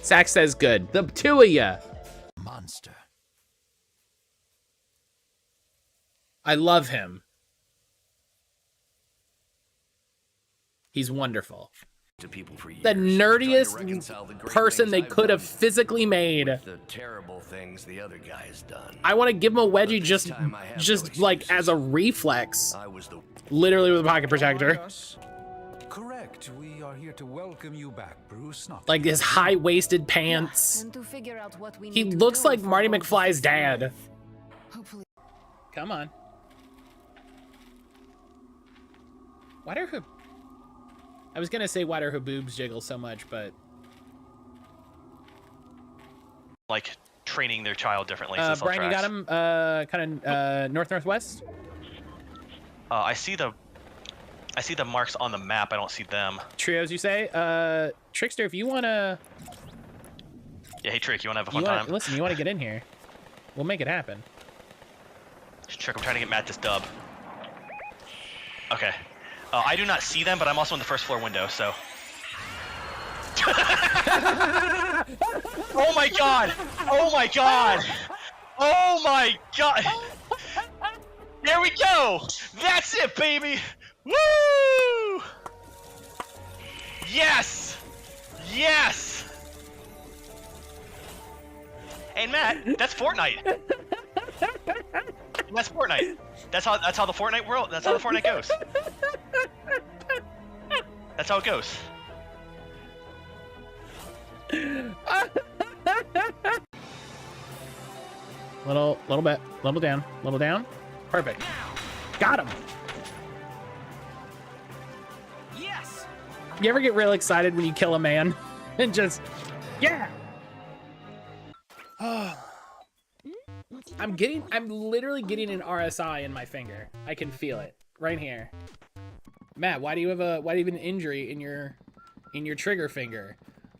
Zach says good. The 2 of ya. I love him. He's wonderful. To people for years, The nerdiest trying to reconcile the great person things they I've could have done physically made. with the terrible things the other guy's done. I want to give him a wedgie But this time I have just no like as a reflex. I was the Literally with a pocket protector. Correct. We are here to welcome you back, Bruce. Not Like his high-waisted pants. And to figure out what we He need to looks do like for Marty all McFly's this dad. life. Hopefully. Come on. Why do her... I was gonna say why do her boobs jiggle so much, but... Like, training their child differently. So this all Brian, you got tracks. him kind of north-northwest? I see the marks on the map. I don't see them. Trios, you say? Trickster, if you wanna... Yeah, hey Trick, you wanna have a fun time? Listen, you wanna get in here. We'll make it happen. Trick, I'm trying to get Matt this dub. Okay. I do not see them, but I'm also in the first floor window, so. Oh my god! Oh my god! Oh my god! There we go! That's it, baby! Woo! Yes! Yes! Hey Matt, that's Fortnite. That's Fortnite. That's how the Fortnite world. That's how the Fortnite goes. That's how it goes. Little bit, little down. Perfect. Got him. Yes. You ever get real excited when you kill a man and just, yeah. I'm literally getting an RSI in my finger. I can feel it right here. Matt, why do you have an injury in your trigger finger?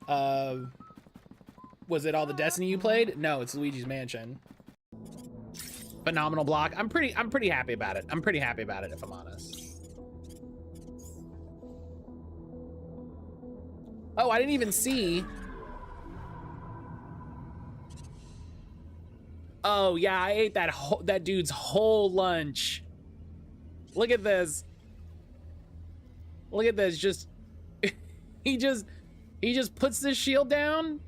Was it all the Destiny you played? No, it's Luigi's Mansion. Phenomenal block. I'm pretty happy about it. I'm pretty happy about it, if I'm honest. Oh, I didn't even see. Oh yeah, I ate that dude's whole lunch. Look at this. Look at this. Just he just puts this shield down.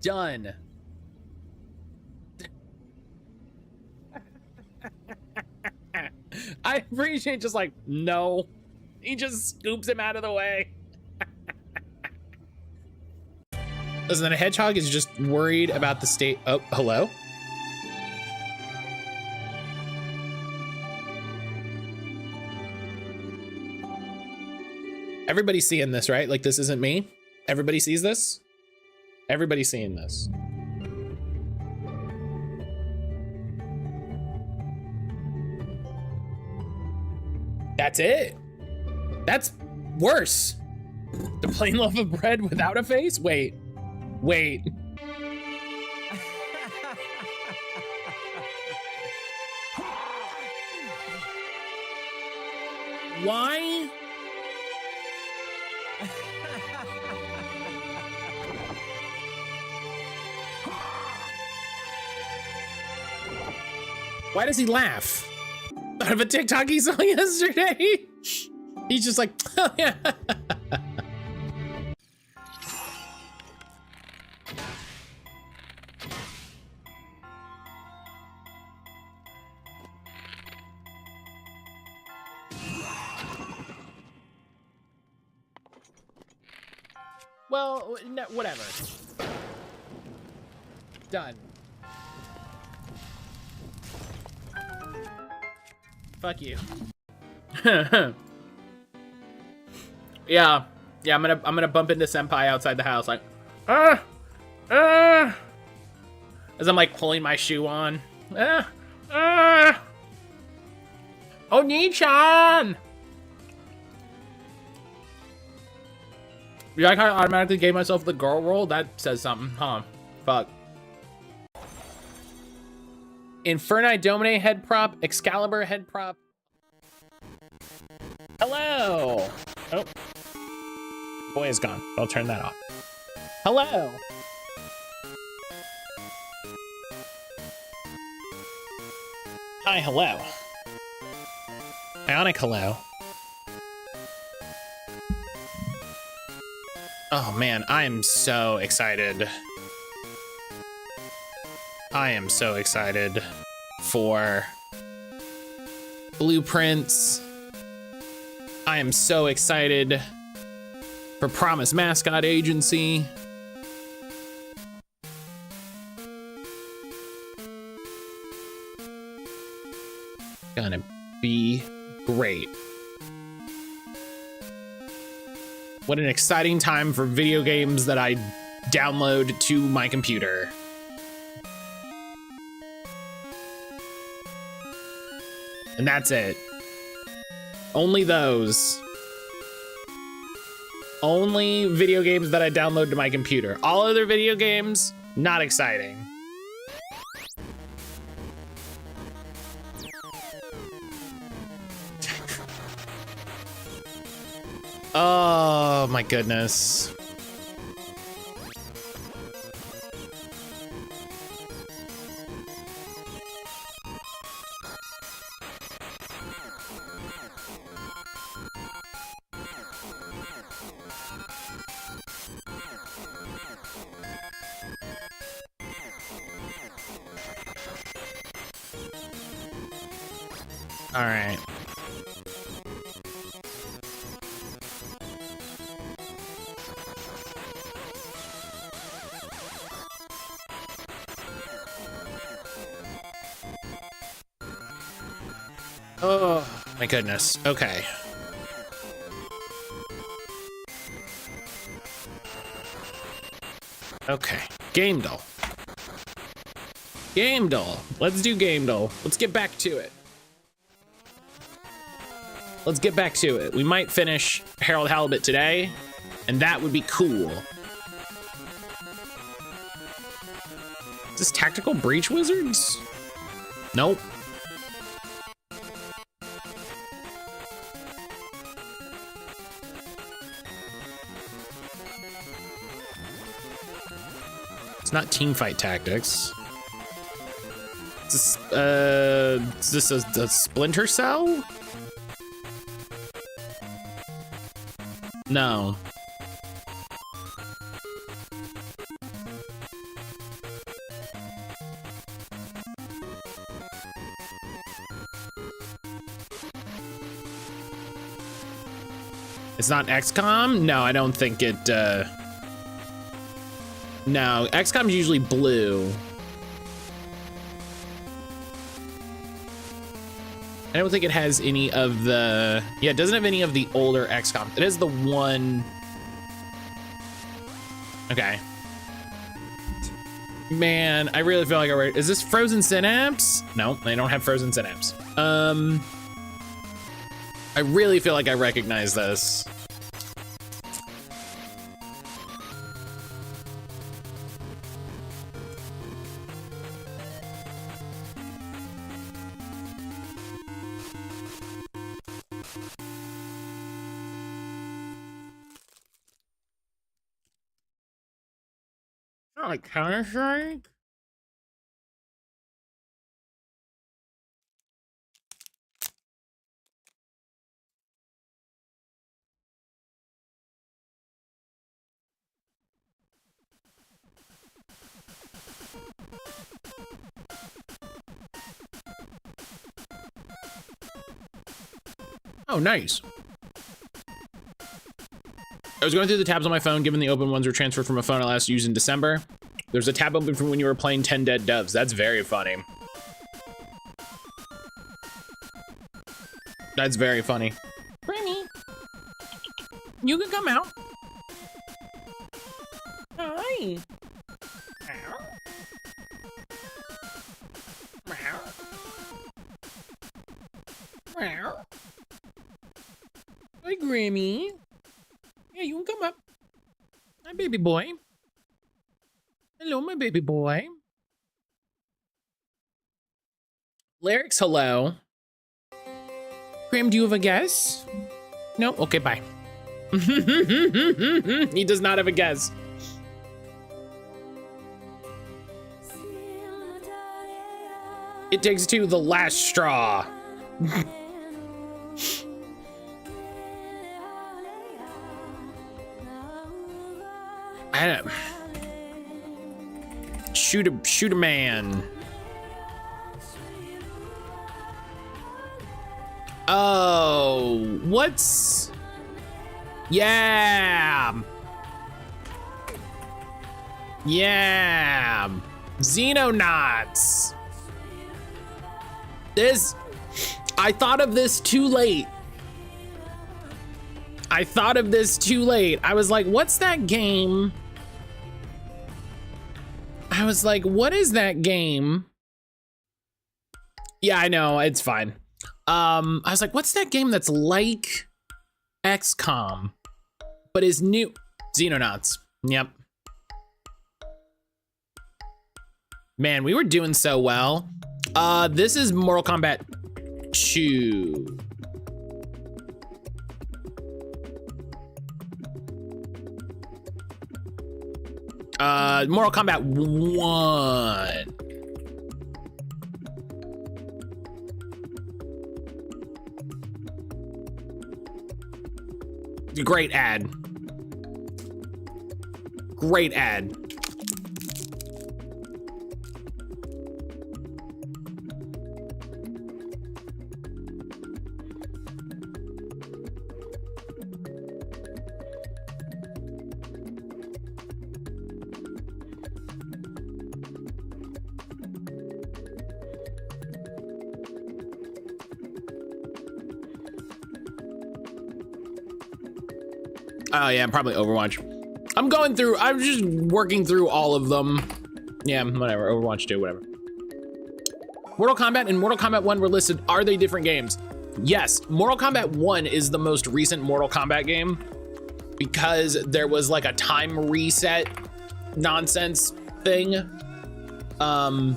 Done. I appreciate just like, no. He just scoops him out of the way. Listen, then a hedgehog is just worried about the state. Oh, hello? Everybody's seeing this, right? Like, this isn't me. Everybody sees this? Everybody's seeing this. That's it. That's worse. The plain loaf of bread without a face? Wait. Why? Why does he laugh? Out of a TikTok he saw yesterday? He's just like, oh yeah. Well, no, whatever. Done. Fuck you. Yeah, I'm gonna bump into Senpai outside the house, like, as I'm like pulling my shoe on. Oni-chan! You like how I automatically gave myself the girl roll? That says something, huh? Fuck. Inferni Domine head prop, Excalibur head prop. Hello! Oh. Boy is gone. I'll turn that off. Hello! Hi, hello. Ionic, hello. Oh man, I am so excited. I am so excited for blueprints. I am so excited for Promise Mascot Agency. Gonna be great. What an exciting time for video games that I download to my computer. And that's it. Only those. Only video games that I download to my computer. All other video games, not exciting. Oh my goodness. All right. Oh my goodness. Okay. Okay. Game doll. Game doll. Let's do game doll. Let's get back to it. Let's get back to it. We might finish Harold Halibut today, and that would be cool. Is this Tactical Breach Wizards? Nope. It's not Teamfight Tactics. Is this a Splinter Cell? No. It's not XCOM? No, I don't think it, no, XCOM's usually blue. I don't think it has any of the, yeah, it doesn't have any of the older XCOM. It is the one. Okay. Man, I really feel like is this Frozen Synapse? No, they don't have Frozen Synapse. I really feel like I recognize this. Not like Counter-Strike? Oh, nice. I was going through the tabs on my phone, given the open ones were transferred from a phone I last used in December. There's a tab open from when you were playing 10 Dead Doves. That's very funny. That's very funny. Granny, you can come out. Hi. Hi, Grammy. Yeah, you can come up. Hi, baby boy. Hello, my baby boy. Lyrics, hello. Graham, do you have a guess? No? Okay, bye. He does not have a guess. It Takes Two, The Last Straw. Shoot a man. Oh, what's... Yeah. Yeah. Xenonauts. This... I thought of this too late. I was like, what's that game? I was like, what is that game? Yeah, I know, it's fine. I was like, what's that game that's like XCOM, but is new? Xenonauts. Yep. Man, we were doing so well. This is Mortal Kombat 2. Mortal Kombat 1. Great ad. Great ad. Oh yeah, probably Overwatch. I'm just working through all of them. Yeah, whatever, Overwatch 2, whatever. Mortal Kombat and Mortal Kombat 1 were listed. Are they different games? Yes, Mortal Kombat 1 is the most recent Mortal Kombat game because there was like a time reset nonsense thing. And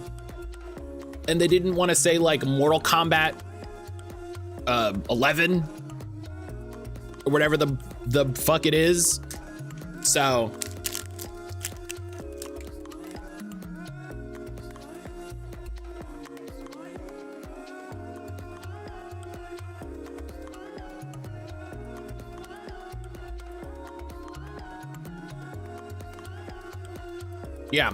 they didn't want to say like Mortal Kombat 11 or whatever the fuck it is. So yeah.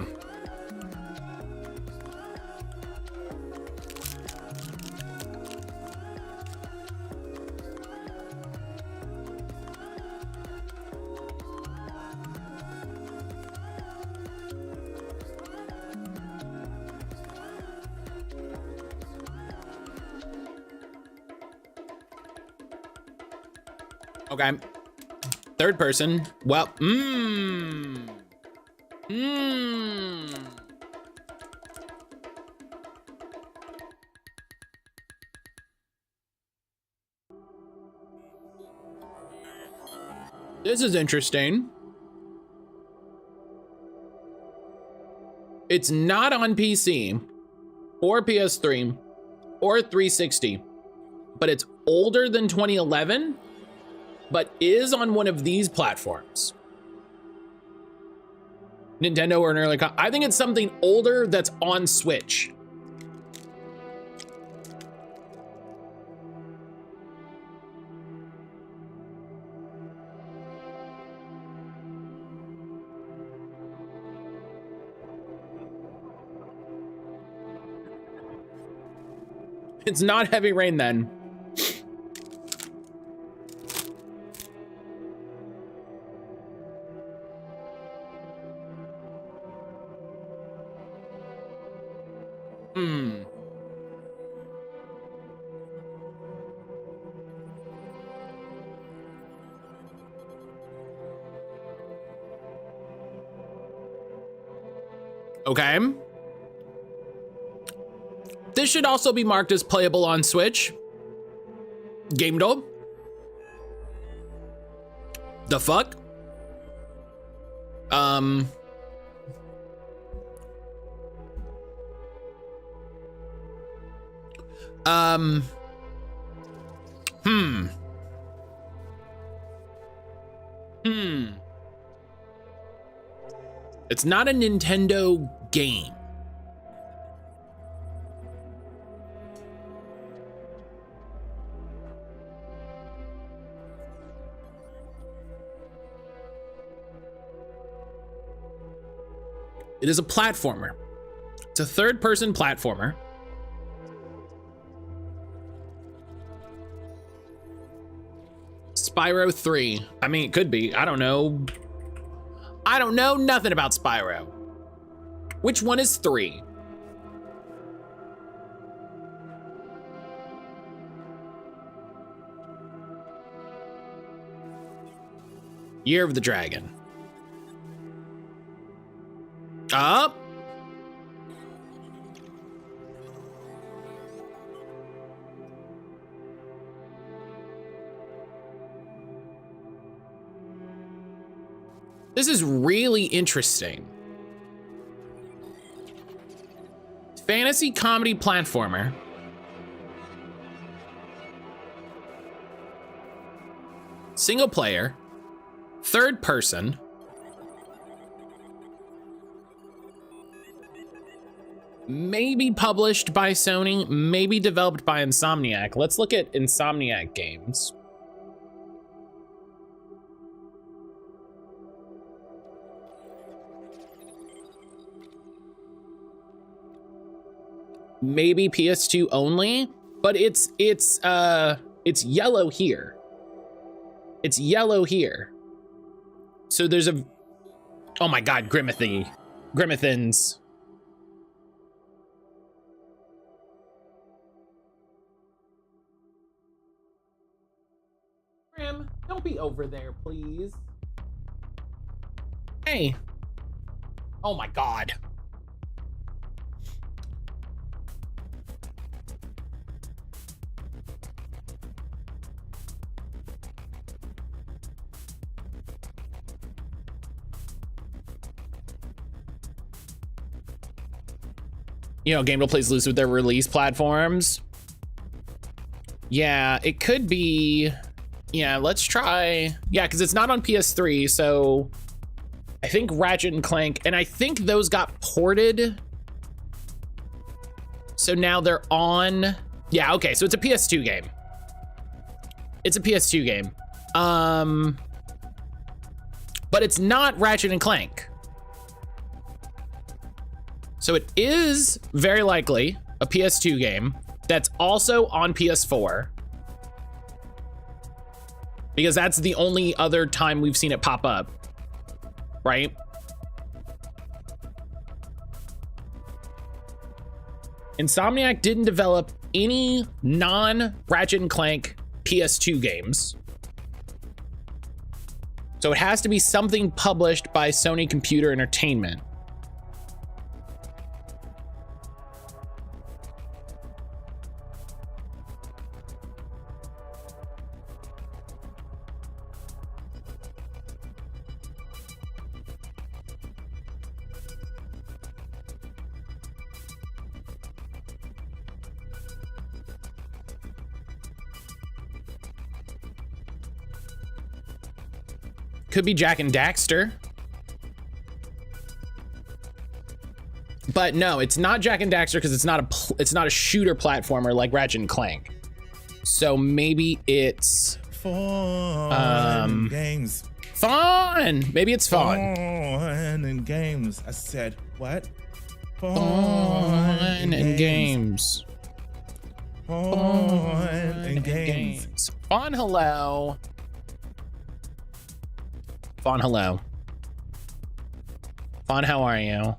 Okay. Third person. Well, This is interesting. It's not on PC or PS3 or 360, but it's older than 2011, but is on one of these platforms. Nintendo or an early I think it's something older that's on Switch. It's not Heavy Rain then. Okay. This should also be marked as playable on Switch. Game Dome. The fuck? It's not a Nintendo game. It is a platformer. It's a third-person platformer. Spyro 3. I mean, it could be. I don't know. I don't know nothing about Spyro. Which one is 3? Year of the Dragon. Up. This is really interesting. Fantasy comedy platformer. Single player. Third person. Maybe published by Sony, maybe developed by Insomniac. Let's look at Insomniac games. Maybe PS2 only, but it's yellow here. It's yellow here. So there's a, oh my God, Grimethins. Grim, don't be over there, please. Hey. Oh my God. You know, Game Will plays loose with their release platforms. Yeah, it could be. Yeah, let's try. Yeah, because it's not on PS3, so I think Ratchet and Clank, and I think those got ported. So now they're on. Yeah, okay, so it's a PS2 game. It's a PS2 game. But it's not Ratchet and Clank. So it is very likely a PS2 game that's also on PS4. Because that's the only other time we've seen it pop up, right? Insomniac didn't develop any non-Ratchet and Clank PS2 games. So it has to be something published by Sony Computer Entertainment. Could be Jack and Daxter. But no, it's not Jack and Daxter because it's not a shooter platformer like Ratchet and Clank. So maybe it's fun games. Fun. Maybe it's fun. Fun and games. I said what? Fun and games. Fun and games. Fawn, hello. Fawn, hello. Fawn, how are you?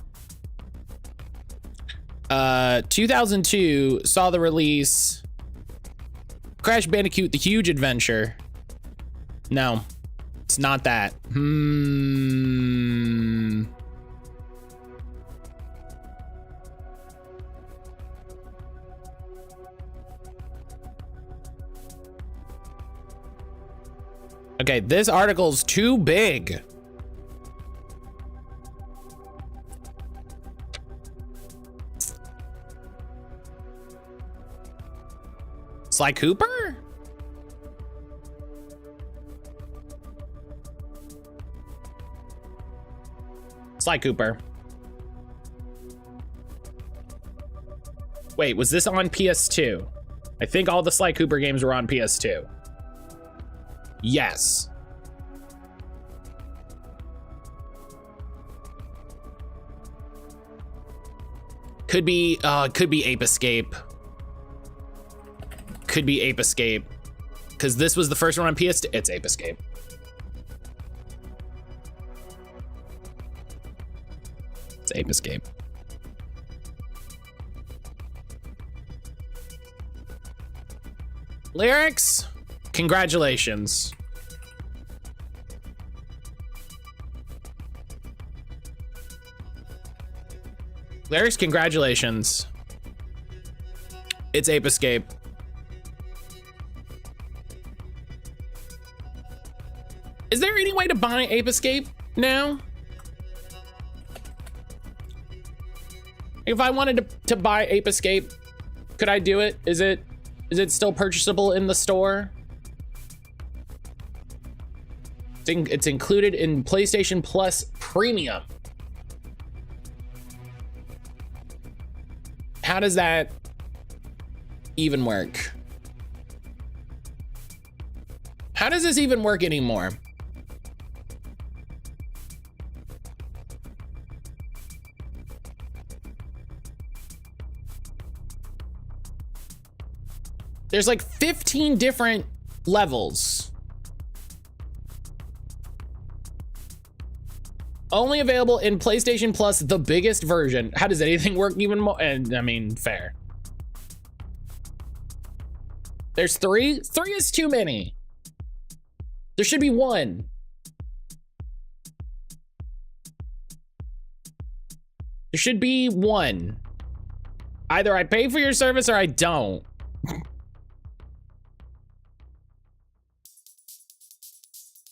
2002 saw the release Crash Bandicoot: The Huge Adventure. No, it's not that. Okay, this article's too big. Sly Cooper? Sly Cooper. Wait, was this on PS2? I think all the Sly Cooper games were on PS2. Yes. Could be Ape Escape. Could be Ape Escape. Because this was the first one on PS2. It's Ape Escape. It's Ape Escape. Lyrics, congratulations. Lyrics, congratulations. It's Ape Escape. Is there any way to buy Ape Escape now? If I wanted to buy Ape Escape, could I do it? Is it still purchasable in the store? It's included in PlayStation Plus Premium. How does that even work? How does this even work anymore? There's like 15 different levels. Only available in PlayStation Plus, the biggest version. How does anything work even more? And I mean, fair. There's 3? 3 is too many. There should be 1. There should be 1. Either I pay for your service or I don't.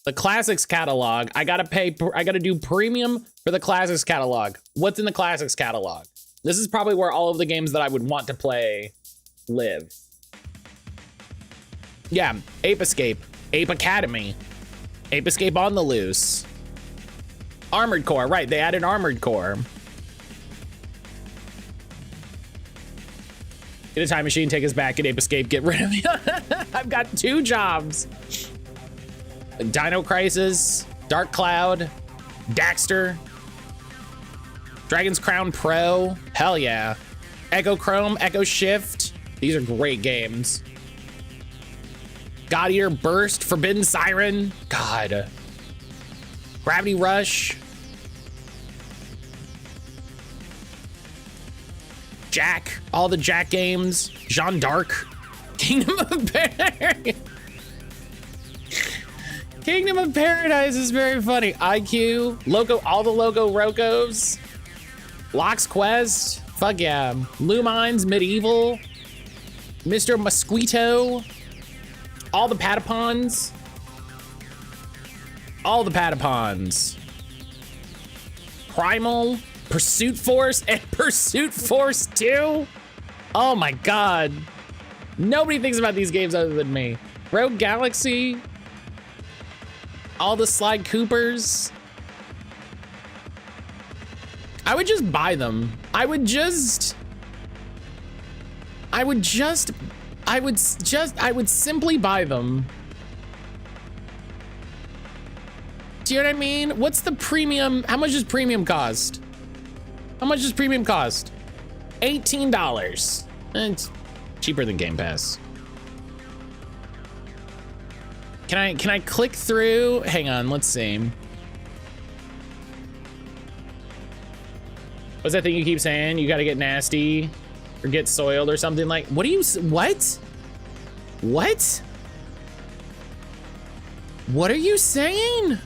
The Classics catalog, I gotta do premium for the Classics catalog. What's in the Classics catalog? This is probably where all of the games that I would want to play live. Yeah, Ape Escape, Ape Academy, Ape Escape on the Loose, Armored Core, right, they added Armored Core. Get a time machine, take us back, get Ape Escape, get rid of me. I've got 2 jobs. Dino Crisis, Dark Cloud, Daxter, Dragon's Crown Pro, hell yeah. Echo Chrome, Echo Shift, these are great games. God Eater Burst, Forbidden Siren, God. Gravity Rush. Jack, all the Jack games. Jeanne d'Arc, Kingdom of Paradise. Kingdom of Paradise is very funny. IQ, Loco, all the Loco Rocos. Locke's Quest, fuck yeah. Lumines, Medieval, Mr. Mosquito, all the Patapons. All the Patapons. Primal, Pursuit Force, and Pursuit Force 2. Oh my God. Nobody thinks about these games other than me. Rogue Galaxy, all the Sly Coopers. I would just buy them. I would simply buy them. Do you know what I mean? What's the premium? How much does premium cost? How much does premium cost? $18. It's cheaper than Game Pass. Can I click through? Hang on, let's see. What's that thing you keep saying? You gotta get nasty or get soiled or something like, what what? What? What are you saying?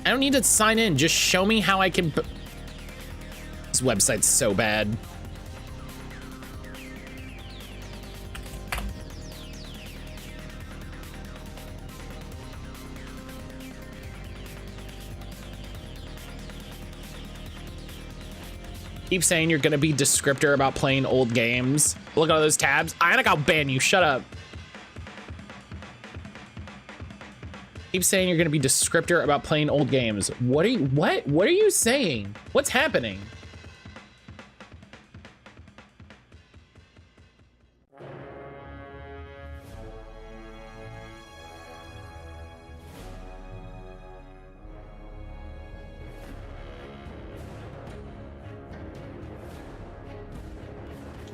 I don't need to sign in, just show me how I can. This website's so bad. Keep saying you're gonna be descriptor about playing old games. Look at all those tabs. I'll ban you, shut up. Keep saying you're gonna be descriptor about playing old games. What are you saying? What's happening?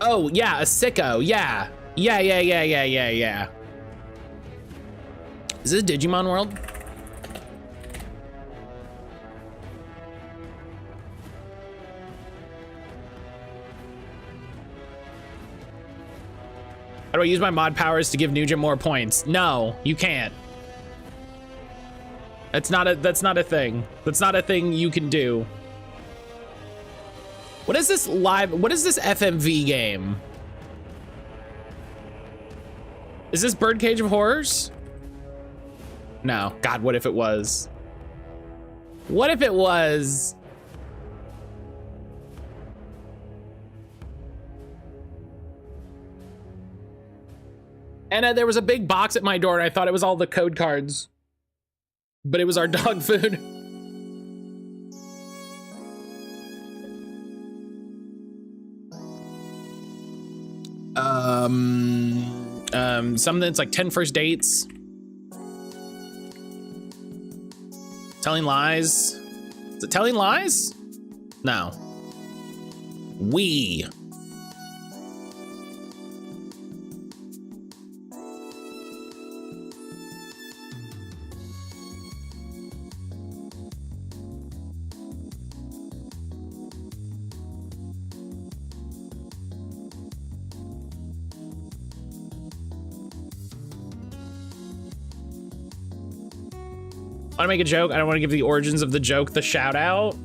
Oh, yeah, a sicko. Yeah. Yeah. Is this Digimon World? How do I use my mod powers to give Nugent more points? No, you can't. That's not a thing. That's not a thing you can do. What is this FMV game? Is this Birdcage of Horrors? No. God, what if it was? What if it was? And there was a big box at my door and I thought it was all the code cards. But it was our dog food. Something that's like 10 first dates. Telling lies. Is it telling lies? No. We. I want to make a joke. I don't want to give the origins of the joke the shout out.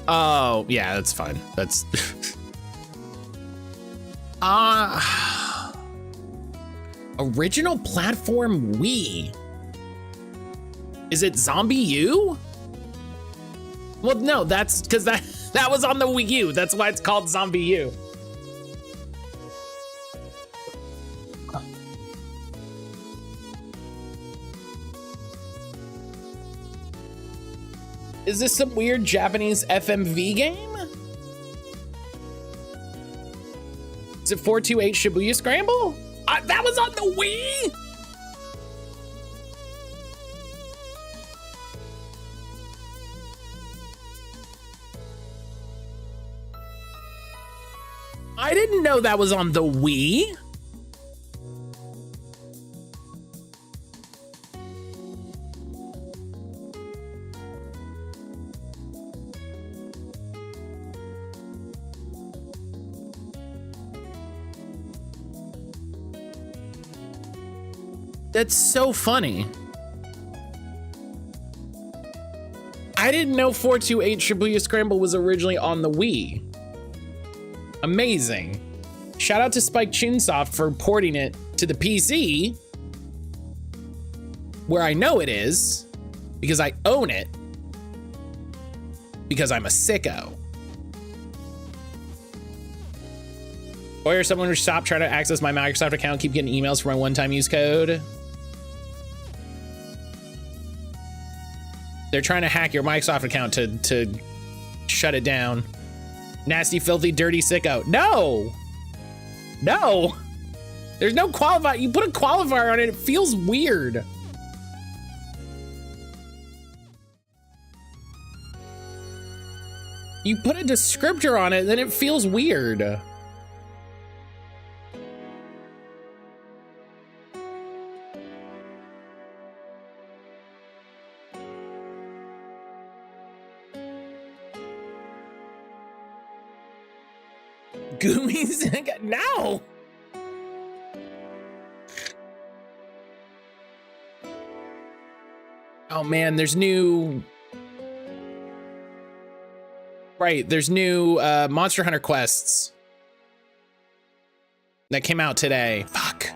Oh, yeah, that's fine. That's original platform Wii. Is it Zombie U? Well, no, that's because that was on the Wii U. That's why it's called Zombie U. Is this some weird Japanese FMV game? Is it 428 Shibuya Scramble? That was on the Wii? I didn't know that was on the Wii. That's so funny. I didn't know 428 Shibuya Scramble was originally on the Wii. Amazing. Shout out to Spike Chunsoft for porting it to the PC, where I know it is, because I own it, because I'm a sicko. Or someone who stopped trying to access my Microsoft account, keep getting emails for my one-time use code. They're trying to hack your Microsoft account to shut it down. Nasty, filthy, dirty sicko. No! No! There's no qualifier. You put a qualifier on it, it feels weird. You put a descriptor on it, then it feels weird. Goomies? No! Oh man, there's new... Right, there's new Monster Hunter quests that came out today. Fuck.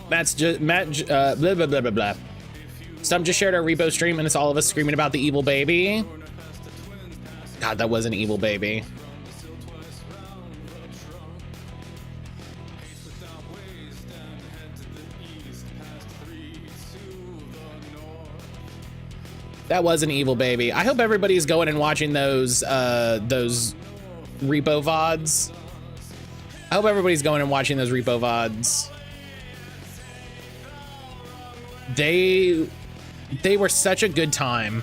Matt's just Matt. Blah blah blah blah blah. Stump just shared our repo stream, and it's all of us screaming about the evil baby. God, that was an evil baby. That was an evil baby. I hope everybody's going and watching those repo VODs. I hope everybody's going and watching those repo VODs. They were such a good time.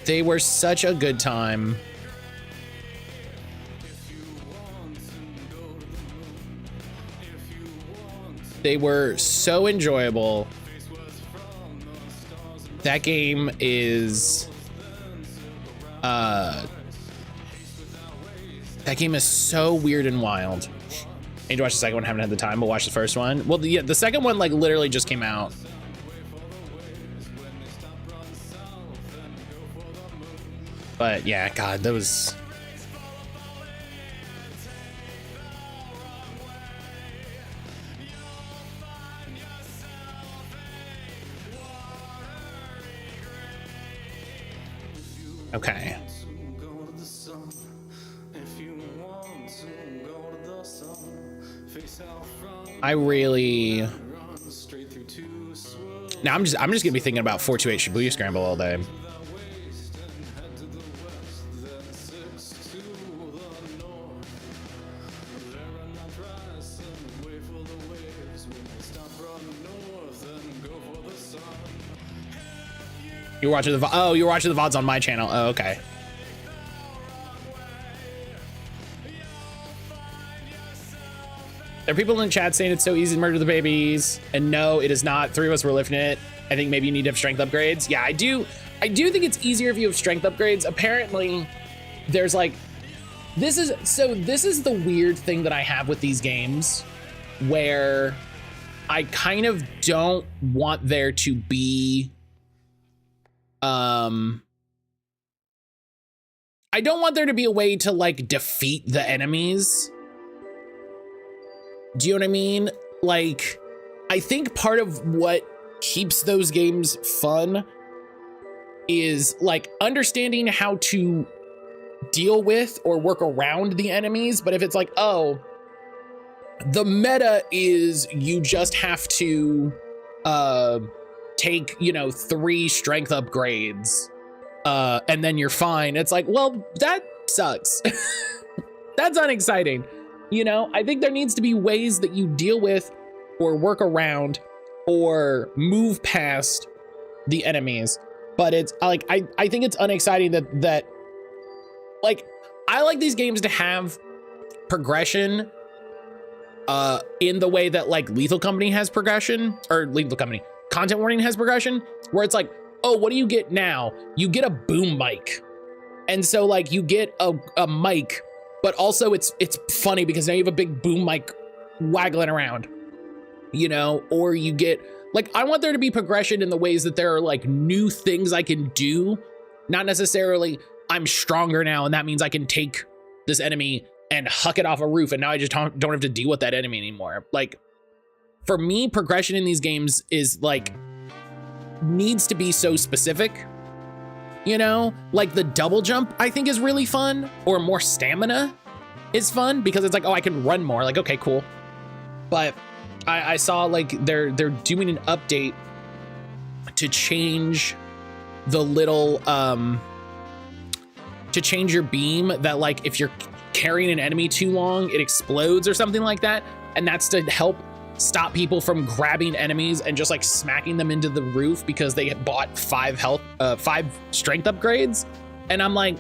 They were such a good time. They were so enjoyable. That game is that game is so weird and wild. I need to watch the second one, haven't had the time, but watch the first one. Well, the second one like literally just came out. But yeah, God, that was... Okay. I really... Now I'm just gonna be thinking about 428 Shibuya Scramble all day. You're watching the oh, you're watching the VODs on my channel. Oh, okay. There are people in the chat saying it's so easy to murder the babies, and no, it is not. 3 of us were lifting it. I think maybe you need to have strength upgrades. Yeah, I do think it's easier if you have strength upgrades. Apparently, there's like, this is the weird thing that I have with these games, where I kind of don't want there to be I don't want there to be a way to like defeat the enemies. Do you know what I mean? Like, I think part of what keeps those games fun is like understanding how to deal with or work around the enemies. But if it's like, oh, the meta is you just have to take, 3 strength upgrades and then you're fine. It's like, well, that sucks. That's unexciting. I think there needs to be ways that you deal with or work around or move past the enemies. But it's like, I think it's unexciting that like, I like these games to have progression in the way that like Lethal Company has progression, or Lethal Company, Content Warning has progression, where it's like, oh, what do you get now? You get a boom mic. And so like you get a mic, but also it's funny because now you have a big boom mic waggling around, or you get like, I want there to be progression in the ways that there are like new things I can do, not necessarily I'm stronger now and that means I can take this enemy and huck it off a roof and now I just don't have to deal with that enemy anymore. Like, for me, progression in these games is like, needs to be so specific, like the double jump I think is really fun, or more stamina is fun because it's like, oh, I can run more, like, okay, cool. But I saw like they're doing an update to change the little to change your beam, that like if you're carrying an enemy too long it explodes or something like that, and that's to help stop people from grabbing enemies and just like smacking them into the roof because they bought 5 strength upgrades. And I'm like,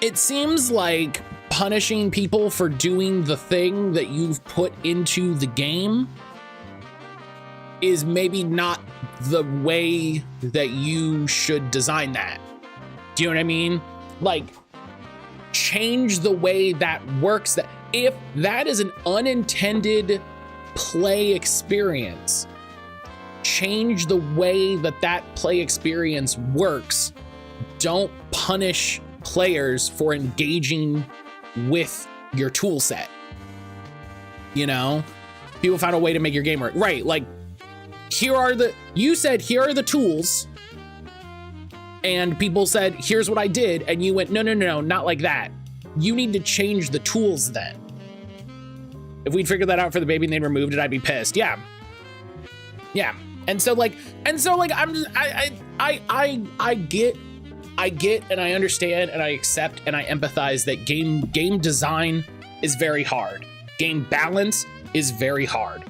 it seems like punishing people for doing the thing that you've put into the game is maybe not the way that you should design that. Do you know what I mean? Like, change the way that works. That if that is an unintended play experience, change the way that play experience works. Don't punish players for engaging with your tool set. You know, people found a way to make your game work. Right, like, you said, here are the tools. And people said, here's what I did. And you went, no, not like that. You need to change the tools then. If we'd figured that out for the baby and they removed it, I'd be pissed. Yeah. Yeah. And so like I'm just, I get and I understand and I accept and I empathize that game design is very hard. Game balance is very hard.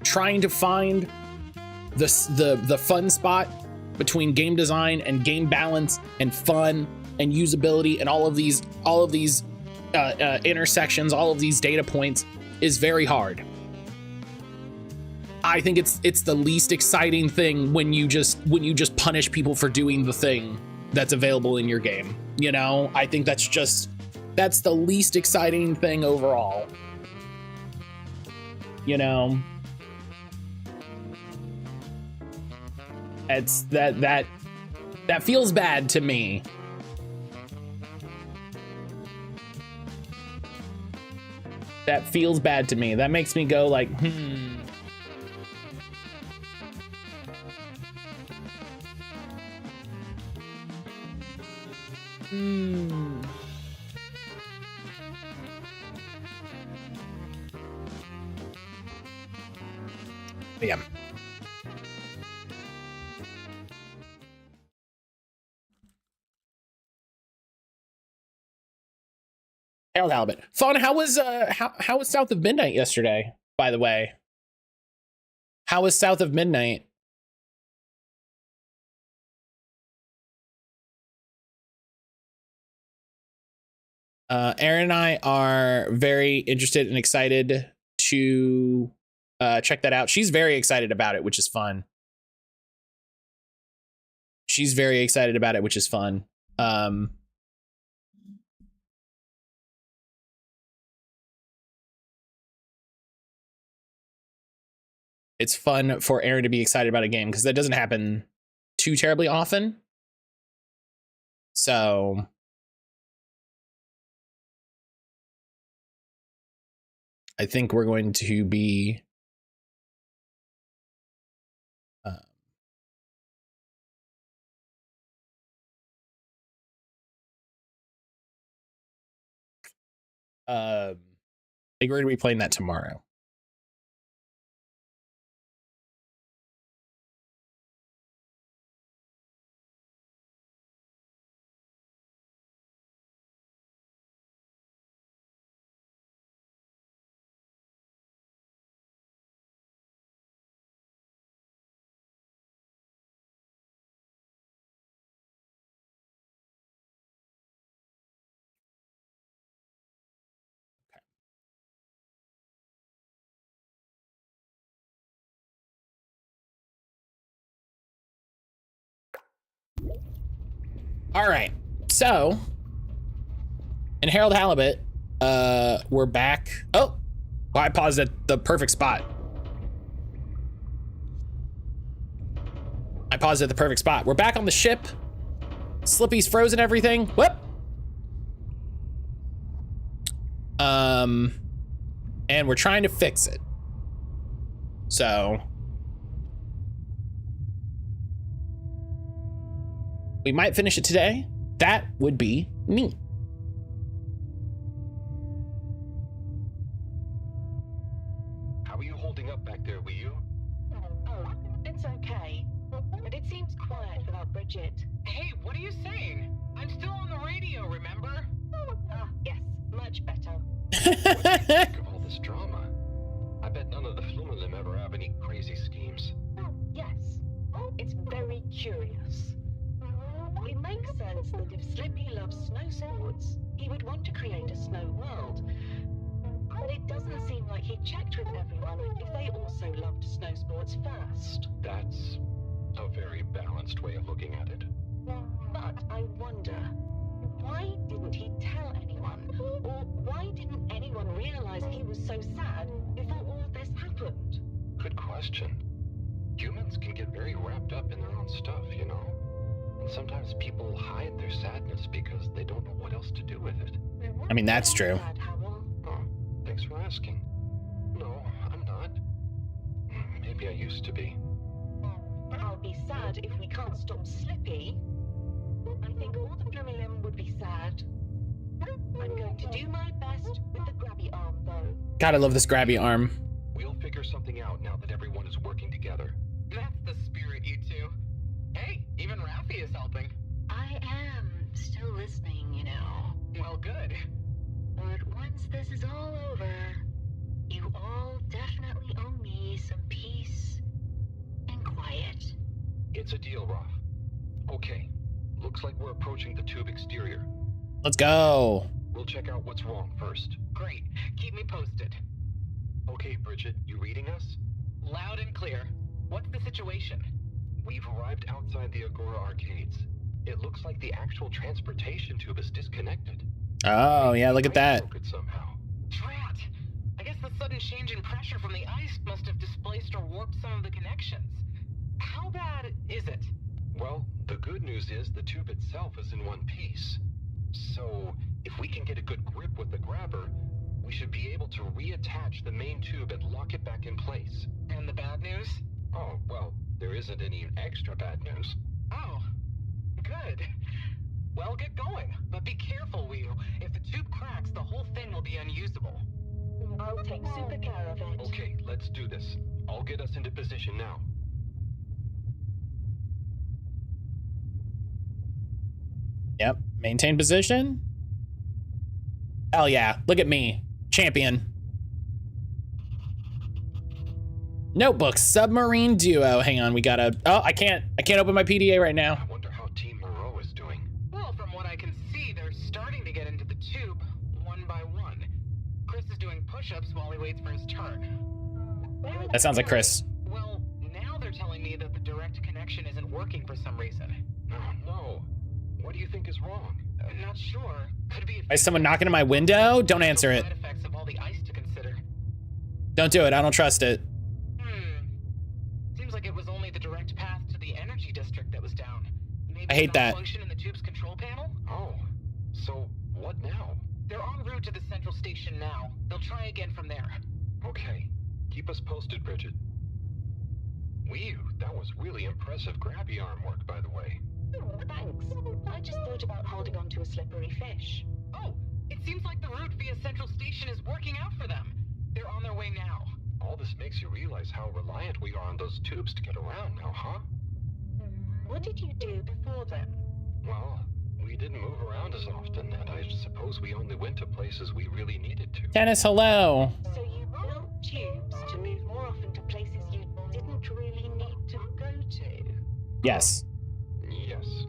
Trying to find the fun spot between game design and game balance and fun and usability and all of these intersections, all of these data points is very hard. I think it's the least exciting thing when you just punish people for doing the thing that's available in your game. You know, I think that's the least exciting thing overall. You know, it's that feels bad to me. That feels bad to me. That makes me go like, Yeah. Harold Halibut. Fawn, how was South of Midnight yesterday, by the way? How was South of Midnight? Aaron and I are very interested and excited to check that out. She's very excited about it, which is fun. She's very excited about it, which is fun. It's fun for Aaron to be excited about a game because that doesn't happen too terribly often. So I think we're going to be I think we're going to be playing that tomorrow. All right, so in Harold Halibut, we're back. Oh, well, I paused at the perfect spot. We're back on the ship. Slippy's frozen everything. Whoop. And we're trying to fix it. So we might finish it today. That would be neat. How are you holding up back there, Wii U? Oh, it's okay. But it seems quiet without Bridget. Hey, what are you saying? I'm still on the radio, remember? Ah, yes, much better. What do you think of all this drama? I bet none of the Flumalim ever have any crazy schemes. Oh, yes. It's very curious. It makes sense that if Slippy loves snow sports, he would want to create a snow world. But it doesn't seem like he checked with everyone if they also loved snow sports first. That's a very balanced way of looking at it. But I wonder, why didn't he tell anyone? Or why didn't anyone realize he was so sad before all this happened? Good question. Humans can get very wrapped up in their own stuff, you know? And sometimes people hide their sadness because they don't know what else to do with it. I mean, that's true. Oh, thanks for asking. No, maybe I used to be. I'll be sad if we can't stop Slippy. I think all the Flumilim would be sad. I'm going to do my best with the grabby arm, though. God, I love this grabby arm. We'll figure something out now that everyone is working together. That's the spirit, you two. Hey, even Ralphie is helping. I am still listening, you know. Well, good. But once this is all over, you all definitely owe me some peace and quiet. It's a deal, Roth. Okay, looks like we're approaching the tube exterior. Let's go. We'll check out what's wrong first. Great. Keep me posted. Okay, Bridget, you reading us? Loud and clear. What's the situation? We've arrived outside the Agora arcades. It looks like the actual transportation tube is disconnected. Oh, yeah, look at that. Somehow. Drat! I guess the sudden change in pressure from the ice must have displaced or warped some of the connections. How bad is it? Well, the good news is the tube itself is in one piece. So, if we can get a good grip with the grabber, we should be able to reattach the main tube and lock it back in place. And the bad news? Oh, well, there isn't any extra bad news. Oh, good. Well, get going, but be careful, Whew. If the tube cracks, the whole thing will be unusable. I'll take super care of it. Okay, let's do this. I'll get us into position now. Yep, maintain position. Hell yeah, look at me, champion. Notebook, submarine duo. Hang on, we gotta, oh, I can't open my PDA right now. I wonder how Team Moreau is doing. Well, from what I can see, they're starting to get into the tube, one by one. Chris is doing push-ups while he waits for his turn. That sounds like Chris. Well, now they're telling me that the direct connection isn't working for some reason. Oh, no. What do you think is wrong? Not sure. Could be. Is someone knocking on my window? Don't answer it. Side effects of all the ice to consider. Don't do it. I don't trust it. Seems like it was only the direct path to the energy district that was down. Maybe I hate that. Function in the tube's control panel. Oh, so what now? They're en route to the central station now. They'll try again from there. Okay, keep us posted, Bridget. Whew, that was really impressive grabby arm work, by the way. Oh, thanks. I just thought about holding on to a slippery fish. Oh, it seems like the route via Central Station is working out for them. They're on their way now. All this makes you realize how reliant we are on those tubes to get around now, huh? What did you do before then? Well, we didn't move around as often, and I suppose we only went to places we really needed to. Dennis, hello. So you built tubes to move more often to places you didn't really need to go to? Yes. Yes.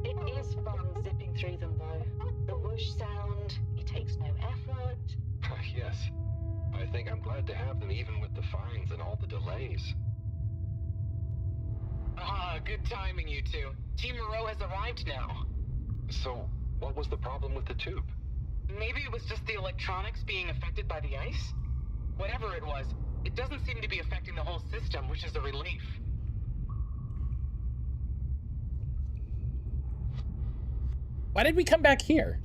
It is fun zipping through them, though. The whoosh sound, it takes no effort. Yes. I think I'm glad to have them even with the fines and all the delays. Good timing, you two. Team Moreau has arrived now. So, what was the problem with the tube? Maybe it was just the electronics being affected by the ice? Whatever it was, it doesn't seem to be affecting the whole system, which is a relief. Why did we come back here?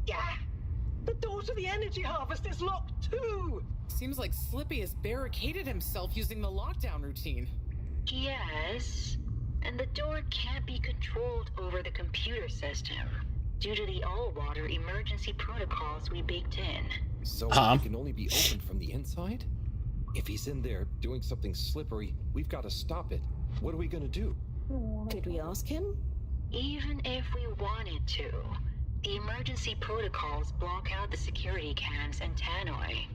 Yeah! The door to the energy harvest is locked too! Seems like Slippy has barricaded himself using the lockdown routine. Yes, and the door can't be controlled over the computer system due to the all-water emergency protocols we baked in. So it can only be opened from the inside? If he's in there doing something slippery, we've got to stop it. What are we gonna do? Could we ask him? Even if we wanted to, the emergency protocols block out the security cams and tannoy.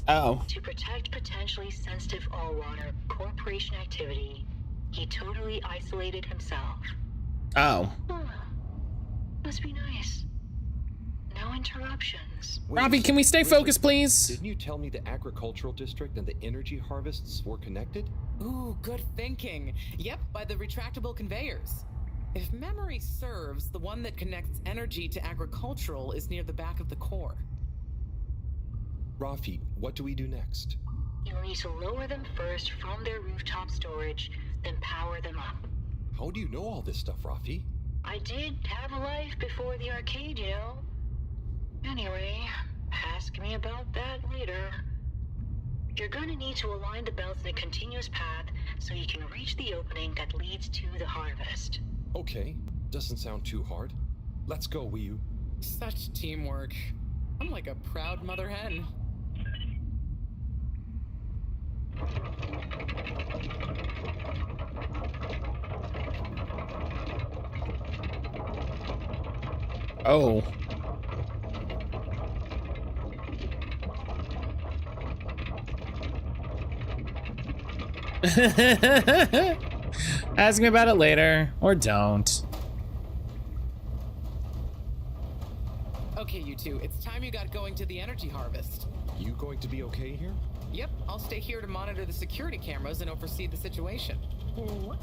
Oh. To protect potentially sensitive all-water corporation activity, he totally isolated himself. Oh. Must be nice. No interruptions. Robbie, can we stay focused, please? Didn't you tell me the agricultural district and the energy harvests were connected? Ooh, good thinking. Yep, by the retractable conveyors. If memory serves, the one that connects energy to agricultural is near the back of the core. Rafi, what do we do next? You'll need to lower them first from their rooftop storage, then power them up. How do you know all this stuff, Rafi? I did have a life before the arcade, you know. Anyway, ask me about that later. You're gonna need to align the belts in a continuous path so you can reach the opening that leads to the harvest. Okay, doesn't sound too hard. Let's go, Wii-U. Such teamwork. I'm like a proud mother hen. Oh. Ask me about it later, or don't. Okay, you two, it's time you got going to the energy harvest. You going to be okay here? Yep, I'll stay here to monitor the security cameras and oversee the situation.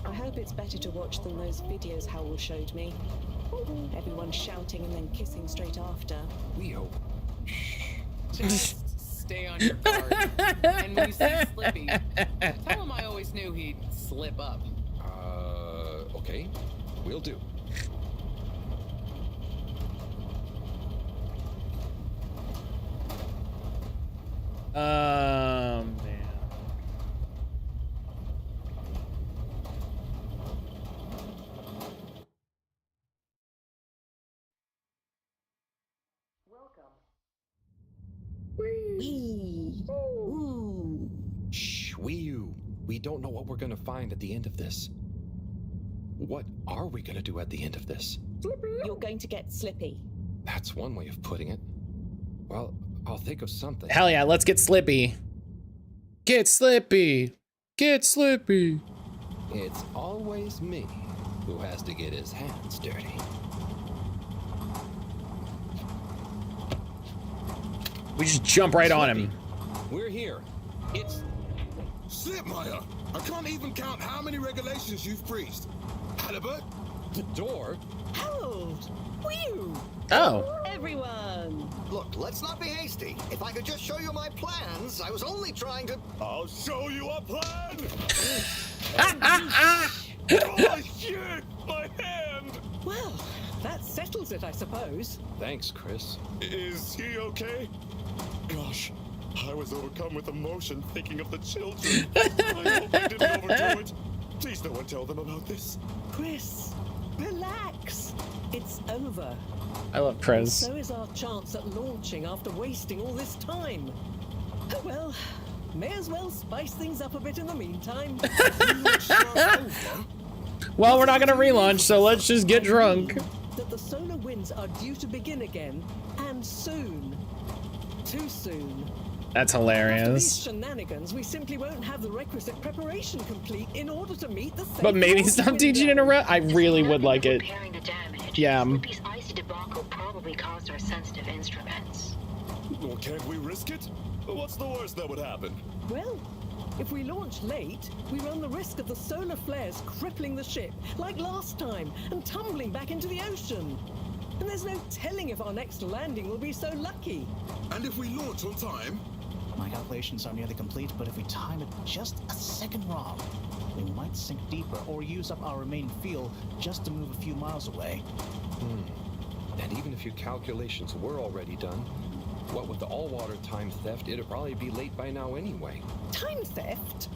I hope it's better to watch than those videos Howell showed me. Everyone shouting and then kissing straight after. We hope. Just stay on your guard. And when you see Slippy, tell him I always knew he'd slip up. Okay. Will do. Man. Shh, Wii-U. We don't know what we're gonna find at the end of this. What are we gonna do at the end of this? You're going to get Slippy. That's one way of putting it. Well, I'll think of something. Hell yeah, let's get Slippy. Get Slippy. Get Slippy. It's always me who has to get his hands dirty. We just jump right on him. We're here. It's... Slipmire! I can't even count how many regulations you've breached. Halibut? The door? Harold! Whew! Oh. Everyone! Look, let's not be hasty. If I could just show you my plans, I was only trying to... I'll show you a plan! Oh, shit! My hand! Well, that settles it, I suppose. Thanks, Chris. Is he okay? Gosh, I was overcome with emotion thinking of the children. I hope I didn't overdo it. Please no one tell them about this. Chris, relax. It's over. I love Chris. So is our chance at launching after wasting all this time. Oh well, may as well spice things up a bit in the meantime. Well, we're not gonna relaunch, so let's just get drunk. That the solar winds are due to begin again, and soon. Too soon. That's After these hilarious. shenanigans, we simply won't have the requisite preparation complete in order to meet the But maybe stop teaching in a row. I really would like it. Yeah. Slippy's icy debacle probably caused our sensitive instruments. Well, can't we risk it? What's the worst that would happen? Well, if we launch late, we run the risk of the solar flares crippling the ship, like last time, and tumbling back into the ocean. And there's no telling if our next landing will be so lucky. And if we launch on time? My calculations are nearly complete, but if we time it just a second wrong, we might sink deeper or use up our remaining fuel just to move a few miles away. And even if your calculations were already done, what with the all-water time theft, it'd probably be late by now anyway. Time theft?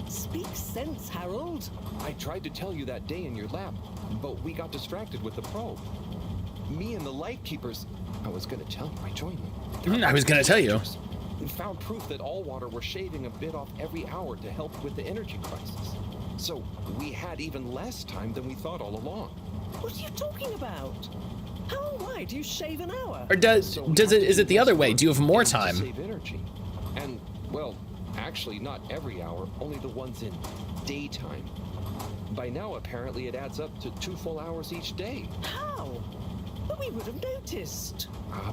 Speak sense, Harold. I tried to tell you that day in your lab, but we got distracted with the probe. Me and the Lightkeepers, I was gonna tell you I joined them. I was gonna tell you. We found proof that all water were shaving a bit off every hour to help with the energy crisis. So we had even less time than we thought all along. What are you talking about? How and why do you shave an hour? Or is it the other way? Do you have more time? Save energy. And, well, actually not every hour, only the ones in daytime. By now, apparently, it adds up to 2 full hours each day. How? But we would have noticed.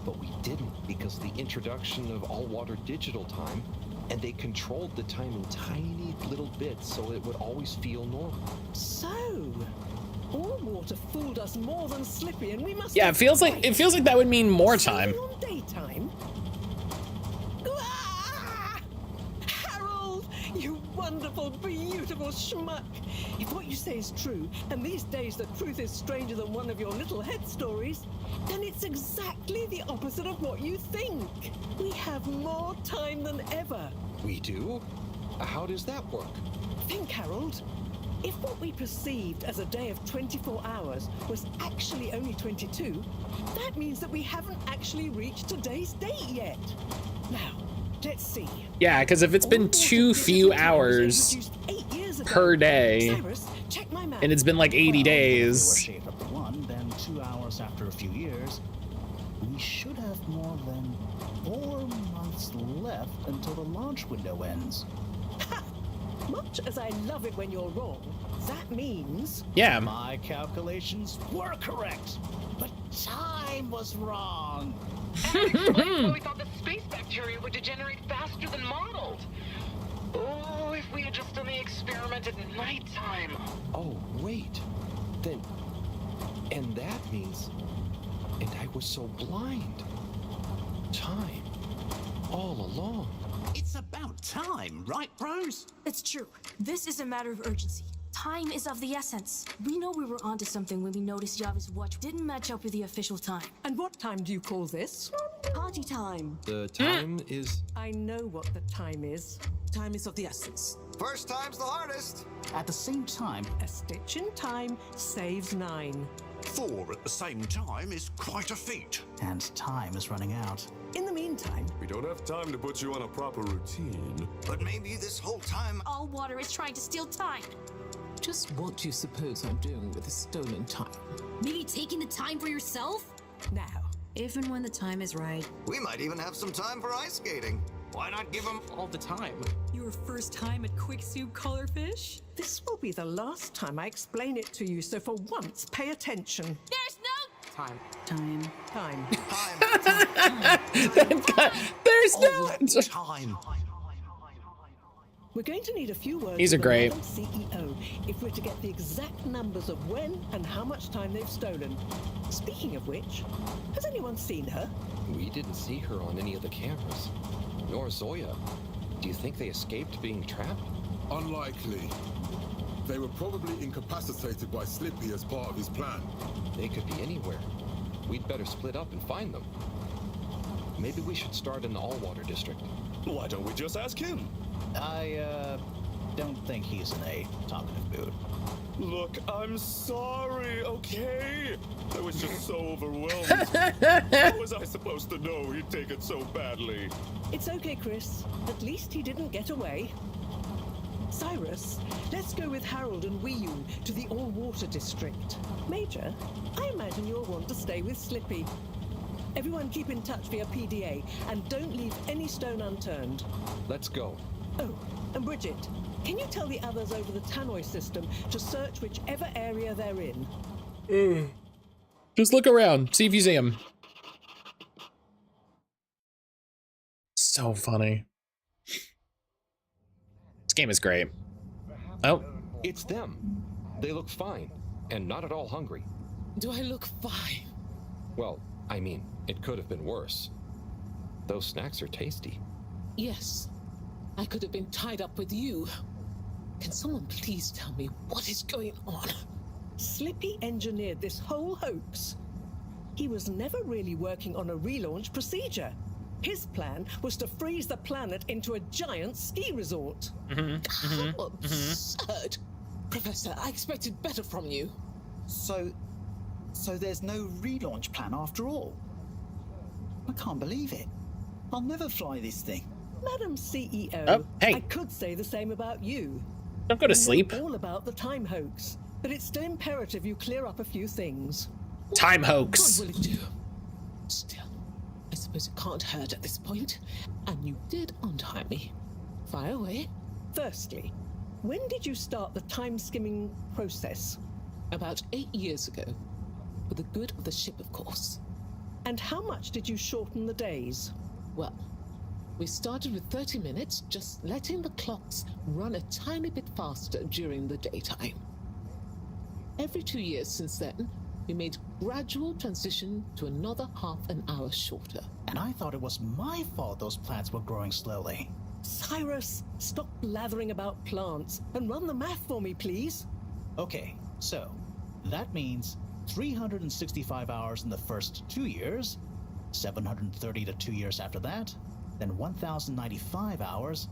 But we didn't because of the introduction of all-water digital time, and they controlled the time in tiny little bits so it would always feel normal. So, all water us more than Slippy, and we must. Yeah, it feels like that would mean more time. On daytime. Ah! Harold, you wonderful, beautiful schmuck. If what you say is true, and these days the truth is stranger than one of your little head stories, then it's exactly the opposite of what you think. We have more time than ever. We do? How does that work? Think, Harold. If what we perceived as a day of 24 hours was actually only 22, that means that we haven't actually reached today's date yet. Now, let's see. Yeah, because if it's been too few hours per day, Cyrus, check my math. and it's been like 80 days. If we were shaped up to 1, then 2 hours after a few years, we should have more than 4 months left until the launch window ends. Much as I love it when you're wrong, that means... Yeah. My calculations were correct, but time was wrong. And it explains why we thought the space bacteria would degenerate faster than modeled. Oh, if we had just done the experiment at nighttime. Oh, wait. Then... And that means... And I was so blind. Time. All along. It's about time, right, bros? It's true. This is a matter of urgency. Time is of the essence. We know we were onto something when we noticed Yava's watch didn't match up with the official time. And what time do you call this? Party time. The time is... I know what the time is. Time is of the essence. First time's the hardest. At the same time, a stitch in time saves 9. 4 at the same time is quite a feat. And time is running out. In the meantime, we don't have time to put you on a proper routine. But maybe this whole time... All water is trying to steal time. Just what do you suppose I'm doing with the stolen time? Maybe taking the time for yourself? Now, if and when the time is right. We might even have some time for ice skating. Why not give them all the time? Your first time at Quick Soup Colorfish? This will be the last time I explain it to you, so for once, pay attention. There's no time. Time. There's no time. We're going to need a few words These are from great. Madam CEO if we're to get the exact numbers of when and how much time they've stolen. Speaking of which, has anyone seen her? We didn't see her on any of the cameras. Nor Zoya. Do you think they escaped being trapped? Unlikely. They were probably incapacitated by Slippy as part of his plan. They could be anywhere. We'd better split up and find them. Maybe we should start in the Allwater district. Why don't we just ask him? I, don't think he's in a talkative mood. Look, I'm sorry, okay? I was just so overwhelmed. How was I supposed to know he'd take it so badly? It's okay, Chris. At least he didn't get away. Cyrus, let's go with Harold and Wii-U to the All-Water District. Major, I imagine you'll want to stay with Slippy. Everyone keep in touch via PDA, and don't leave any stone unturned. Let's go. Oh, and Bridget, can you tell the others over the tannoy system to search whichever area they're in? Just look around, see if you see him. So funny. This game is great. Oh. It's them. They look fine, and not at all hungry. Do I look fine? Well, I mean, it could have been worse. Those snacks are tasty. Yes. I could have been tied up with you. Can someone please tell me what is going on? Slippy engineered this whole hoax. He was never really working on a relaunch procedure. His plan was to freeze the planet into a giant ski resort. How absurd. Professor, I expected better from you. So there's no relaunch plan after all? I can't believe it. I'll never fly this thing. Madam CEO, Oh, hey. I could say the same about you. Don't go to I know sleep. all about the time hoax, but it's still imperative you clear up a few things. Time hoax. God will it do? Still, I suppose it can't hurt at this point. And you did untie me. Fire away. Firstly, when did you start the time skimming process? About 8 years ago. For the good of the ship, of course. And how much did you shorten the days? Well, we started with 30 minutes, just letting the clocks run a tiny bit faster during the daytime. Every 2 years since then, we made gradual transition to another half an hour shorter. And I thought it was my fault those plants were growing slowly. Cyrus, stop blathering about plants and run the math for me, please. Okay, so that means 365 hours in the first 2 years, 730 to 2 years after that, then 1,095 hours,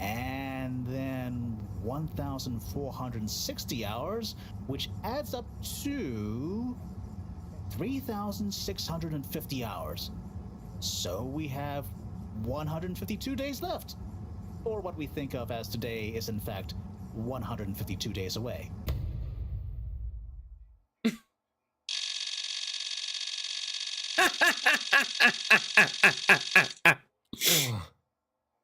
and then 1,460 hours, which adds up to 3,650 hours. So we have 152 days left. Or what we think of as today is in fact 152 days away.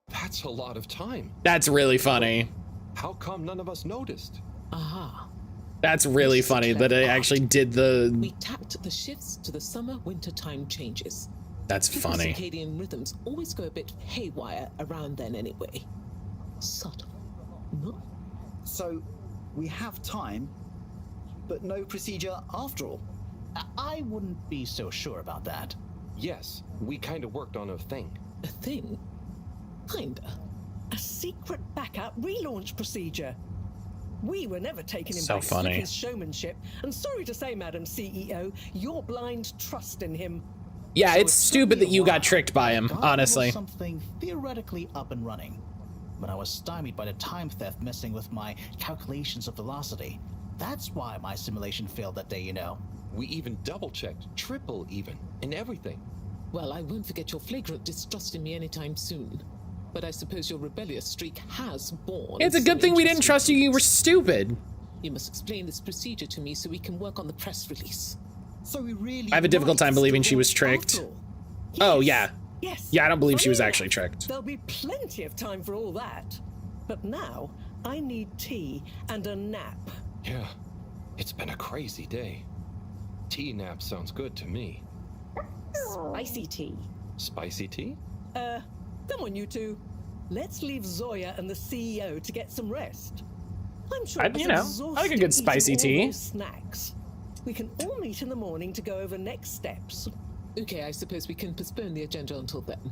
That's a lot of time. That's really funny. How come none of us noticed? Aha. That's really funny that it actually did the... We tapped the shifts to the summer-winter time changes. That's People's funny. circadian rhythms always go a bit haywire around then anyway. Subtle. No? So, we have time, but no procedure after all. I wouldn't be so sure about that. Yes, we kind of worked on a thing. A thing? Kinda. A secret backup relaunch procedure. We were never taken in So by funny. his showmanship, and sorry to say, Madam CEO, your blind trust in him. Yeah, So it's stupid that you got tricked by him, God honestly. was something theoretically up and running, but I was stymied by the time theft messing with my calculations of velocity. That's why my simulation failed that day, you know. We even double-checked, triple even, and everything. Well, I won't forget your flagrant distrust in me anytime soon. But I suppose your rebellious streak has borne. It's a good thing we didn't trust you. You were stupid. You must explain this procedure to me so we can work on the press release. So we really I have a difficult time believing she was tricked. Oh, yeah. Yes. Yeah, I don't believe she was Funny actually enough, tricked. There'll be plenty of time for all that. But now, I need tea and a nap. Yeah, it's been a crazy day. Tea nap sounds good to me. Spicy tea. Spicy tea? Come on, you two. Let's leave Zoya and the CEO to get some rest. I'm sure I it's like a exhausting good spicy eating all tea. those snacks. We can all meet in the morning to go over next steps. Okay, I suppose we can postpone the agenda until then.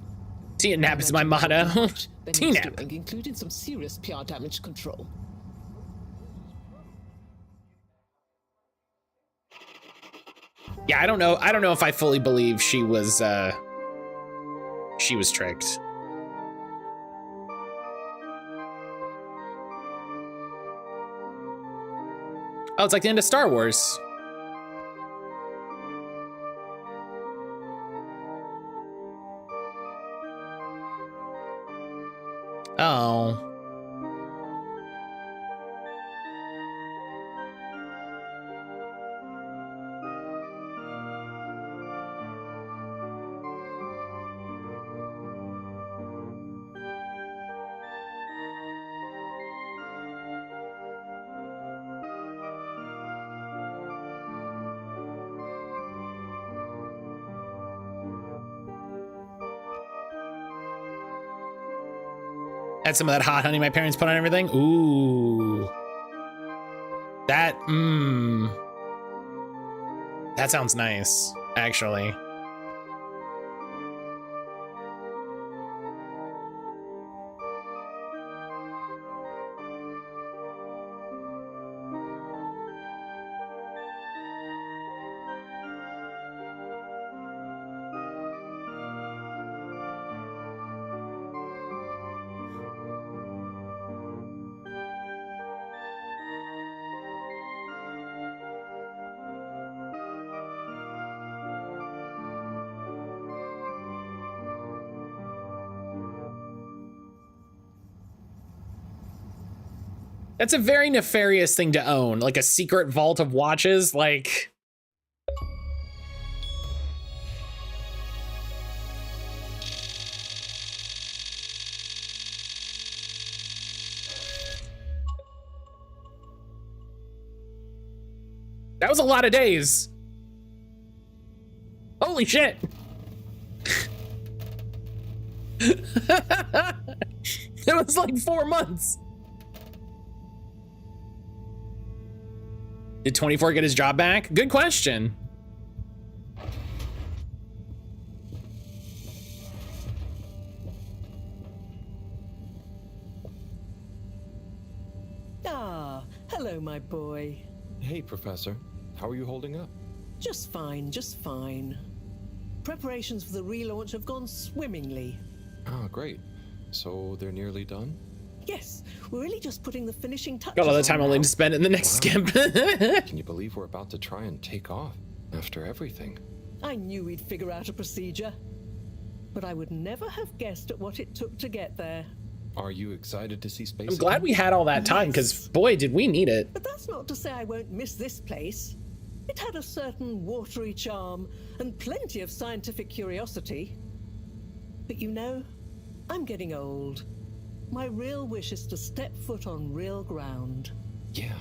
Tea and nap is my motto. Tea nap. Including some serious PR damage control. Yeah, I don't know. I don't know if I fully believe she was tricked. Oh, it's like the end of Star Wars. Oh. Had some of that hot honey my parents put on everything. Ooh. That sounds nice, actually. That's a very nefarious thing to own, like a secret vault of watches, like... That was a lot of days. Holy shit. It was like 4 months. Did 24 get his job back? Good question. Ah, hello, my boy. Hey, Professor. How are you holding up? Just fine, just fine. Preparations for the relaunch have gone swimmingly. Ah, great. So they're nearly done? Yes, we're really just putting the finishing touches Got all the on time I'll now. need to spend in the next skip. Can you believe we're about to try and take off after everything? I knew we'd figure out a procedure. But I would never have guessed at what it took to get there. Are you excited to see space? I'm glad we had all that time, because boy, did we need it. But that's not to say I won't miss this place. It had a certain watery charm and plenty of scientific curiosity. But you know, I'm getting old. My real wish is to step foot on real ground. Yeah.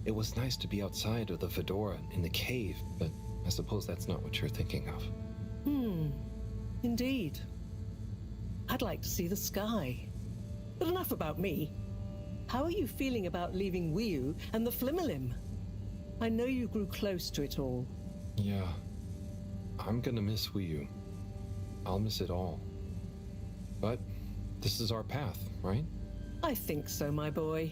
It was nice to be outside of the fedora in the cave, but I suppose that's not what you're thinking of. Indeed. I'd like to see the sky. But enough about me. How are you feeling about leaving Wiu and the Flimmerlim? I know you grew close to it all. Yeah. I'm gonna miss Wiu. I'll miss it all. But this is our path, right? I think so, my boy.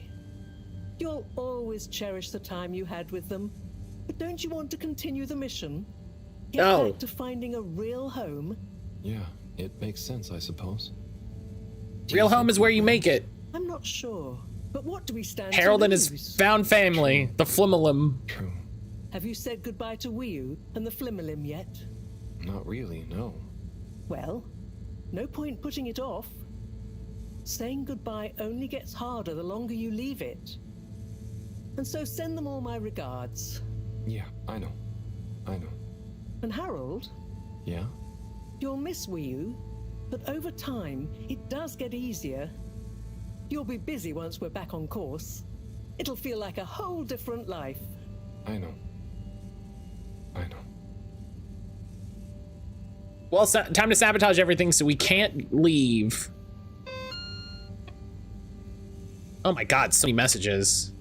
You'll always cherish the time you had with them. But don't you want to continue the mission? Get back to finding a real home? Yeah, it makes sense, I suppose. Real home is where you make it. I'm not sure. But what do we stand to Harold and lose? his found family, the Flimmerlim. True. Have you said goodbye to Wiu and the Flimmerlim yet? Not really, no. Well, no point putting it off. Saying goodbye only gets harder the longer you leave it. And so send them all my regards. Yeah, I know. And Harold, Yeah? you'll miss Wiu, but over time, it does get easier. You'll be busy once we're back on course. It'll feel like a whole different life. I know. Well, time to sabotage everything so we can't leave. Oh my god, so many messages.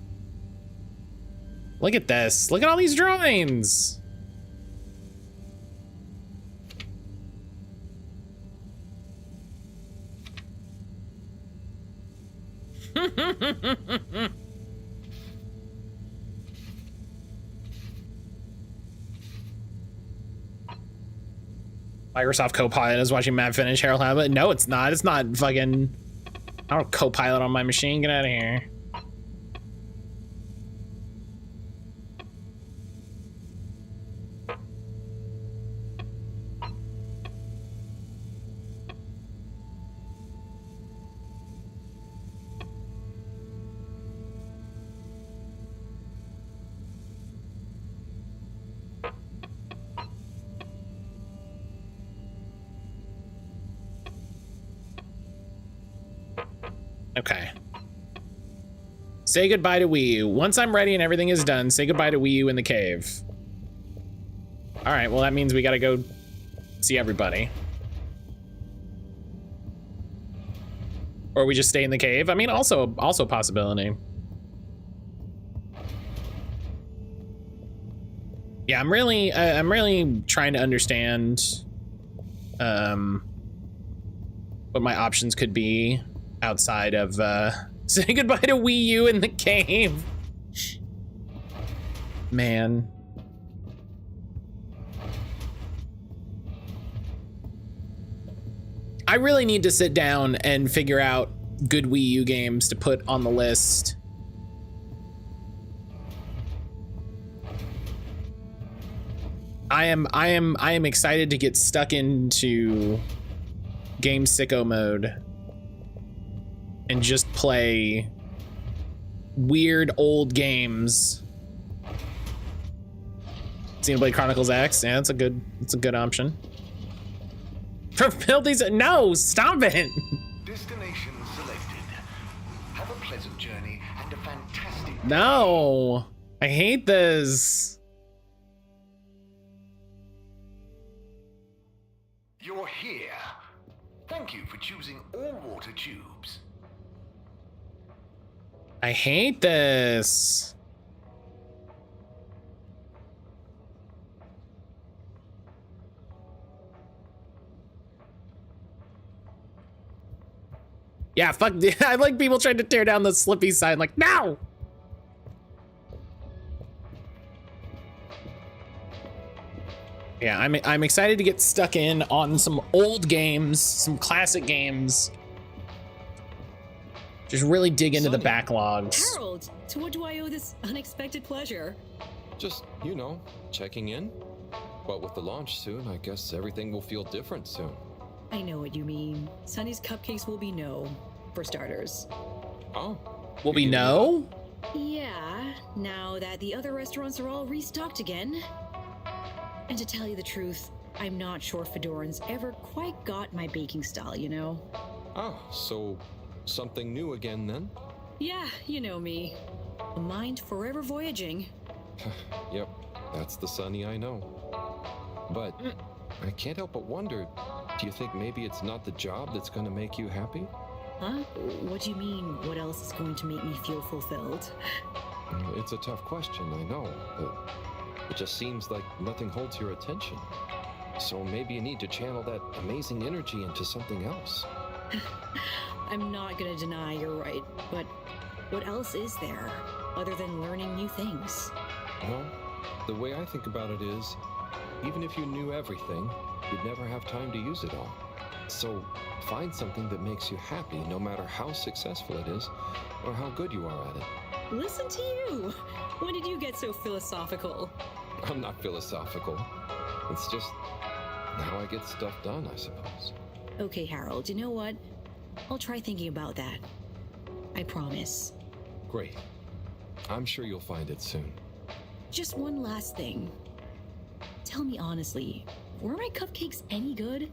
Look at this. Look at all these drawings. Microsoft Copilot is watching Matt finish Harold Habit. No, it's not. It's not fucking. I don't Copilot on my machine. Get out of here. Okay. Say goodbye to Wii U. Once I'm ready and everything is done, say goodbye to Wii U in the cave. All right, well, that means we gotta go see everybody. Or we just stay in the cave. I mean, also a possibility. Yeah, I'm really trying to understand what my options could be outside of say goodbye to Wii U in the cave. Man. I really need to sit down and figure out good Wii U games to put on the list. I am excited to get stuck into game sicko mode and just play weird old games. Xenoblade Chronicles X, yeah, it's a good option. Fulfill these, no, stop it. Destination selected. Have a pleasant journey and a fantastic. No, I hate this. You're here. Thank you for choosing all water tubes. I hate this. Yeah, fuck. I like people trying to tear down the Slippy sign. Like, no! Yeah, I'm excited to get stuck in on some old games, some classic games. Just really dig into the backlogs. Harold, to what do I owe this unexpected pleasure? Just, you know, checking in. But with the launch soon, I guess everything will feel different soon. I know what you mean. Sunny's Cupcakes will be no, for starters. Oh. Will be no? Yeah, now that the other restaurants are all restocked again. And to tell you the truth, I'm not sure Fedorans ever quite got my baking style, you know? Ah, so something new again then? Yeah, you know me. A mind forever voyaging. Yep, that's the Sunny I know. But I can't help but wonder, do you think maybe it's not the job that's going to make you happy? Huh? What do you mean, what else is going to make me feel fulfilled? It's a tough question, I know, but it just seems like nothing holds your attention. So maybe you need to channel that amazing energy into something else. I'm not gonna deny you're right, but what else is there other than learning new things? Well, the way I think about it is, even if you knew everything, you'd never have time to use it all. So find something that makes you happy, no matter how successful it is, or how good you are at it. Listen to you! When did you get so philosophical? I'm not philosophical. It's just how I get stuff done, I suppose. Okay, Harold, you know what? I'll try thinking about that. I promise. Great. I'm sure you'll find it soon. Just one last thing. Tell me honestly, were my cupcakes any good?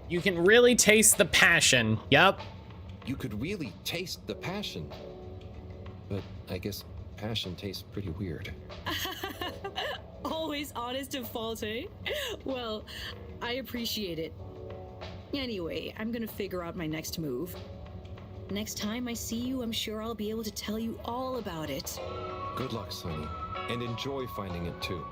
You can really taste the passion. Yup. You could really taste the passion. But I guess passion tastes pretty weird. Always honest and faulty. Well, I appreciate it. Anyway, I'm gonna figure out my next move. Next time I see you, I'm sure I'll be able to tell you all about it. Good luck, Sunny, and enjoy finding it too.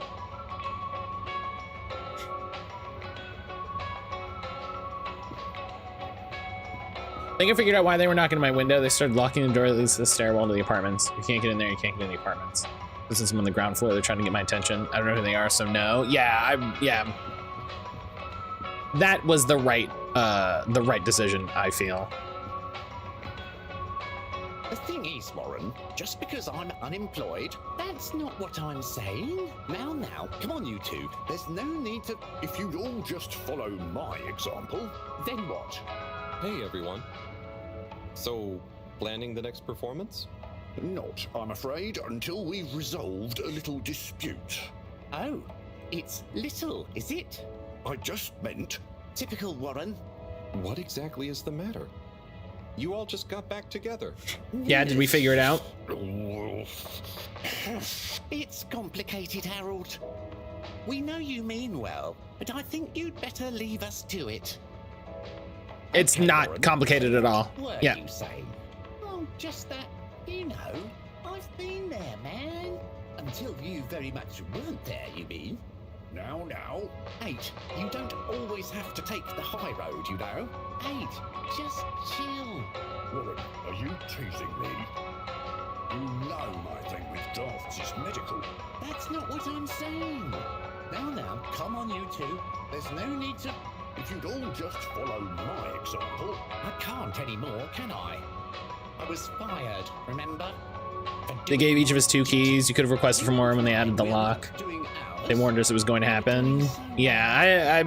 I think I figured out why they were knocking on my window. They started locking the door that leads to the stairwell to the apartments. You can't get in there, you can't get in the apartments. This is them on the ground floor, they're trying to get my attention. I don't know who they are, so no. Yeah. That was the right decision, I feel. The thing is, Warren, just because I'm unemployed, that's not what I'm saying. Now, come on, you two. There's no need to... If you'd all just follow my example, then what? Hey, everyone. So, planning the next performance? Not, I'm afraid, until we've resolved a little dispute. Oh, it's little, is it? I just meant... Typical Warren. What exactly is the matter? You all just got back together. Yeah, did we figure it out? It's complicated, Harold. We know you mean well, but I think you'd better leave us to it. It's not complicated at all. What Yeah. you saying? Oh, just that, you know, I've been there, man. Until you very much weren't there, you mean? Now. 8, you don't always have to take the high road, you know. 8, just chill. Warren, are you teasing me? You know my thing with drafts is medical. That's not what I'm saying. Now, come on, you two. There's no need to... If you'd all just follow my example... I can't anymore, can I? I was fired, remember? They gave each of us 2 keys. You could have requested for more when they added the lock. They warned us it was going to happen. Yeah, I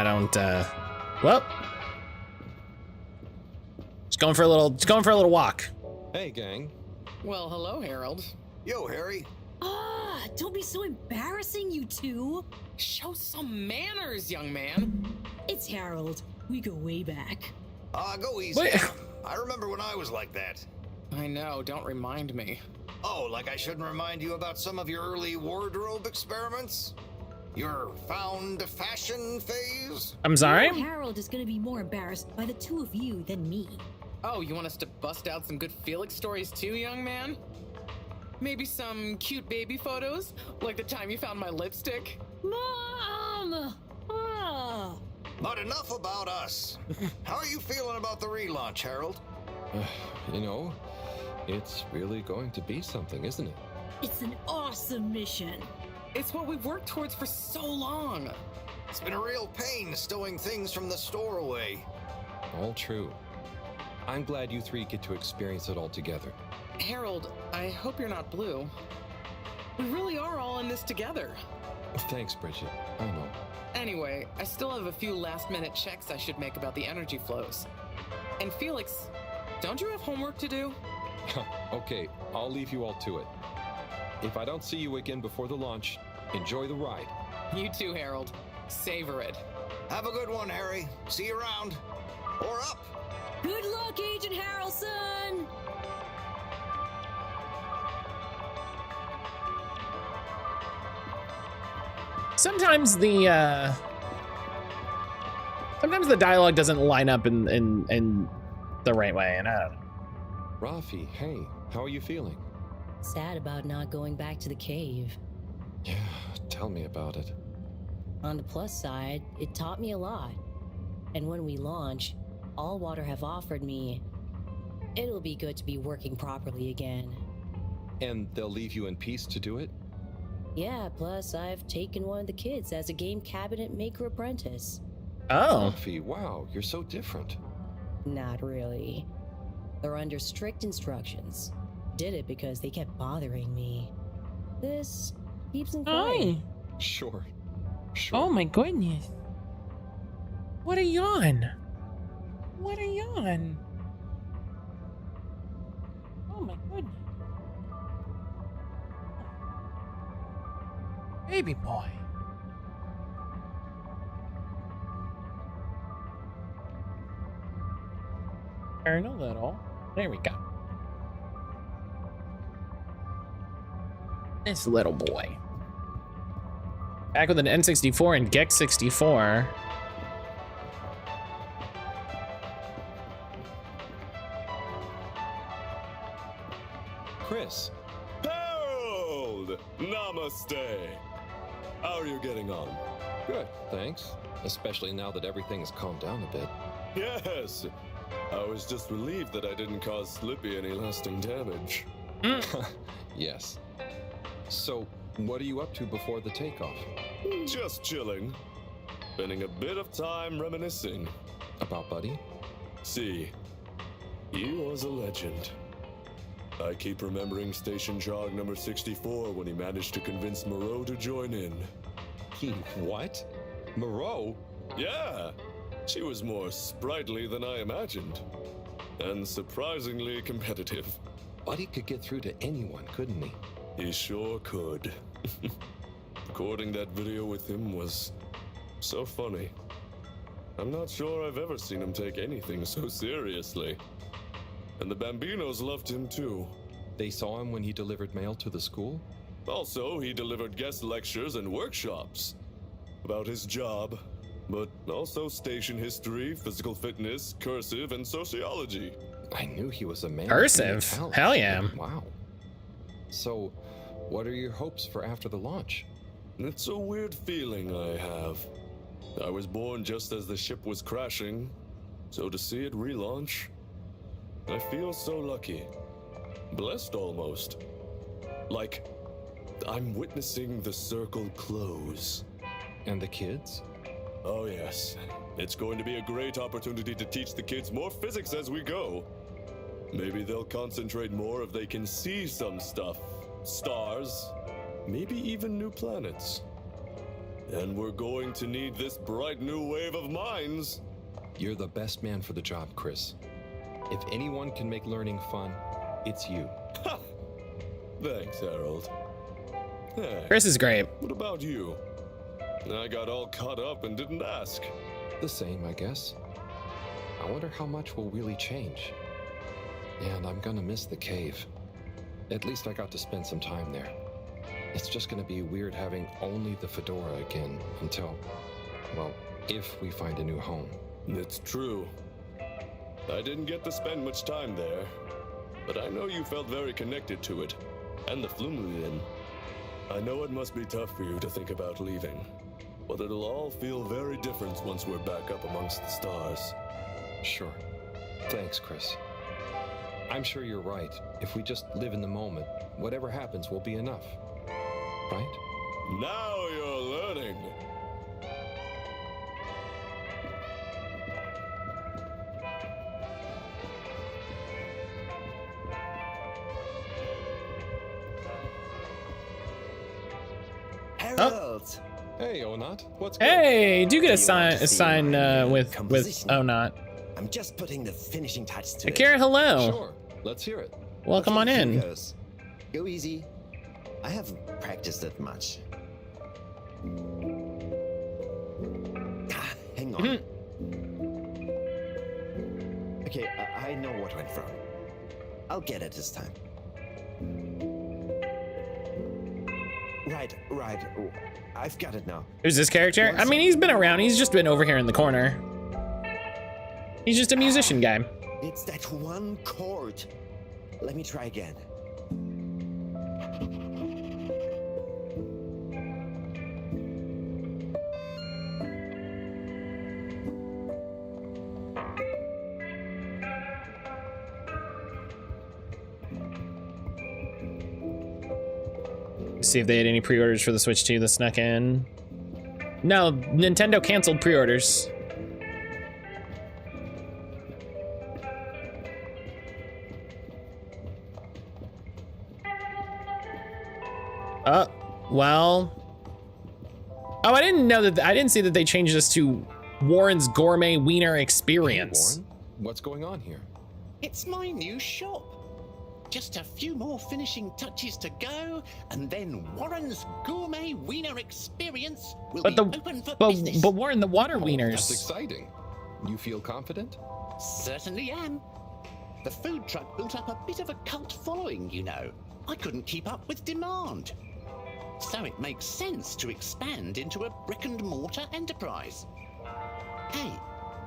don't, well. Just going for a little walk. Hey, gang. Well, hello, Harold. Yo, Harry. Ah, don't be so embarrassing, you two. Show some manners, young man. It's Harold. We go way back. Go easy. Wait. I remember when I was like that. I know, don't remind me. Oh, like I shouldn't remind you about some of your early wardrobe experiments? Your found fashion phase? I'm sorry? Harold is gonna be more embarrassed by the 2 of you than me. Oh, you want us to bust out some good Felix stories too, young man? Maybe some cute baby photos, like the time you found my lipstick? Mom! Ah. But enough about us. How are you feeling about the relaunch, Harold? You know, it's really going to be something, isn't it? It's an awesome mission. It's what we've worked towards for so long. It's been a real pain stowing things from the store away. All true. I'm glad you three get to experience it all together. Harold, I hope you're not blue. We really are all in this together. Thanks, Bridget. I know. Anyway, I still have a few last-minute checks I should make about the energy flows. And Felix, don't you have homework to do? Okay, I'll leave you all to it. If I don't see you again before the launch, enjoy the ride. You too, Harold. Savor it. Have a good one, Harry. See you around. Or up. Good luck, Agent Harrelson! Sometimes the dialogue doesn't line up in the right way, and I don't know. Rafi, hey, how are you feeling? Sad about not going back to the cave. Yeah, tell me about it. On the plus side, it taught me a lot. And when we launch, All Water have offered me, it'll be good to be working properly again. And they'll leave you in peace to do it? Yeah, plus I've taken one of the kids as a game cabinet maker apprentice. Oh. Rafi, wow, you're so different. Not really. They're under strict instructions. Did it because they kept bothering me. This keeps them quiet. Sure. Oh my goodness. What a yawn. What a yawn. Oh my goodness. Baby boy. Turn a little. There we go. This little boy. Back with an N64 and Gex 64. Chris. Harold! Namaste! How are you getting on? Good, thanks. Especially now that everything's calmed down a bit. Yes! I was just relieved that I didn't cause Slippy any lasting damage. Yes. So, what are you up to before the takeoff? Just chilling. Spending a bit of time reminiscing. About Buddy? See, he was a legend. I keep remembering Station Jog number 64 when he managed to convince Moreau to join in. What? Moreau? Yeah! She was more sprightly than I imagined. And surprisingly competitive. Buddy could get through to anyone, couldn't he? He sure could. Recording that video with him was so funny. I'm not sure I've ever seen him take anything so seriously. And the Bambinos loved him too. They saw him when he delivered mail to the school? Also, he delivered guest lectures and workshops about his job, but also station history, physical fitness, cursive, and sociology. I knew he was a man. Cursive? Hell yeah. Wow. So, what are your hopes for after the launch? It's a weird feeling I have. I was born just as the ship was crashing, so to see it relaunch, I feel so lucky. Blessed almost. Like, I'm witnessing the circle close. And the kids? Oh yes. It's going to be a great opportunity to teach the kids more physics as we go. Maybe they'll concentrate more if they can see some stuff. Stars. Maybe even new planets. And we're going to need this bright new wave of minds. You're the best man for the job, Chris. If anyone can make learning fun, it's you. Thanks, Harold. Hey, Chris is great. What about you? I got all caught up and didn't ask. The same, I guess. I wonder how much will really change. And I'm gonna miss the cave. At least I got to spend some time there. It's just gonna be weird having only the fedora again until, well, if we find a new home. It's true. I didn't get to spend much time there, but I know you felt very connected to it. And the flume in. I know it must be tough for you to think about leaving, but it'll all feel very different once we're back up amongst the stars. Sure. Thanks, Chris. I'm sure you're right. If we just live in the moment, whatever happens will be enough. Right? Now you're learning. Harold! Hey, Onat. What's good? Hey, do you get a sign with Onat? I'm just putting the finishing touch to it. Akira, hello. Sure. Let's hear it. Welcome on in. Go easy. I haven't practiced that much. Hang on. Okay, I know what went wrong. I'll get it this time. Right. Oh, I've got it now. Who's this character? I mean, he's been around. He's just been over here in the corner. He's just a musician guy. It's that one chord. Let me try again. See if they had any pre-orders for the Switch 2 that snuck in. No, Nintendo canceled pre-orders. Well. Oh, I didn't know that. I didn't see that they changed this to Warren's Gourmet Wiener Experience. Hey, Warren, what's going on here? It's my new shop. Just a few more finishing touches to go, and then Warren's Gourmet Wiener Experience will be open for business. But Warren, the water wieners. That's exciting. You feel confident? Certainly am. The food truck built up a bit of a cult following, you know. I couldn't keep up with demand. So it makes sense to expand into a brick-and-mortar enterprise. Hey,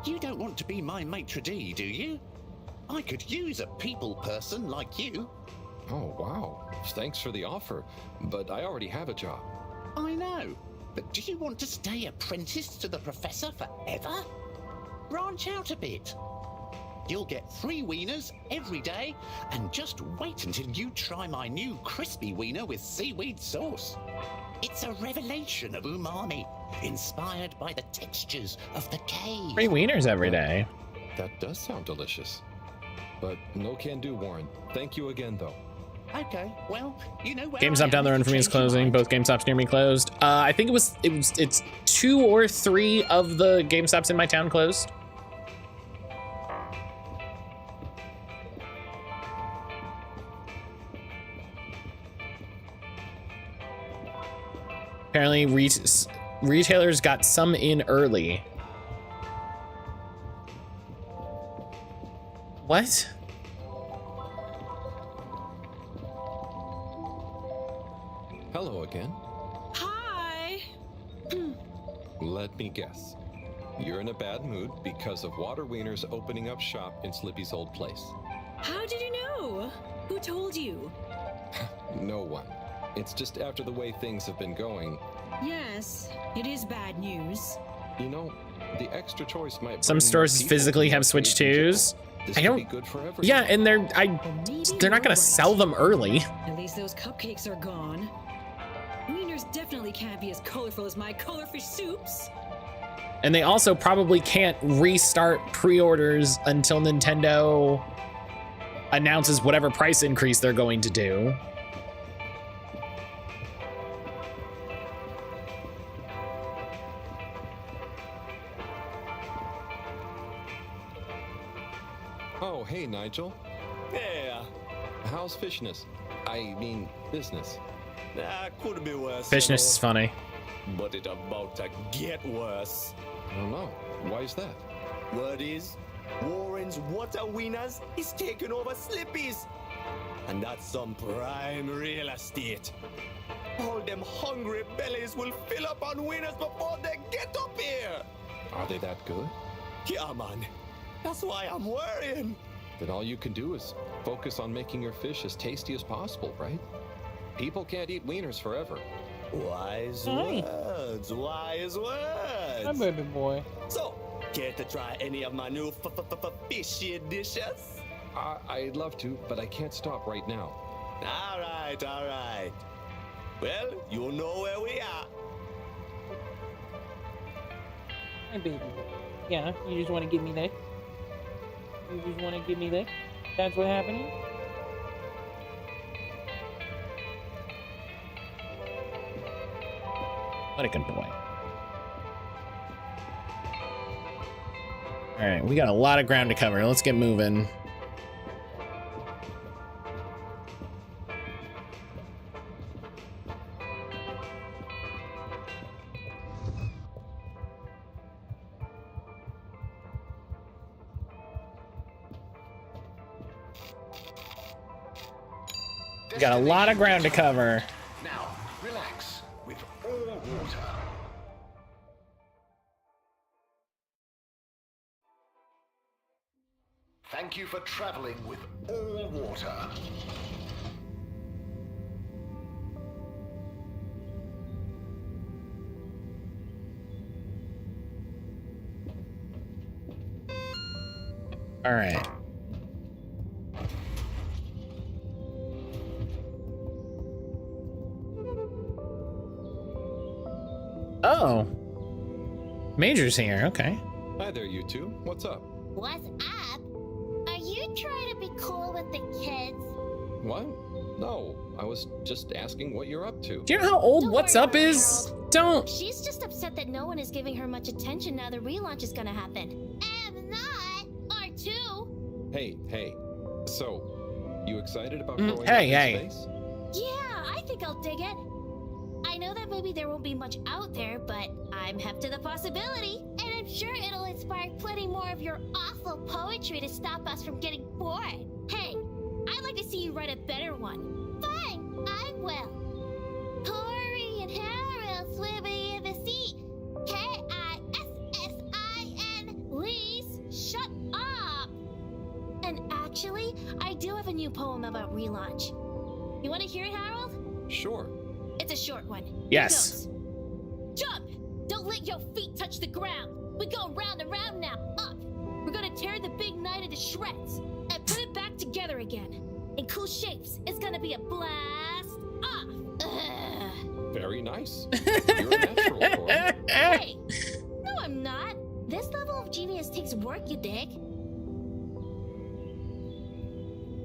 you don't want to be my maitre d', do you? I could use a people person like you. Oh, wow. Thanks for the offer, but I already have a job. I know, but do you want to stay apprenticed to the professor forever? Branch out a bit. You'll get free wieners every day, and just wait until you try my new crispy wiener with seaweed sauce. It's a revelation of umami, inspired by the textures of the cave. Free wieners every day. That does sound delicious. But no can do, Warren. Thank you again, though. Okay, well, you know where GameStop down the road from me is closing. Both GameStops near me closed. I think it's 2 or 3 of the GameStops in my town closed. Apparently, retailers got some in early. What? Hello again. Hi. Let me guess. You're in a bad mood because of Water Wieners opening up shop in Slippy's old place. How did you know? Who told you? No one. It's just after the way things have been going. Yes, it is bad news. You know, the extra choice might. Some stores physically have Switch 2s. I don't. Be good for everyone. Yeah, and they're not gonna sell them early. At least those cupcakes are gone. Wieners definitely can't be as colorful as my colorfish soups. And they also probably can't restart pre-orders until Nintendo announces whatever price increase they're going to do. Oh, hey, Nigel. Yeah. How's fishness? I mean, business. Could be worse. Fishness is funny. But it's about to get worse. I don't know. Why is that? Word is, Warren's Water Wieners is taking over Slippy's. And that's some prime real estate. All them hungry bellies will fill up on wieners before they get up here. Are they that good? Yeah, man. That's why I'm worrying. Then all you can do is focus on making your fish as tasty as possible, right? People can't eat wieners forever. Wise Hi. words, wise words. Hi, baby boy. So, care to try any of my new fishy dishes? I'd love to, but I can't stop right now. All right. Well, you'll know where we are. Hi, baby boy. Yeah, you just want to give me that? You just want to give me that? That's what happening? What a good boy. All right, we got a lot of ground to cover. Let's get moving. We got a lot of ground to cover. Now, relax with all water. Thank you for traveling with all water. All right. Oh. Major's here, okay. Hi there, you two. What's up? What's up? Are you trying to be cool with the kids? What? No, I was just asking what you're up to. Do you know how old What's Up is? Don't. She's just upset that no one is giving her much attention now the relaunch is gonna happen. I'm not! R2! Hey. So, you excited about Mm, growing hey, up in hey. space? Yeah, I think I'll dig it. I know that maybe there won't be much out there, but I'm hep to the possibility. And I'm sure it'll inspire plenty more of your awful poetry to stop us from getting bored. Hey, I'd like to see you write a better one. Fine, I will. Tori and Harold swimming in the sea. Kissin. Please shut up. And actually, I do have a new poem about relaunch. You want to hear it, Harold? Sure. It's a short one. Yes. Here goes. Jump! Don't let your feet touch the ground. We're going round and round now. Up! We're gonna tear the big nine into shreds and put it back together again. In cool shapes. It's gonna be a blast off. Ugh. Very nice. You're a natural, Tori. Hey! No, I'm not. This level of genius takes work, you dig?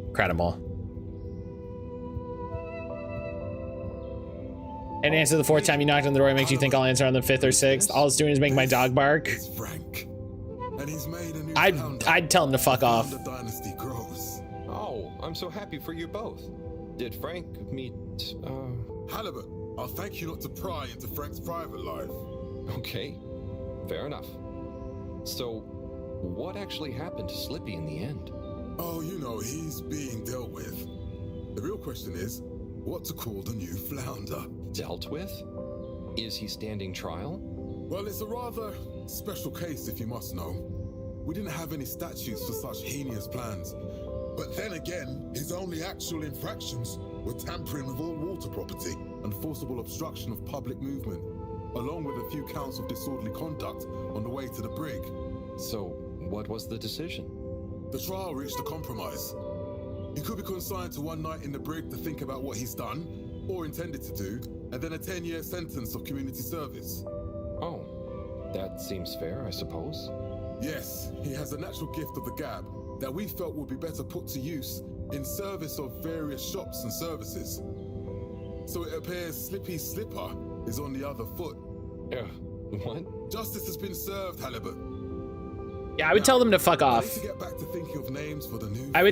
Incredible. And answer the fourth time you knocked on the door, it makes you think I'll answer on the fifth or sixth. All it's doing is making my dog bark. Frank. And he's made a new I'd tell him to fuck off. The dynasty grows. Oh, I'm so happy for you both. Did Frank meet, Halibut, I'll thank you not to pry into Frank's private life. Okay, fair enough. So, what actually happened to Slippy in the end? Oh, you know, he's being dealt with. The real question is, what to call the new flounder? Dealt with? Is he standing trial? Well, it's a rather special case, if you must know. We didn't have any statutes for such heinous plans. But then again, his only actual infractions were tampering with all water property and forcible obstruction of public movement, along with a few counts of disorderly conduct on the way to the brig. So, what was the decision? The trial reached a compromise. He could be consigned to one night in the brig to think about what he's done, or intended to do, and then a 10-year sentence of community service. Oh, that seems fair, I suppose. Yes, he has a natural gift of the gab that we felt would be better put to use in service of various shops and services. So it appears Slippy Slipper is on the other foot. What? Justice has been served, Halibut. Yeah, I would tell them to fuck off. I need to get back to thinking of names for the new I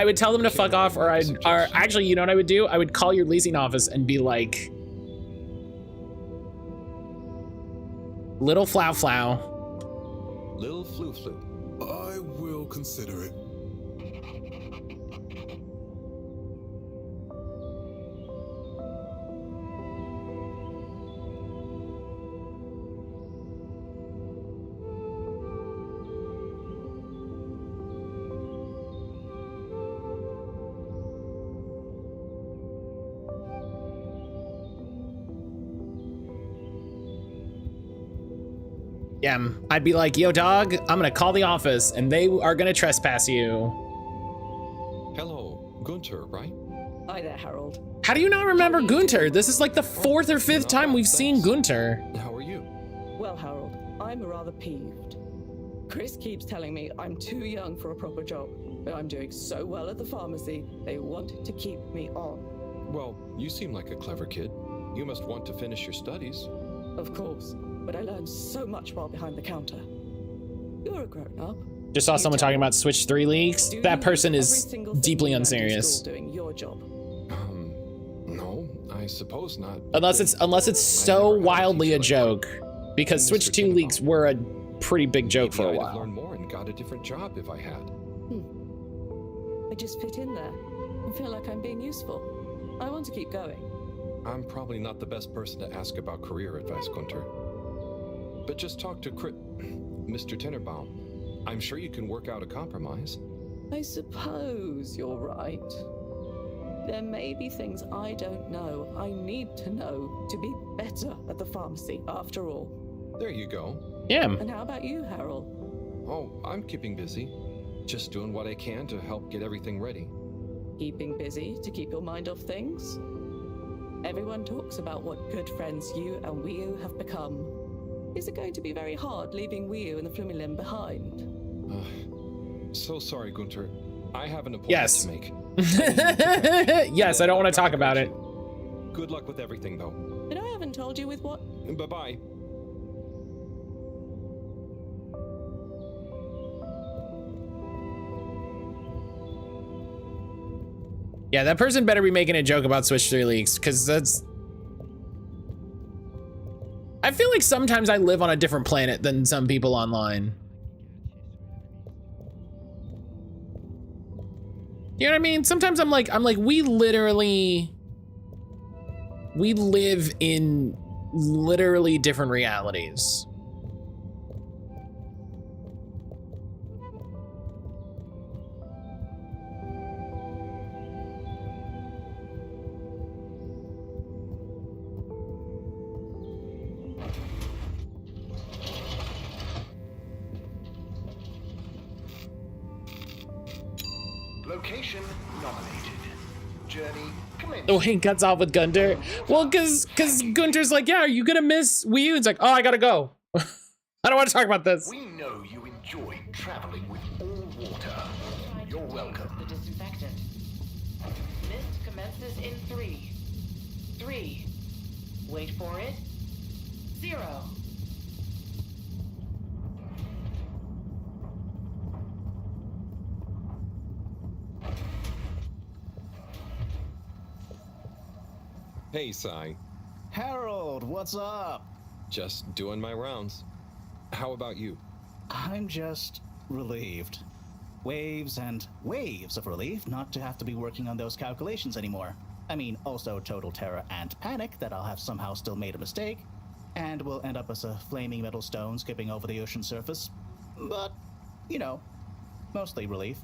would tell them to fuck off, or actually, you know what I would do? I would call your leasing office and be like, Little Flow Flow. Little Flu Flu. I will consider it. Yeah, I'd be like, yo, dog, I'm gonna call the office and they are gonna trespass you. Hello, Gunter, right? Hi there, Harold. How do you not remember Gunter? This is like the 4th or 5th time we've seen Gunter. How are you? Well, Harold, I'm rather peeved. Chris keeps telling me I'm too young for a proper job, but I'm doing so well at the pharmacy, they want to keep me on. Well, you seem like a clever kid. You must want to finish your studies. Of course, but I learned so much while behind the counter. You're a grown-up. Just saw someone talking about Switch 3 leaks. That person is deeply unserious. Doing your job. No, I suppose not. Unless it's so wildly a joke, because Switch 2 leaks were a pretty big joke for a I'd while. have learned more and got a different job if I had. I just fit in there and feel like I'm being useful. I want to keep going. I'm probably not the best person to ask about career advice, Gunter. But just talk to Mr. Tenenbaum. I'm sure you can work out a compromise. I suppose you're right. There may be things I don't know. I need to know to be better at the pharmacy, after all. There you go. Yeah. And how about you, Harold? Oh, I'm keeping busy. Just doing what I can to help get everything ready. Keeping busy to keep your mind off things? Everyone talks about what good friends you and Wiu have become. Is it going to be very hard leaving Wiu and the Flumilim behind? So sorry, Gunter. I have an appointment Yes. to make. Yes, I don't want to talk about it. Good luck with everything, though. But I haven't told you with what? Bye-bye. Yeah, that person better be making a joke about Switch 3 leaks, because that's... I feel like sometimes I live on a different planet than some people online. You know what I mean? Sometimes I'm like, we live in literally different realities. Location nominated. Journey commenced. The way he cuts off with Gunter. Well, cause Gunter's like, yeah, are you gonna miss Wii U? It's like, oh, I gotta go. I don't want to talk about this. We know you enjoy traveling with all water. You're welcome. The disinfectant. Mist commences in 3. 3. Wait for it. 0. Hey, Sai. Harold, what's up? Just doing my rounds. How about you? I'm just relieved. Waves and waves of relief not to have to be working on those calculations anymore. I mean, also total terror and panic that I'll have somehow still made a mistake, and will end up as a flaming metal stone skipping over the ocean surface. But, you know, mostly relief.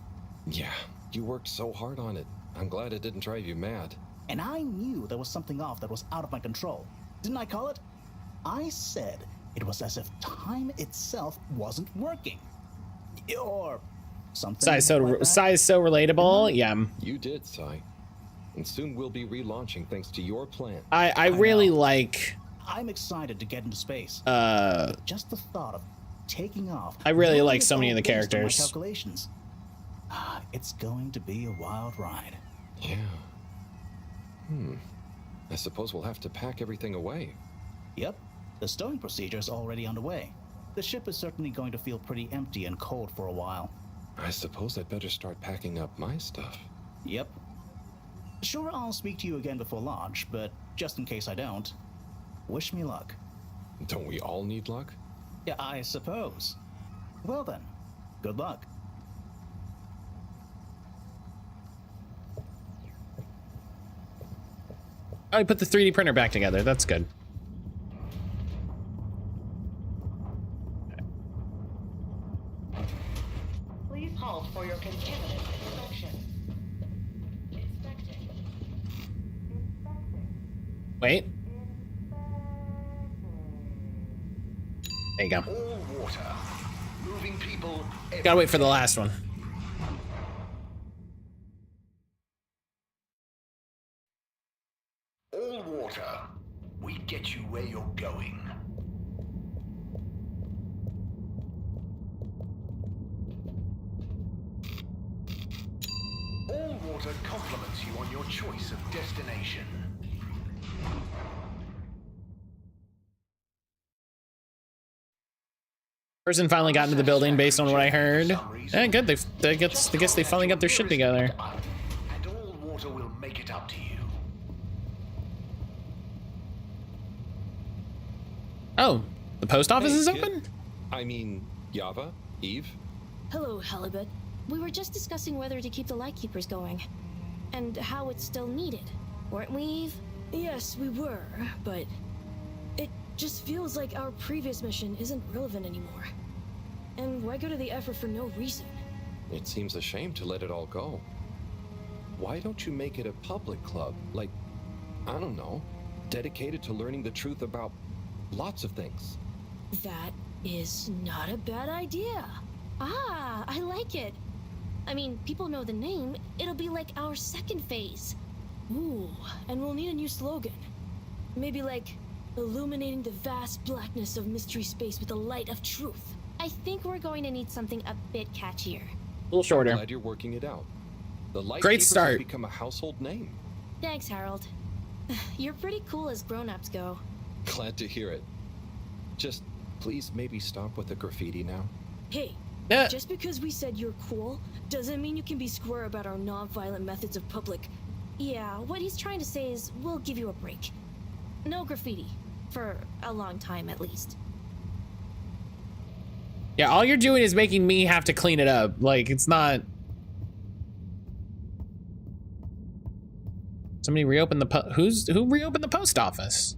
Yeah, you worked so hard on it. I'm glad it didn't drive you mad. And I knew there was something off that was out of my control. Didn't I call it? I said it was as if time itself wasn't working. Or something. Sai is so like relatable. Yeah. You did, Sai. And soon we'll be relaunching thanks to your plan. I really like. I'm excited to get into space. Just the thought of taking off. I really knowing like it's so many all of the based on my characters. calculations. It's going to be a wild ride. Yeah. I suppose we'll have to pack everything away. Yep. The stowing procedure is already underway. The ship is certainly going to feel pretty empty and cold for a while. I suppose I'd better start packing up my stuff. Yep. Sure, I'll speak to you again before launch, but just in case I don't, wish me luck. Don't we all need luck? Yeah, I suppose. Well then, good luck. Oh, I put the 3D printer back together. That's good. Please halt for your contaminant inspection. Inspecting. Wait. There you go. All water. Moving people. Gotta wait for the last one. All water. We get you where you're going. All water compliments you on your choice of destination. Person finally got into the building based on what I heard. Yeah, good. I guess they finally got their shit together. And all water will make it up to you. Oh, the post office Hey, is kid. open? I mean, Yava? Eve? Hello, Halibut. We were just discussing whether to keep the Lightkeepers going. And how it's still needed. Weren't we, Eve? Yes, we were, but it just feels like our previous mission isn't relevant anymore. And why go to the effort for no reason? It seems a shame to let it all go. Why don't you make it a public club? Like, I don't know, dedicated to learning the truth about lots of things. That is not a bad idea. Ah, I like it. I mean, people know the name. It'll be like our second phase. Ooh, and we'll need a new slogan. Maybe like, illuminating the vast blackness of mystery space with the light of truth. I think we're going to need something a bit catchier. A little shorter. I'm glad you're working it out. The Great Lightkeepers start. have become a household name. Thanks, Harold. You're pretty cool as grown-ups go. Glad to hear it. Just please maybe stop with the graffiti now. Hey, Yeah. just because we said you're cool, doesn't mean you can be square about our non-violent methods of public. Yeah, what he's trying to say is we'll give you a break. No graffiti. For a long time, at least. Yeah, all you're doing is making me have to clean it up. Like, it's not... Somebody reopened the who reopened the post office?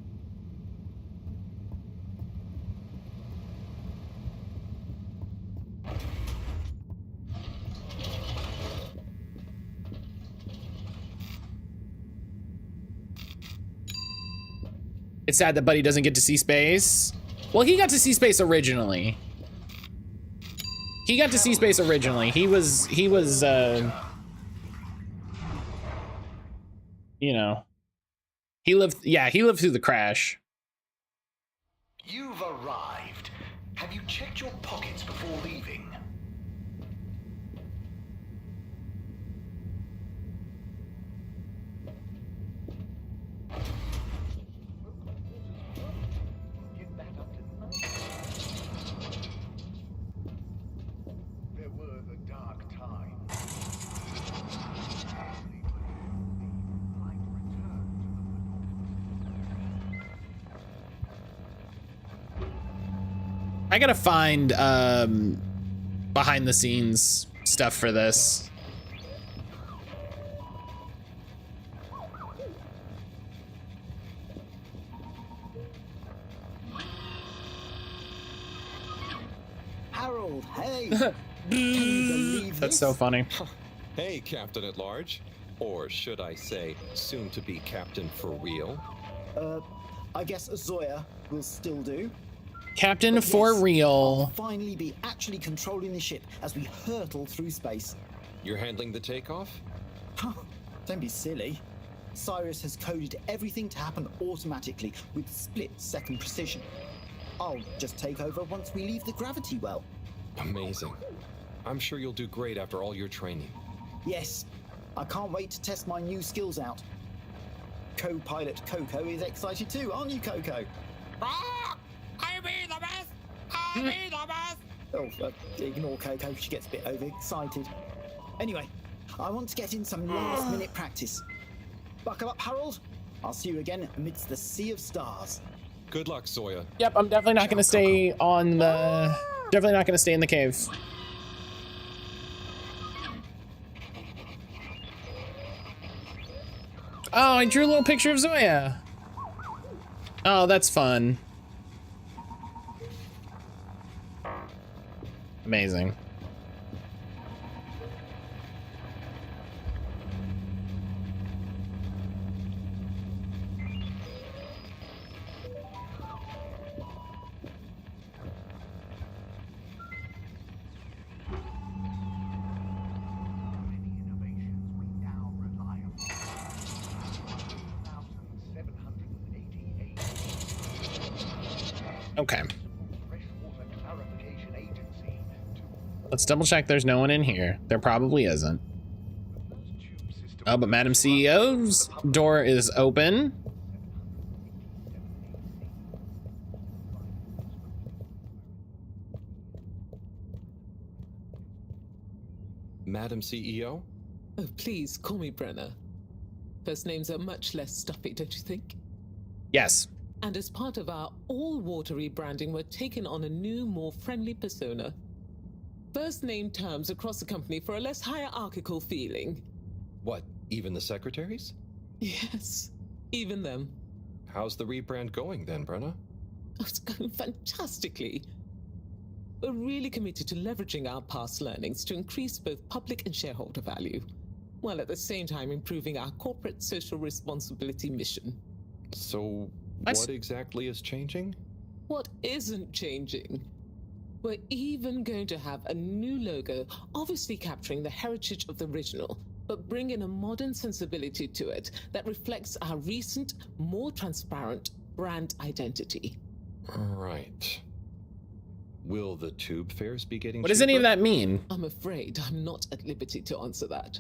It's sad that Buddy doesn't get to see space. Well, he got to see space originally. He got to see space originally. He was you know, he lived through the crash. You've arrived. Have you checked your pockets before leaving? There were the dark times. I gotta find behind the scenes stuff for this. Harold, hey! Can you believe That's this? so funny. Hey, Captain at Large. Or should I say, soon to be Captain for real? I guess Zoya will still do. Captain But for yes, real. I'll finally be actually controlling the ship as we hurtle through space. You're handling the takeoff? Don't be silly. Cyrus has coded everything to happen automatically with split-second precision. I'll just take over once we leave the gravity well. Amazing. I'm sure you'll do great after all your training. Yes, I can't wait to test my new skills out. Co-pilot Coco is excited too, aren't you, Coco? I be the best! I be the best! Oh, ignore Coco, she gets a bit overexcited. Anyway, I want to get in some last-minute practice. Buckle up, Harold. I'll see you again amidst the sea of stars. Good luck, Zoya. Yep, I'm definitely not gonna stay on the... Definitely not gonna stay in the cave. Oh, I drew a little picture of Zoya. Oh, that's fun. Amazing. Okay. Let's double check there's no one in here. There probably isn't. Oh, but Madam CEO's door is open. Madam CEO? Oh, please call me Brenna. First names are much less stuffy, don't you think? Yes. And as part of our all-water rebranding, we're taking on a new, more friendly persona. First name terms across the company for a less hierarchical feeling. What, even the secretaries? Yes, even them. How's the rebrand going then, Brenna? Oh, it's going fantastically. We're really committed to leveraging our past learnings to increase both public and shareholder value, while at the same time improving our corporate social responsibility mission. So, what exactly is changing? What isn't changing? We're even going to have a new logo, obviously capturing the heritage of the original, but bringing a modern sensibility to it that reflects our recent, more transparent brand identity. Right. Will the tube fares be getting What does any of that mean? I'm afraid I'm not at liberty to answer that.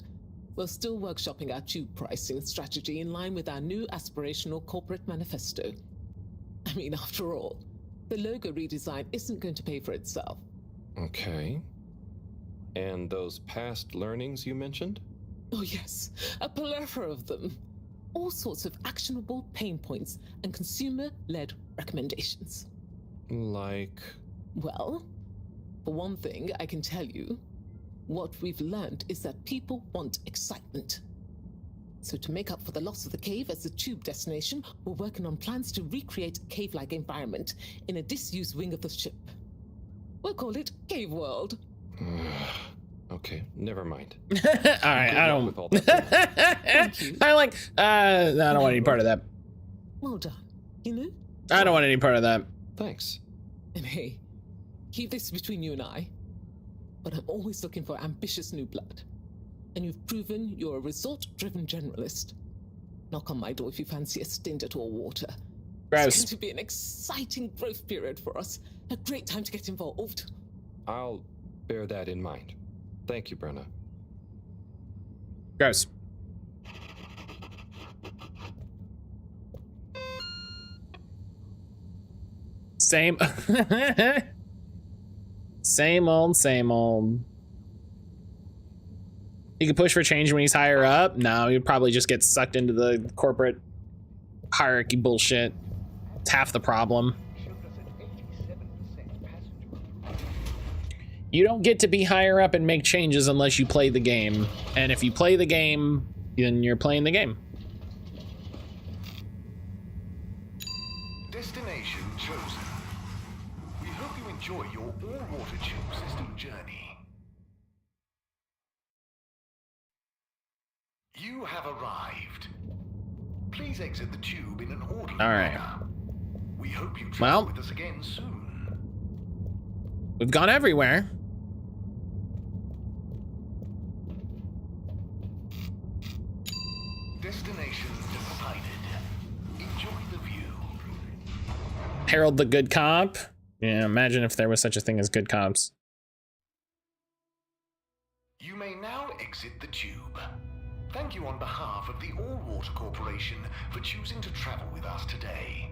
We're still workshopping our tube pricing strategy in line with our new aspirational corporate manifesto. I mean, after all, the logo redesign isn't going to pay for itself. Okay. And those past learnings you mentioned? Oh yes, a plethora of them. All sorts of actionable pain points and consumer-led recommendations. Like? Well, for one thing, I can tell you, what we've learned is that people want excitement. So to make up for the loss of the cave as a tube destination, we're working on plans to recreate a cave-like environment in a disused wing of the ship. We'll call it Cave World. Okay, never mind. All right, I don't. I like. I don't want any part of that. Well done. You know? I don't want any part of that. Thanks. And hey, keep this between you and I, but I'm always looking for ambitious new blood. And you've proven you're a result-driven generalist. Knock on my door if you fancy a stint at all water. Gross. It's going to be an exciting growth period for us. A great time to get involved. I'll bear that in mind. Thank you, Brenna. Gross. Same. Same old, same old. You can push for change when he's higher up. No, you'd probably just get sucked into the corporate hierarchy bullshit. It's half the problem. You don't get to be higher up and make changes unless you play the game. And if you play the game, then you're playing the game. Destination chosen. We hope you enjoy your all-water tube system journey. You have arrived. Please exit the tube in an orderly manner. We hope you travel with us again soon. We've gone everywhere. Destination decided. Enjoy the view. Harold the good cop. Yeah, imagine if there was such a thing as good cops. You may now exit the tube. Thank you on behalf of the All-Water Corporation for choosing to travel with us today.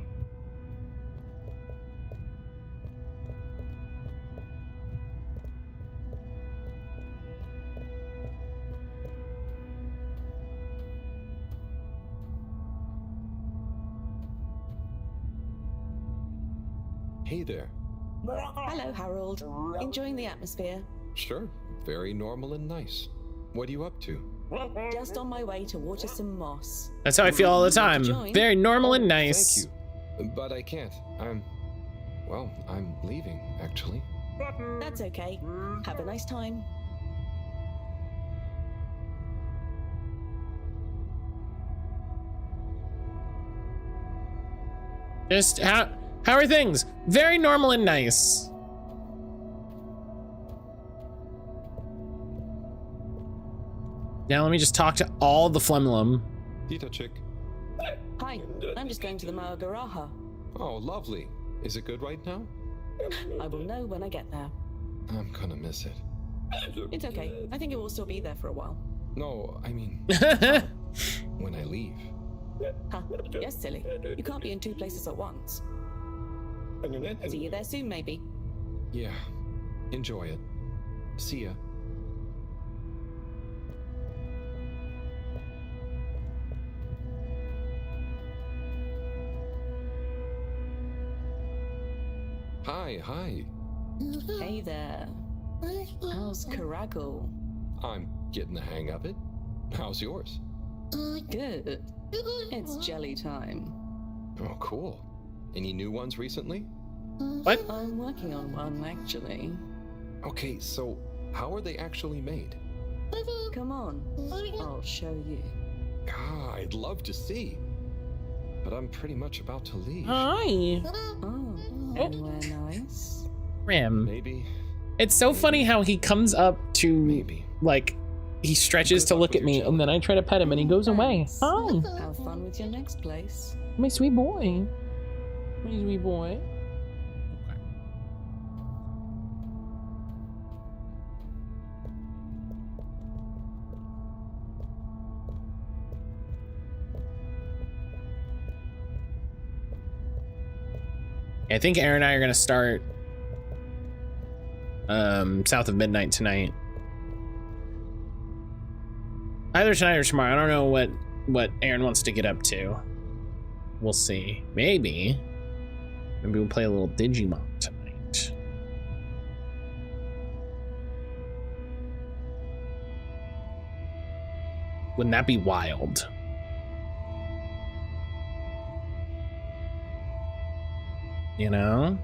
Hey there. Hello, Harold. Enjoying the atmosphere? Sure. Very normal and nice. What are you up to? Just on my way to water some moss. That's how I feel all the time. Very normal and nice. Thank you. But I can't. I'm leaving, actually. That's okay. Have a nice time. Just how are things? Very normal and nice. Now let me just talk to all the Flemlum. Dita chick. Hi, I'm just going to the Mahagaraha. Oh, lovely. Is it good right now? I will know when I get there. I'm gonna miss it. It's okay. I think it will still be there for a while. No, I mean, when I leave. Huh? Yes, silly. You can't be in two places at once. See you there soon, maybe. Yeah. Enjoy it. See ya. Hi. Hey there. How's Karagal? I'm getting the hang of it. How's yours? Good. It's jelly time. Oh, cool. Any new ones recently? What? I'm working on one, actually. Okay, so how are they actually made? Come on. I'll show you. God, I'd love to see. But I'm pretty much about to leave. Hi. Oh, anywhere nice? Rim. Maybe. It's so funny how he comes up to, like, he stretches to look at me, and then I try to pet him, and he goes away. Hi. Have fun with your next place. My sweet boy. My sweet boy. I think Aaron and I are gonna start South of Midnight tonight. Either tonight or tomorrow. I don't know what Aaron wants to get up to. We'll see. Maybe we'll play a little Digimon tonight. Wouldn't that be wild? You know?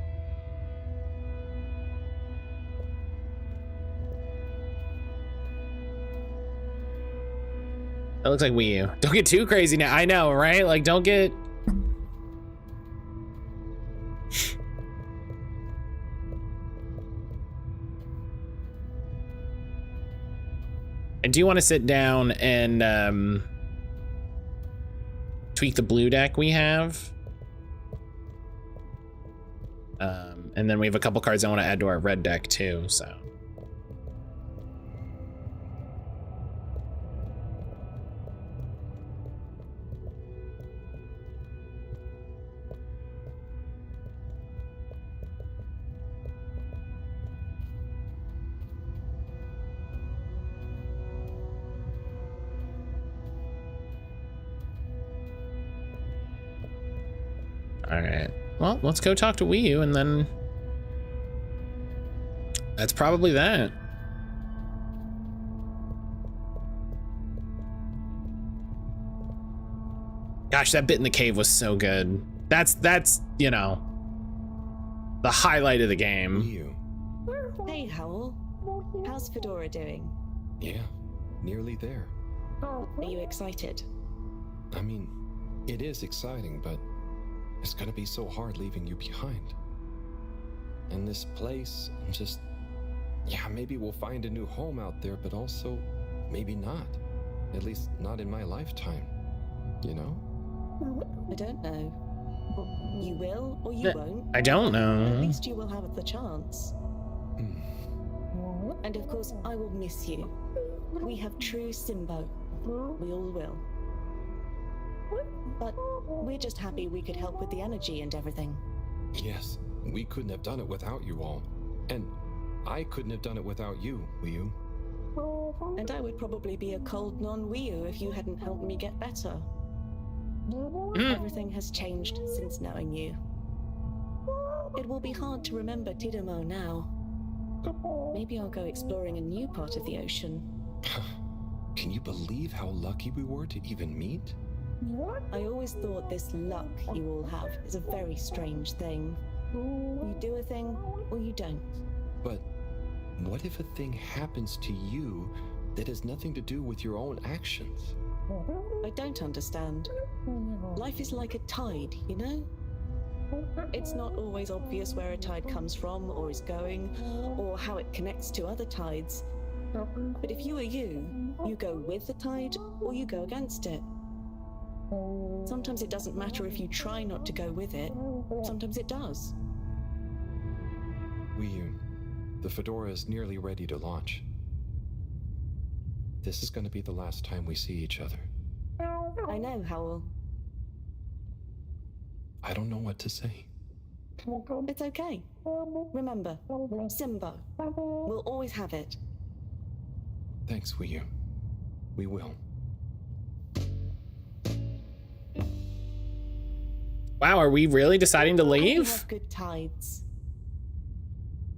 That looks like Wii U. Don't get too crazy now. I know, right? Like, don't get... I do want to sit down and tweak the blue deck we have. And then we have a couple cards I want to add to our red deck too, so. All right. Well, let's go talk to Wii U, and then that's probably that. Gosh, that bit in the cave was so good. That's you know, the highlight of the game. Hey, Howell. How's Fedora doing? Yeah, nearly there. Are you excited? I mean, it is exciting, but it's gonna be so hard leaving you behind. And this place, just... yeah, maybe we'll find a new home out there, but also maybe not. At least not in my lifetime. You know? I don't know. You will or you won't. I don't know. At least you will have the chance. And of course, I will miss you. We have true Simbo. We all will. But we're just happy we could help with the energy and everything. Yes, we couldn't have done it without you all. And I couldn't have done it without you, Wii U. And I would probably be a cold non-Wii U if you hadn't helped me get better. Everything has changed since knowing you. It will be hard to remember Tidamo now. Maybe I'll go exploring a new part of the ocean. Can you believe how lucky we were to even meet? I always thought this luck you all have is a very strange thing. You do a thing, or you don't. But what if a thing happens to you that has nothing to do with your own actions? I don't understand. Life is like a tide, you know? It's not always obvious where a tide comes from or is going, or how it connects to other tides. But if you are you go with the tide or you go against it. Sometimes it doesn't matter if you try not to go with it. Sometimes it does. The Fedora is nearly ready to launch. This is going to be the last time we see each other. I know, Howell. I don't know what to say. It's okay. Remember, Simbo. We'll always have it. Thanks, Wii. We will. Wow, are we really deciding to leave? Have good tides.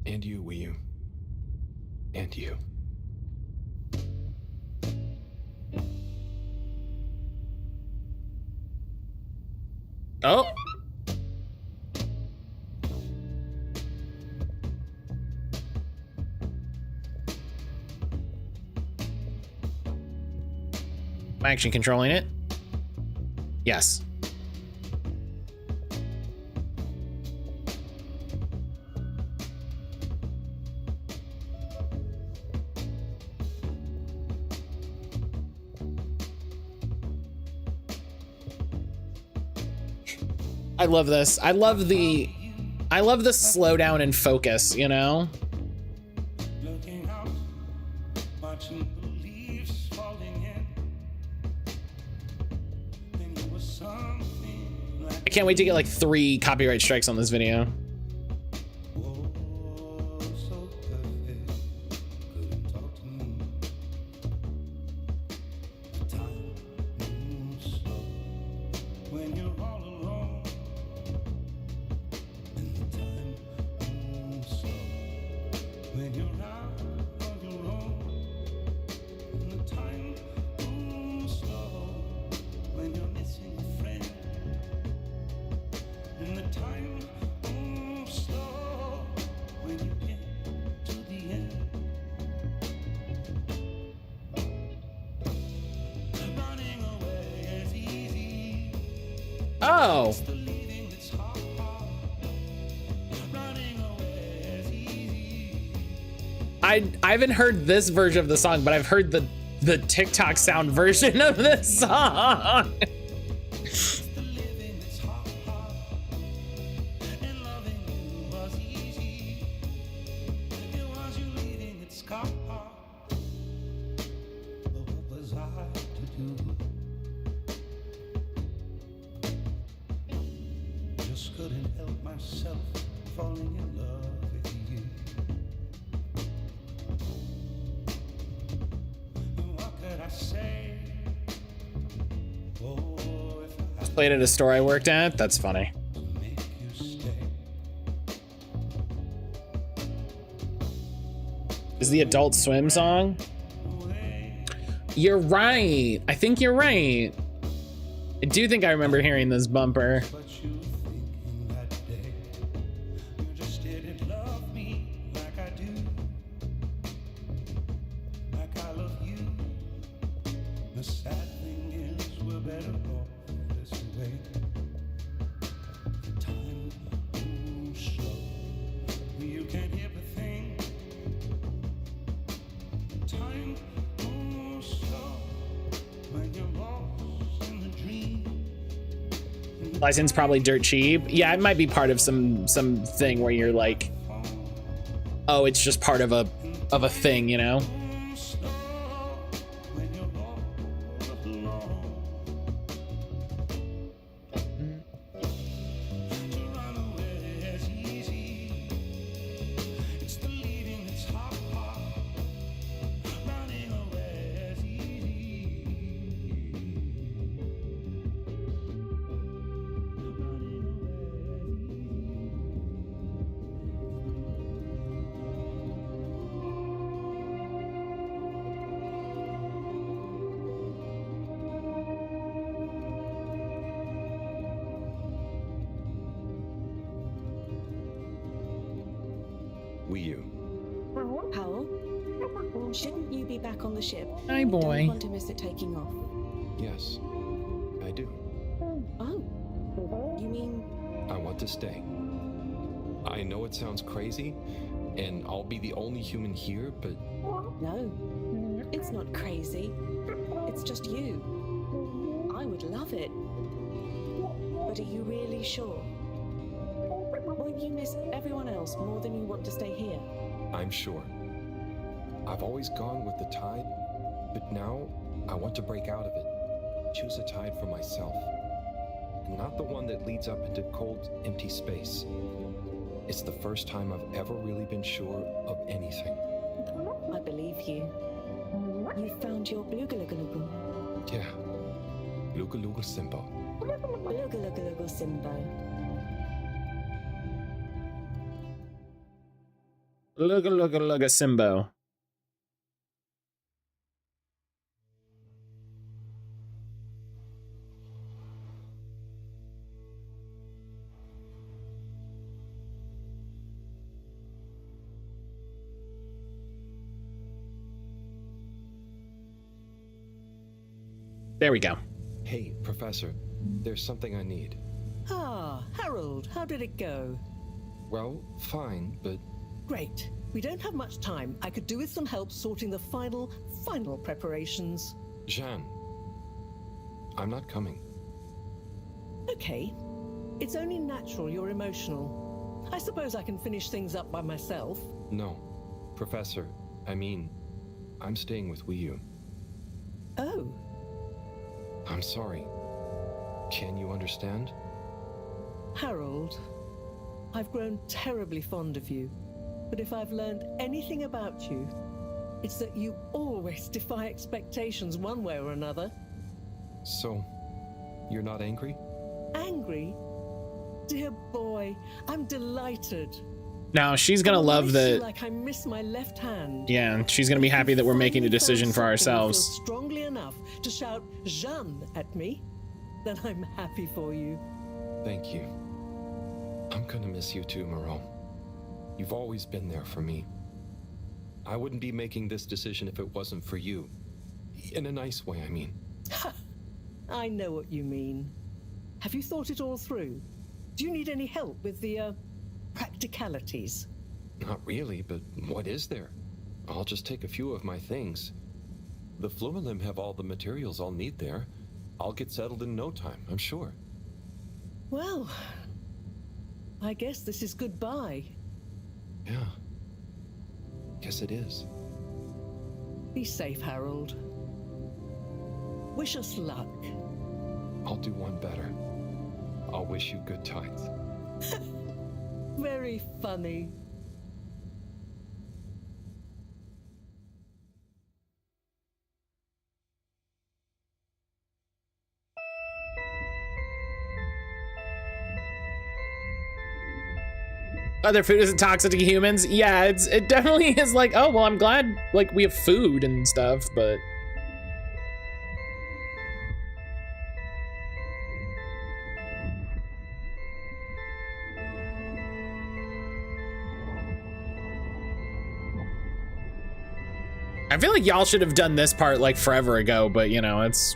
And you, Wii. And you. Oh. Am I actually controlling it? Yes. I love this. I love the slowdown and focus, you know? I can't wait to get like 3 copyright strikes on this video. Oh. I haven't heard this version of the song, but I've heard the TikTok sound version of this song. Played at a store I worked at. That's funny. Is the Adult Swim song? You're right. I think you're right. I do think I remember hearing this bumper. License probably dirt cheap. Yeah, it might be part of some thing where you're like, oh, it's just part of a thing, you know? Howell, shouldn't you be back on the ship? Hi, boy. Don't want to miss it taking off. Yes, I do. Oh, you mean? I want to stay. I know it sounds crazy, and I'll be the only human here, but... No, it's not crazy. It's just you. I would love it. But are you really sure? Well, Won't you miss everyone else more than you want to stay here? I'm sure. I've always gone with the tide, but now I want to break out of it. Choose a tide for myself. Not the one that leads up into cold, empty space. It's the first time I've ever really been sure of anything. I believe you. You found your Blugalugalugu. Yeah. Lugaluga Simbo. Blugalugalugu Simbo. Look, Simbo. There we go. Hey, Professor, there's something I need. Ah, Harold, how did it go? Well, fine, but... Great. We don't have much time. I could do with some help sorting the final preparations. Jeanne, I'm not coming. Okay. It's only natural you're emotional. I suppose I can finish things up by myself. No. Professor, I'm staying with Wiyu. Oh. I'm sorry. Can you understand? Harold, I've grown terribly fond of you. But if I've learned anything about you, it's that you always defy expectations one way or another. So, you're not angry? Angry? Dear boy, I'm delighted. Now she's gonna love that. Like I miss my left hand. Yeah, she's gonna be happy that we're making a decision for ourselves. Strongly enough to shout Jeanne at me, then I'm happy for you. Thank you. I'm gonna miss you too, Moreau. You've always been there for me. I wouldn't be making this decision if it wasn't for you. In a nice way, I mean. I know what you mean. Have you thought it all through? Do you need any help with the, practicalities? Not really, but what is there? I'll just take a few of my things. The Fluilim have all the materials I'll need there. I'll get settled in no time, I'm sure. Well, I guess this is goodbye. Yeah. Guess it is. Be safe, Harold. Wish us luck. I'll do one better. I'll wish you good times. Very funny. Other food isn't toxic to humans. Yeah, it definitely is like, oh, well, I'm glad like we have food and stuff, but. I feel like y'all should have done this part like forever ago, but you know, it's.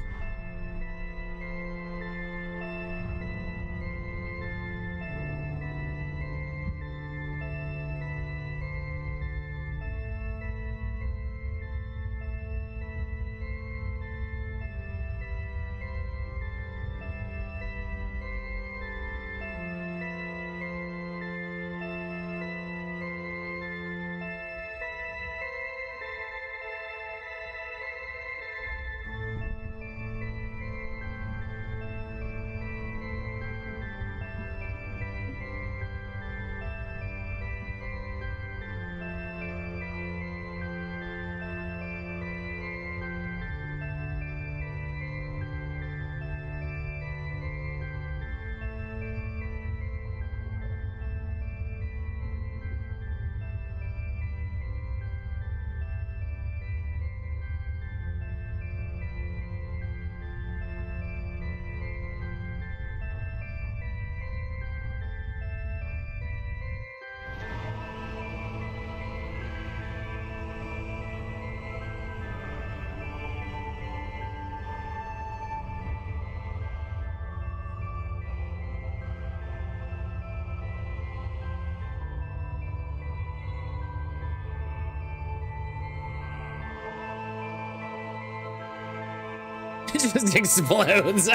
It just explodes.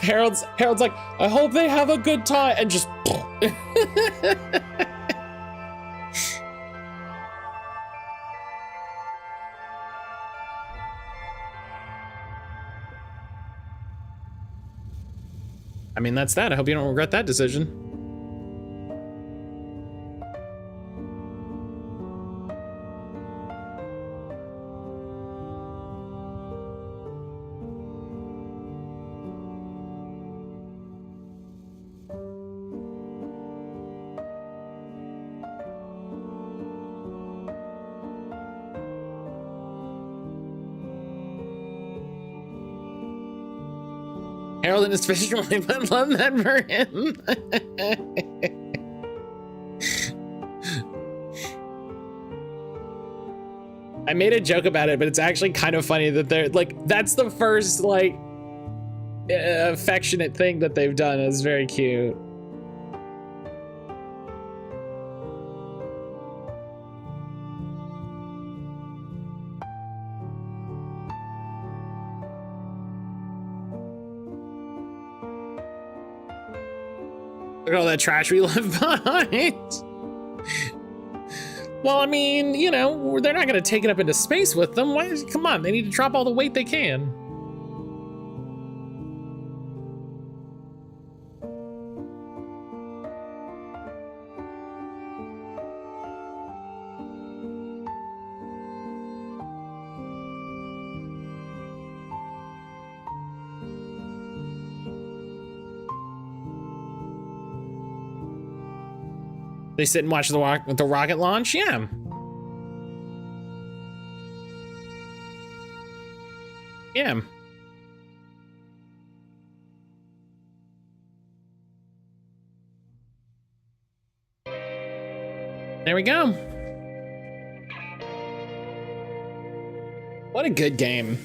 Harold's like, I hope they have a good time, and just. I mean, that's that. I hope you don't regret that decision. Harold and his fishing wife, I love that for him. I made a joke about it, but it's actually kind of funny that they're like, that's the first like affectionate thing that they've done. It's very cute. Look at all that trash we left behind. Well, I mean, you know, they're not going to take it up into space with them. Why? Come on, they need to drop all the weight they can. They sit and watch the rocket launch? Yeah. Yeah. There we go. What a good game.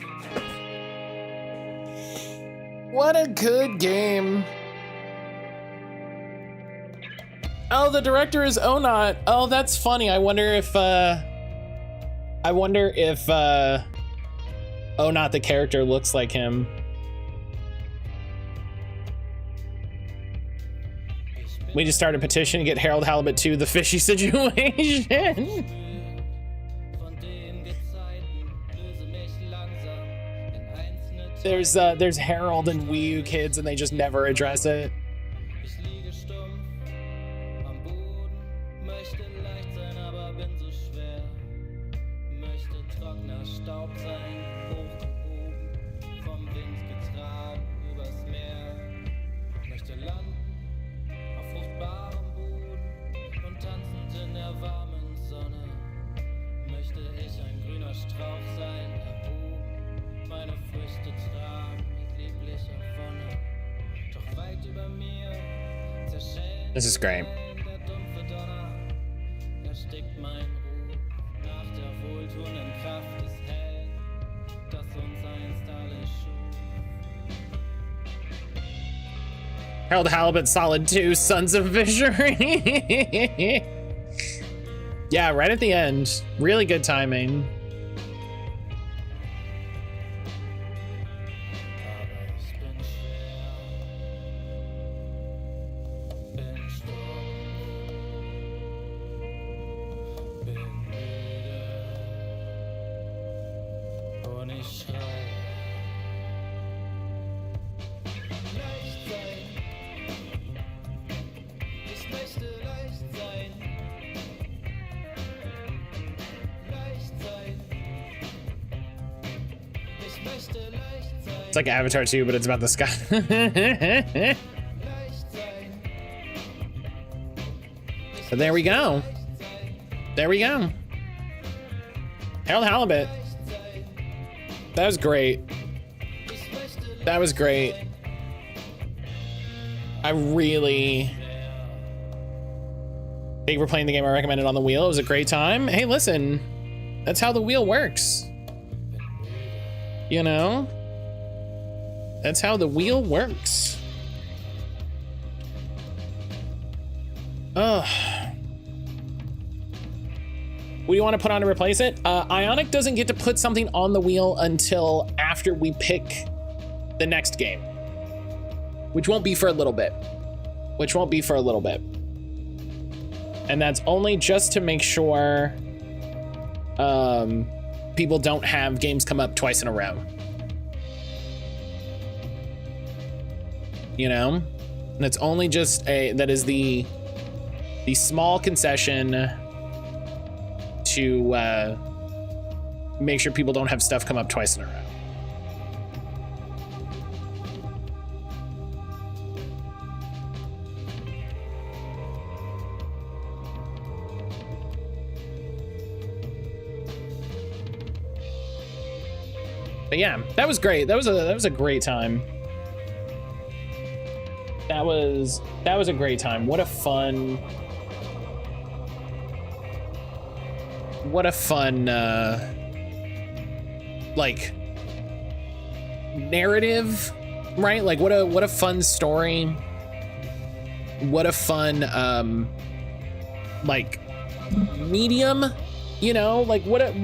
What a good game. Oh, the director is Onat. Oh, that's funny. I wonder if Onat the character looks like him. We just started a petition to get Harold Halibut to the fishy situation. There's Harold and Wii U kids and they just never address it. This is great. Harold Halibut solid 2, Sons of Fishery. Yeah, right at the end. Really good timing. It's like Avatar 2, but it's about the sky. So there we go. There we go. Harold Halibut. That was great. That was great. I really... Thank you for playing the game I recommended on the wheel. It was a great time. Hey, listen. That's how the wheel works. You know? That's how the wheel works. Ugh. What do you want to put on to replace it? Ionic doesn't get to put something on the wheel until after we pick the next game. which won't be for a little bit. And that's only just to make sure people don't have games come up twice in a row. You know? And it's only just that is the small concession to make sure people don't have stuff come up twice in a row. But yeah, that was great. That was a great time. That was a great time. What a fun like narrative, right? Like what a fun story. What a fun like medium, you know, like what a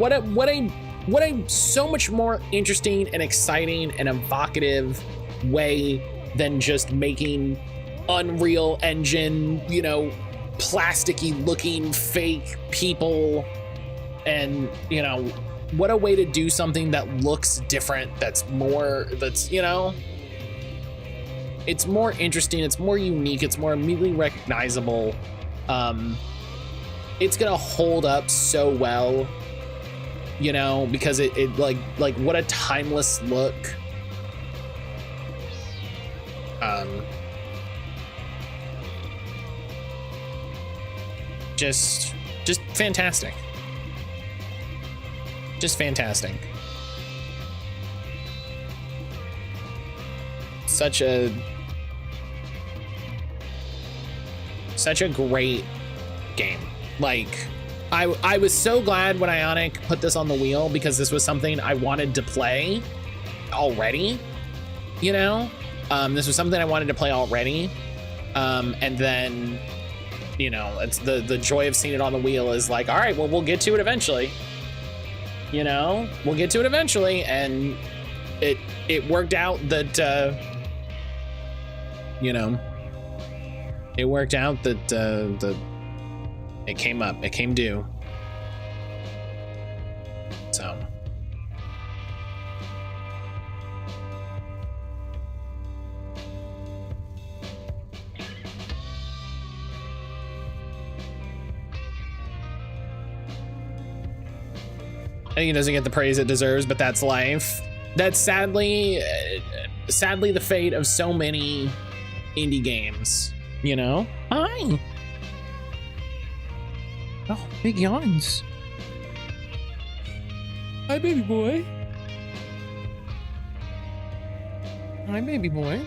so much more interesting and exciting and evocative way than just making Unreal Engine, you know, plasticky looking fake people. And, you know, what a way to do something that looks different, that's, you know, it's more interesting, it's more unique, it's more immediately recognizable. It's gonna hold up so well, you know, because it like what a timeless look. Just fantastic. Just fantastic. Such a great game. Like, I was so glad when Ionic put this on the wheel, because this was something I wanted to play already, you know? This was something I wanted to play already. And then, you know, it's the joy of seeing it on the wheel is like, all right, well, we'll get to it eventually. You know, we'll get to it eventually. And it worked out that, you know, it worked out that it came due. So. I think it doesn't get the praise it deserves, but that's life. That's sadly the fate of so many indie games, you know? Hi. Oh, big yawns. Hi, baby boy. Hi, baby boy.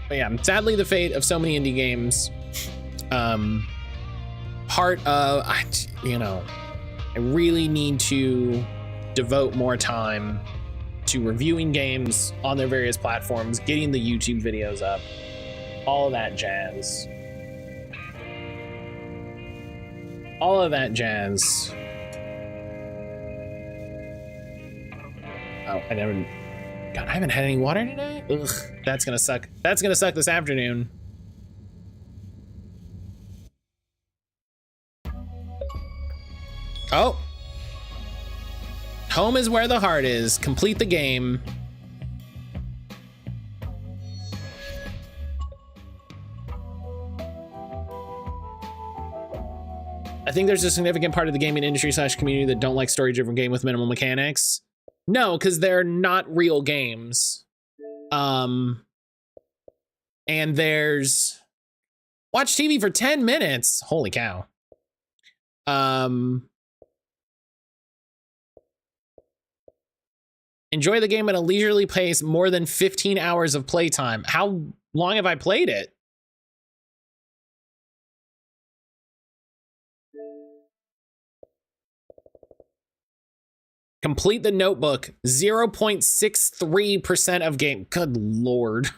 But yeah, sadly the fate of so many indie games. Part of, you know, I really need to devote more time to reviewing games on their various platforms, getting the YouTube videos up, all of that jazz. All of that jazz. Oh, God, I haven't had any water today? Ugh, that's gonna suck. That's gonna suck this afternoon. Oh. Home is where the heart is. Complete the game. I think there's a significant part of the gaming industry / community that don't like story-driven game with minimal mechanics. No, because they're not real games. And there's watch TV for 10 minutes. Holy cow. Enjoy the game at a leisurely pace, more than 15 hours of playtime. How long have I played it? Complete the notebook. 0.63% of game. Good Lord.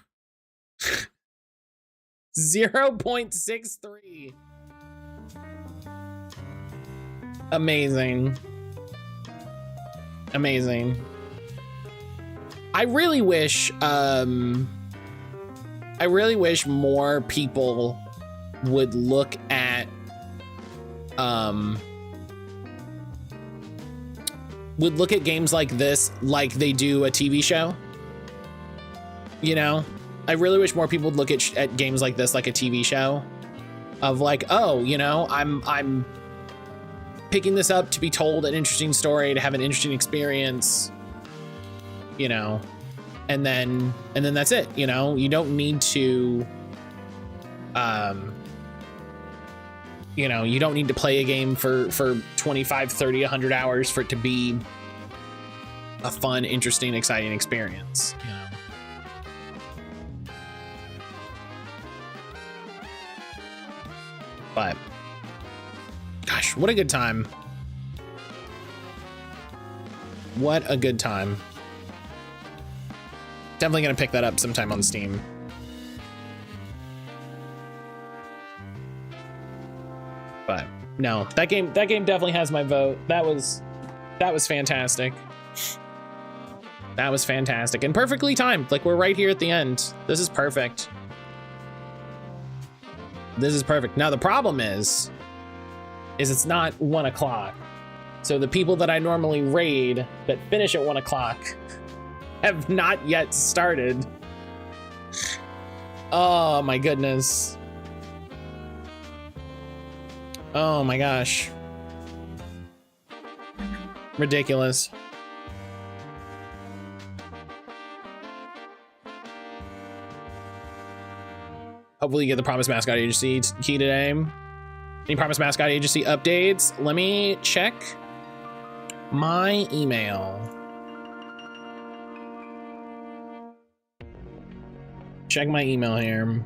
0.63. Amazing. Amazing. I really wish I really wish more people would look at games like this like they do a TV show. You know, I really wish more people would look at games like this like a TV show, of like, oh, you know, I'm picking this up to be told an interesting story, to have an interesting experience, you know, and then that's it. You know, you don't need to you know, you don't need to play a game for 25, 30, 100 hours for it to be a fun, interesting, exciting experience, you know. But gosh, what a good time. What a good time. Definitely gonna pick that up sometime on Steam. But no, that game definitely has my vote. That was fantastic. That was fantastic and perfectly timed. Like, we're right here at the end. This is perfect. This is perfect. Now the problem is it's not 1 o'clock. So the people that I normally raid that finish at 1 o'clock have not yet started. Oh my goodness. Oh my gosh. Ridiculous. Hopefully you get the Promised Mascot Agency key today. Any Promised Mascot Agency updates? Let me check my email. Check my email here.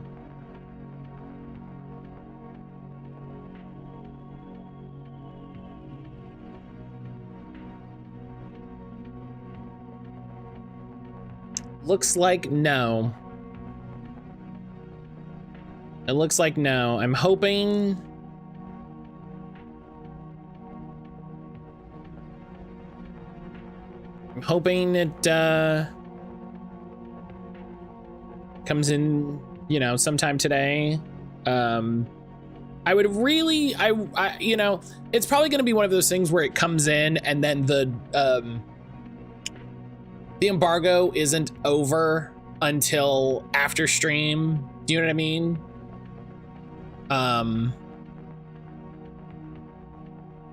Looks like no. It looks like no. I'm hoping. It comes in, you know, sometime today. I would really, I you know, it's probably going to be one of those things where it comes in and then the embargo isn't over until after stream. Do you know what I mean?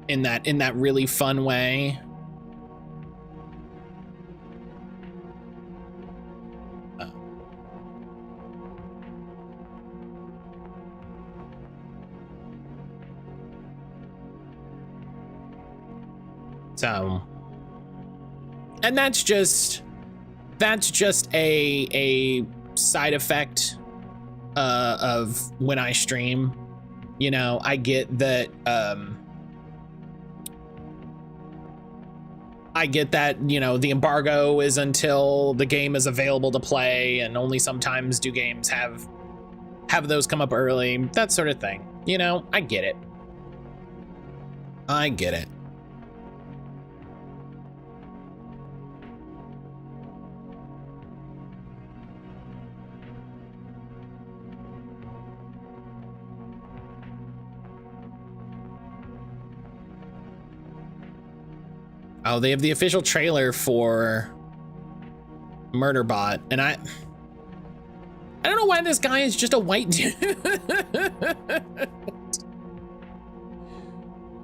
In that really fun way. So, and that's just a side effect of when I stream. You know, I get that you know, the embargo is until the game is available to play, and only sometimes do games have those come up early, that sort of thing. You know, I get it. I get it. Oh, they have the official trailer for Murderbot, and I don't know why this guy is just a white dude.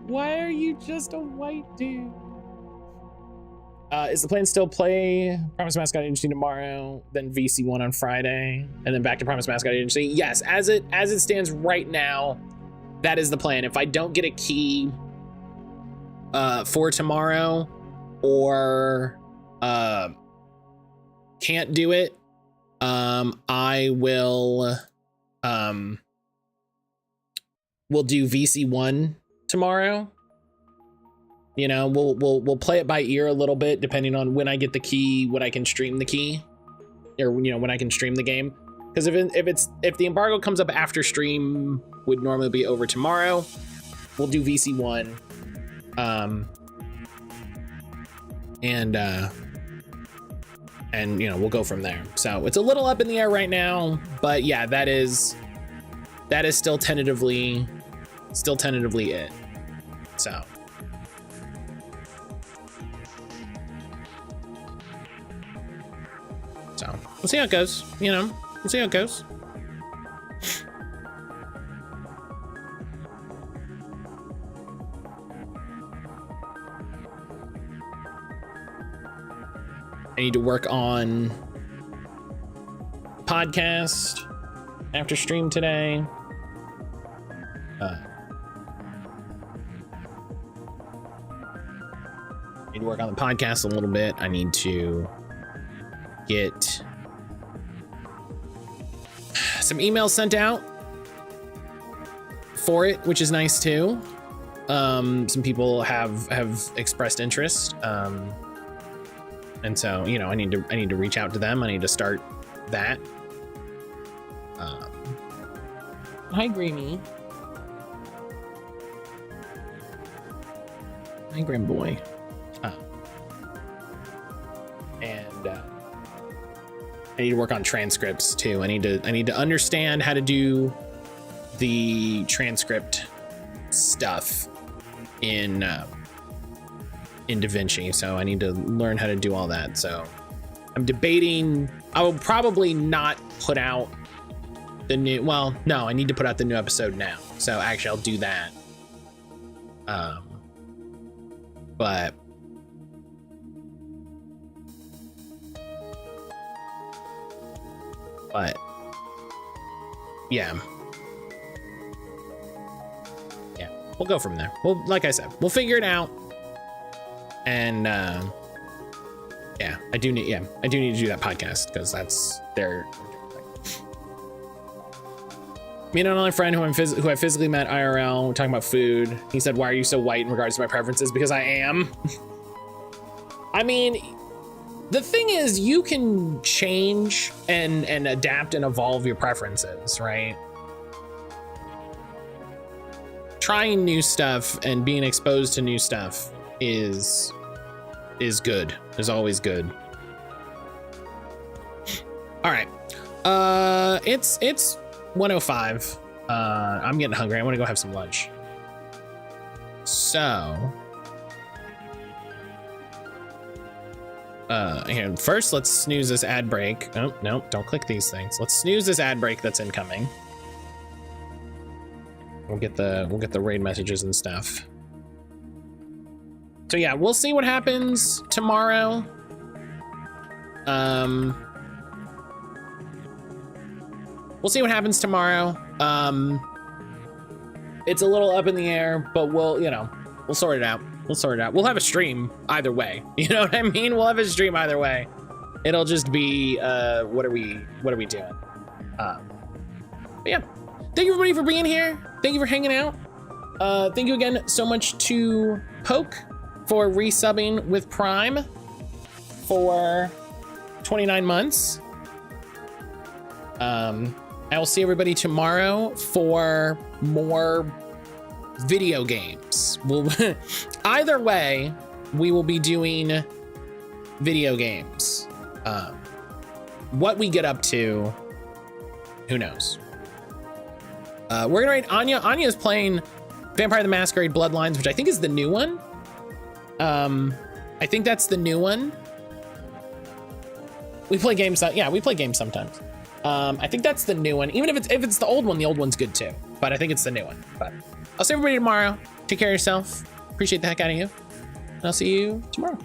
Why are you just a white dude? Is the plan still play Promised Mascot Agency tomorrow, then VC1 on Friday, and then back to Promised Mascot Agency? Yes, as it stands right now, that is the plan. If I don't get a key for tomorrow, or can't do it, I will we'll do VC1 tomorrow. You know, we'll play it by ear a little bit, depending on when I get the key, when I can stream the key, or you know, when I can stream the game. Because if the embargo comes up after stream would normally be over tomorrow, we'll do VC1. and you know, we'll go from there. So it's a little up in the air right now, but yeah, that is still tentatively it. So we'll see how it goes. You know, we'll see how it goes. I need to work on podcast after stream today. I need to work on the podcast a little bit. I need to get some emails sent out for it, which is nice too. Some people have expressed interest. And so, you know, I need to reach out to them. I need to start that. Hi, Grammy. Hi, Grim Boy. And I need to work on transcripts too. I need to understand how to do the transcript stuff in DaVinci, so I need to learn how to do all that. So I'm debating. I will probably not put out the new. Well, no, I need to put out the new episode now. So actually, I'll do that. But yeah, we'll go from there. Well, like I said, we'll figure it out. And yeah, I do need to do that podcast because that's their. Me and another friend who I physically met IRL, talking about food. He said, "Why are you so white in regards to my preferences?" Because I am. I mean, the thing is, you can change and adapt and evolve your preferences, right? Trying new stuff and being exposed to new stuff is good. Is always good. All right. It's 1:05. I'm getting hungry. I want to go have some lunch. So here, first let's snooze this ad break. Oh, no, don't click these things. Let's snooze this ad break that's incoming. We'll get the raid messages and stuff. So yeah, we'll see what happens tomorrow. We'll see what happens tomorrow. It's a little up in the air, but we'll sort it out. We'll have a stream either way. You know what I mean? We'll have a stream either way. It'll just be what are we doing? But yeah. Thank you everybody for being here. Thank you for hanging out. Thank you again so much to Poke for resubbing with Prime for 29 months. I will see everybody tomorrow for more video games. Either way, we will be doing video games. What we get up to, who knows? We're gonna rate Anya. Anya's playing Vampire the Masquerade Bloodlines, which I think is the new one. I think that's the new one. We play games. Yeah, we play games sometimes. I think that's the new one. Even if it's the old one's good too. But I think it's the new one. But I'll see everybody tomorrow. Take care of yourself. Appreciate the heck out of you. And I'll see you tomorrow.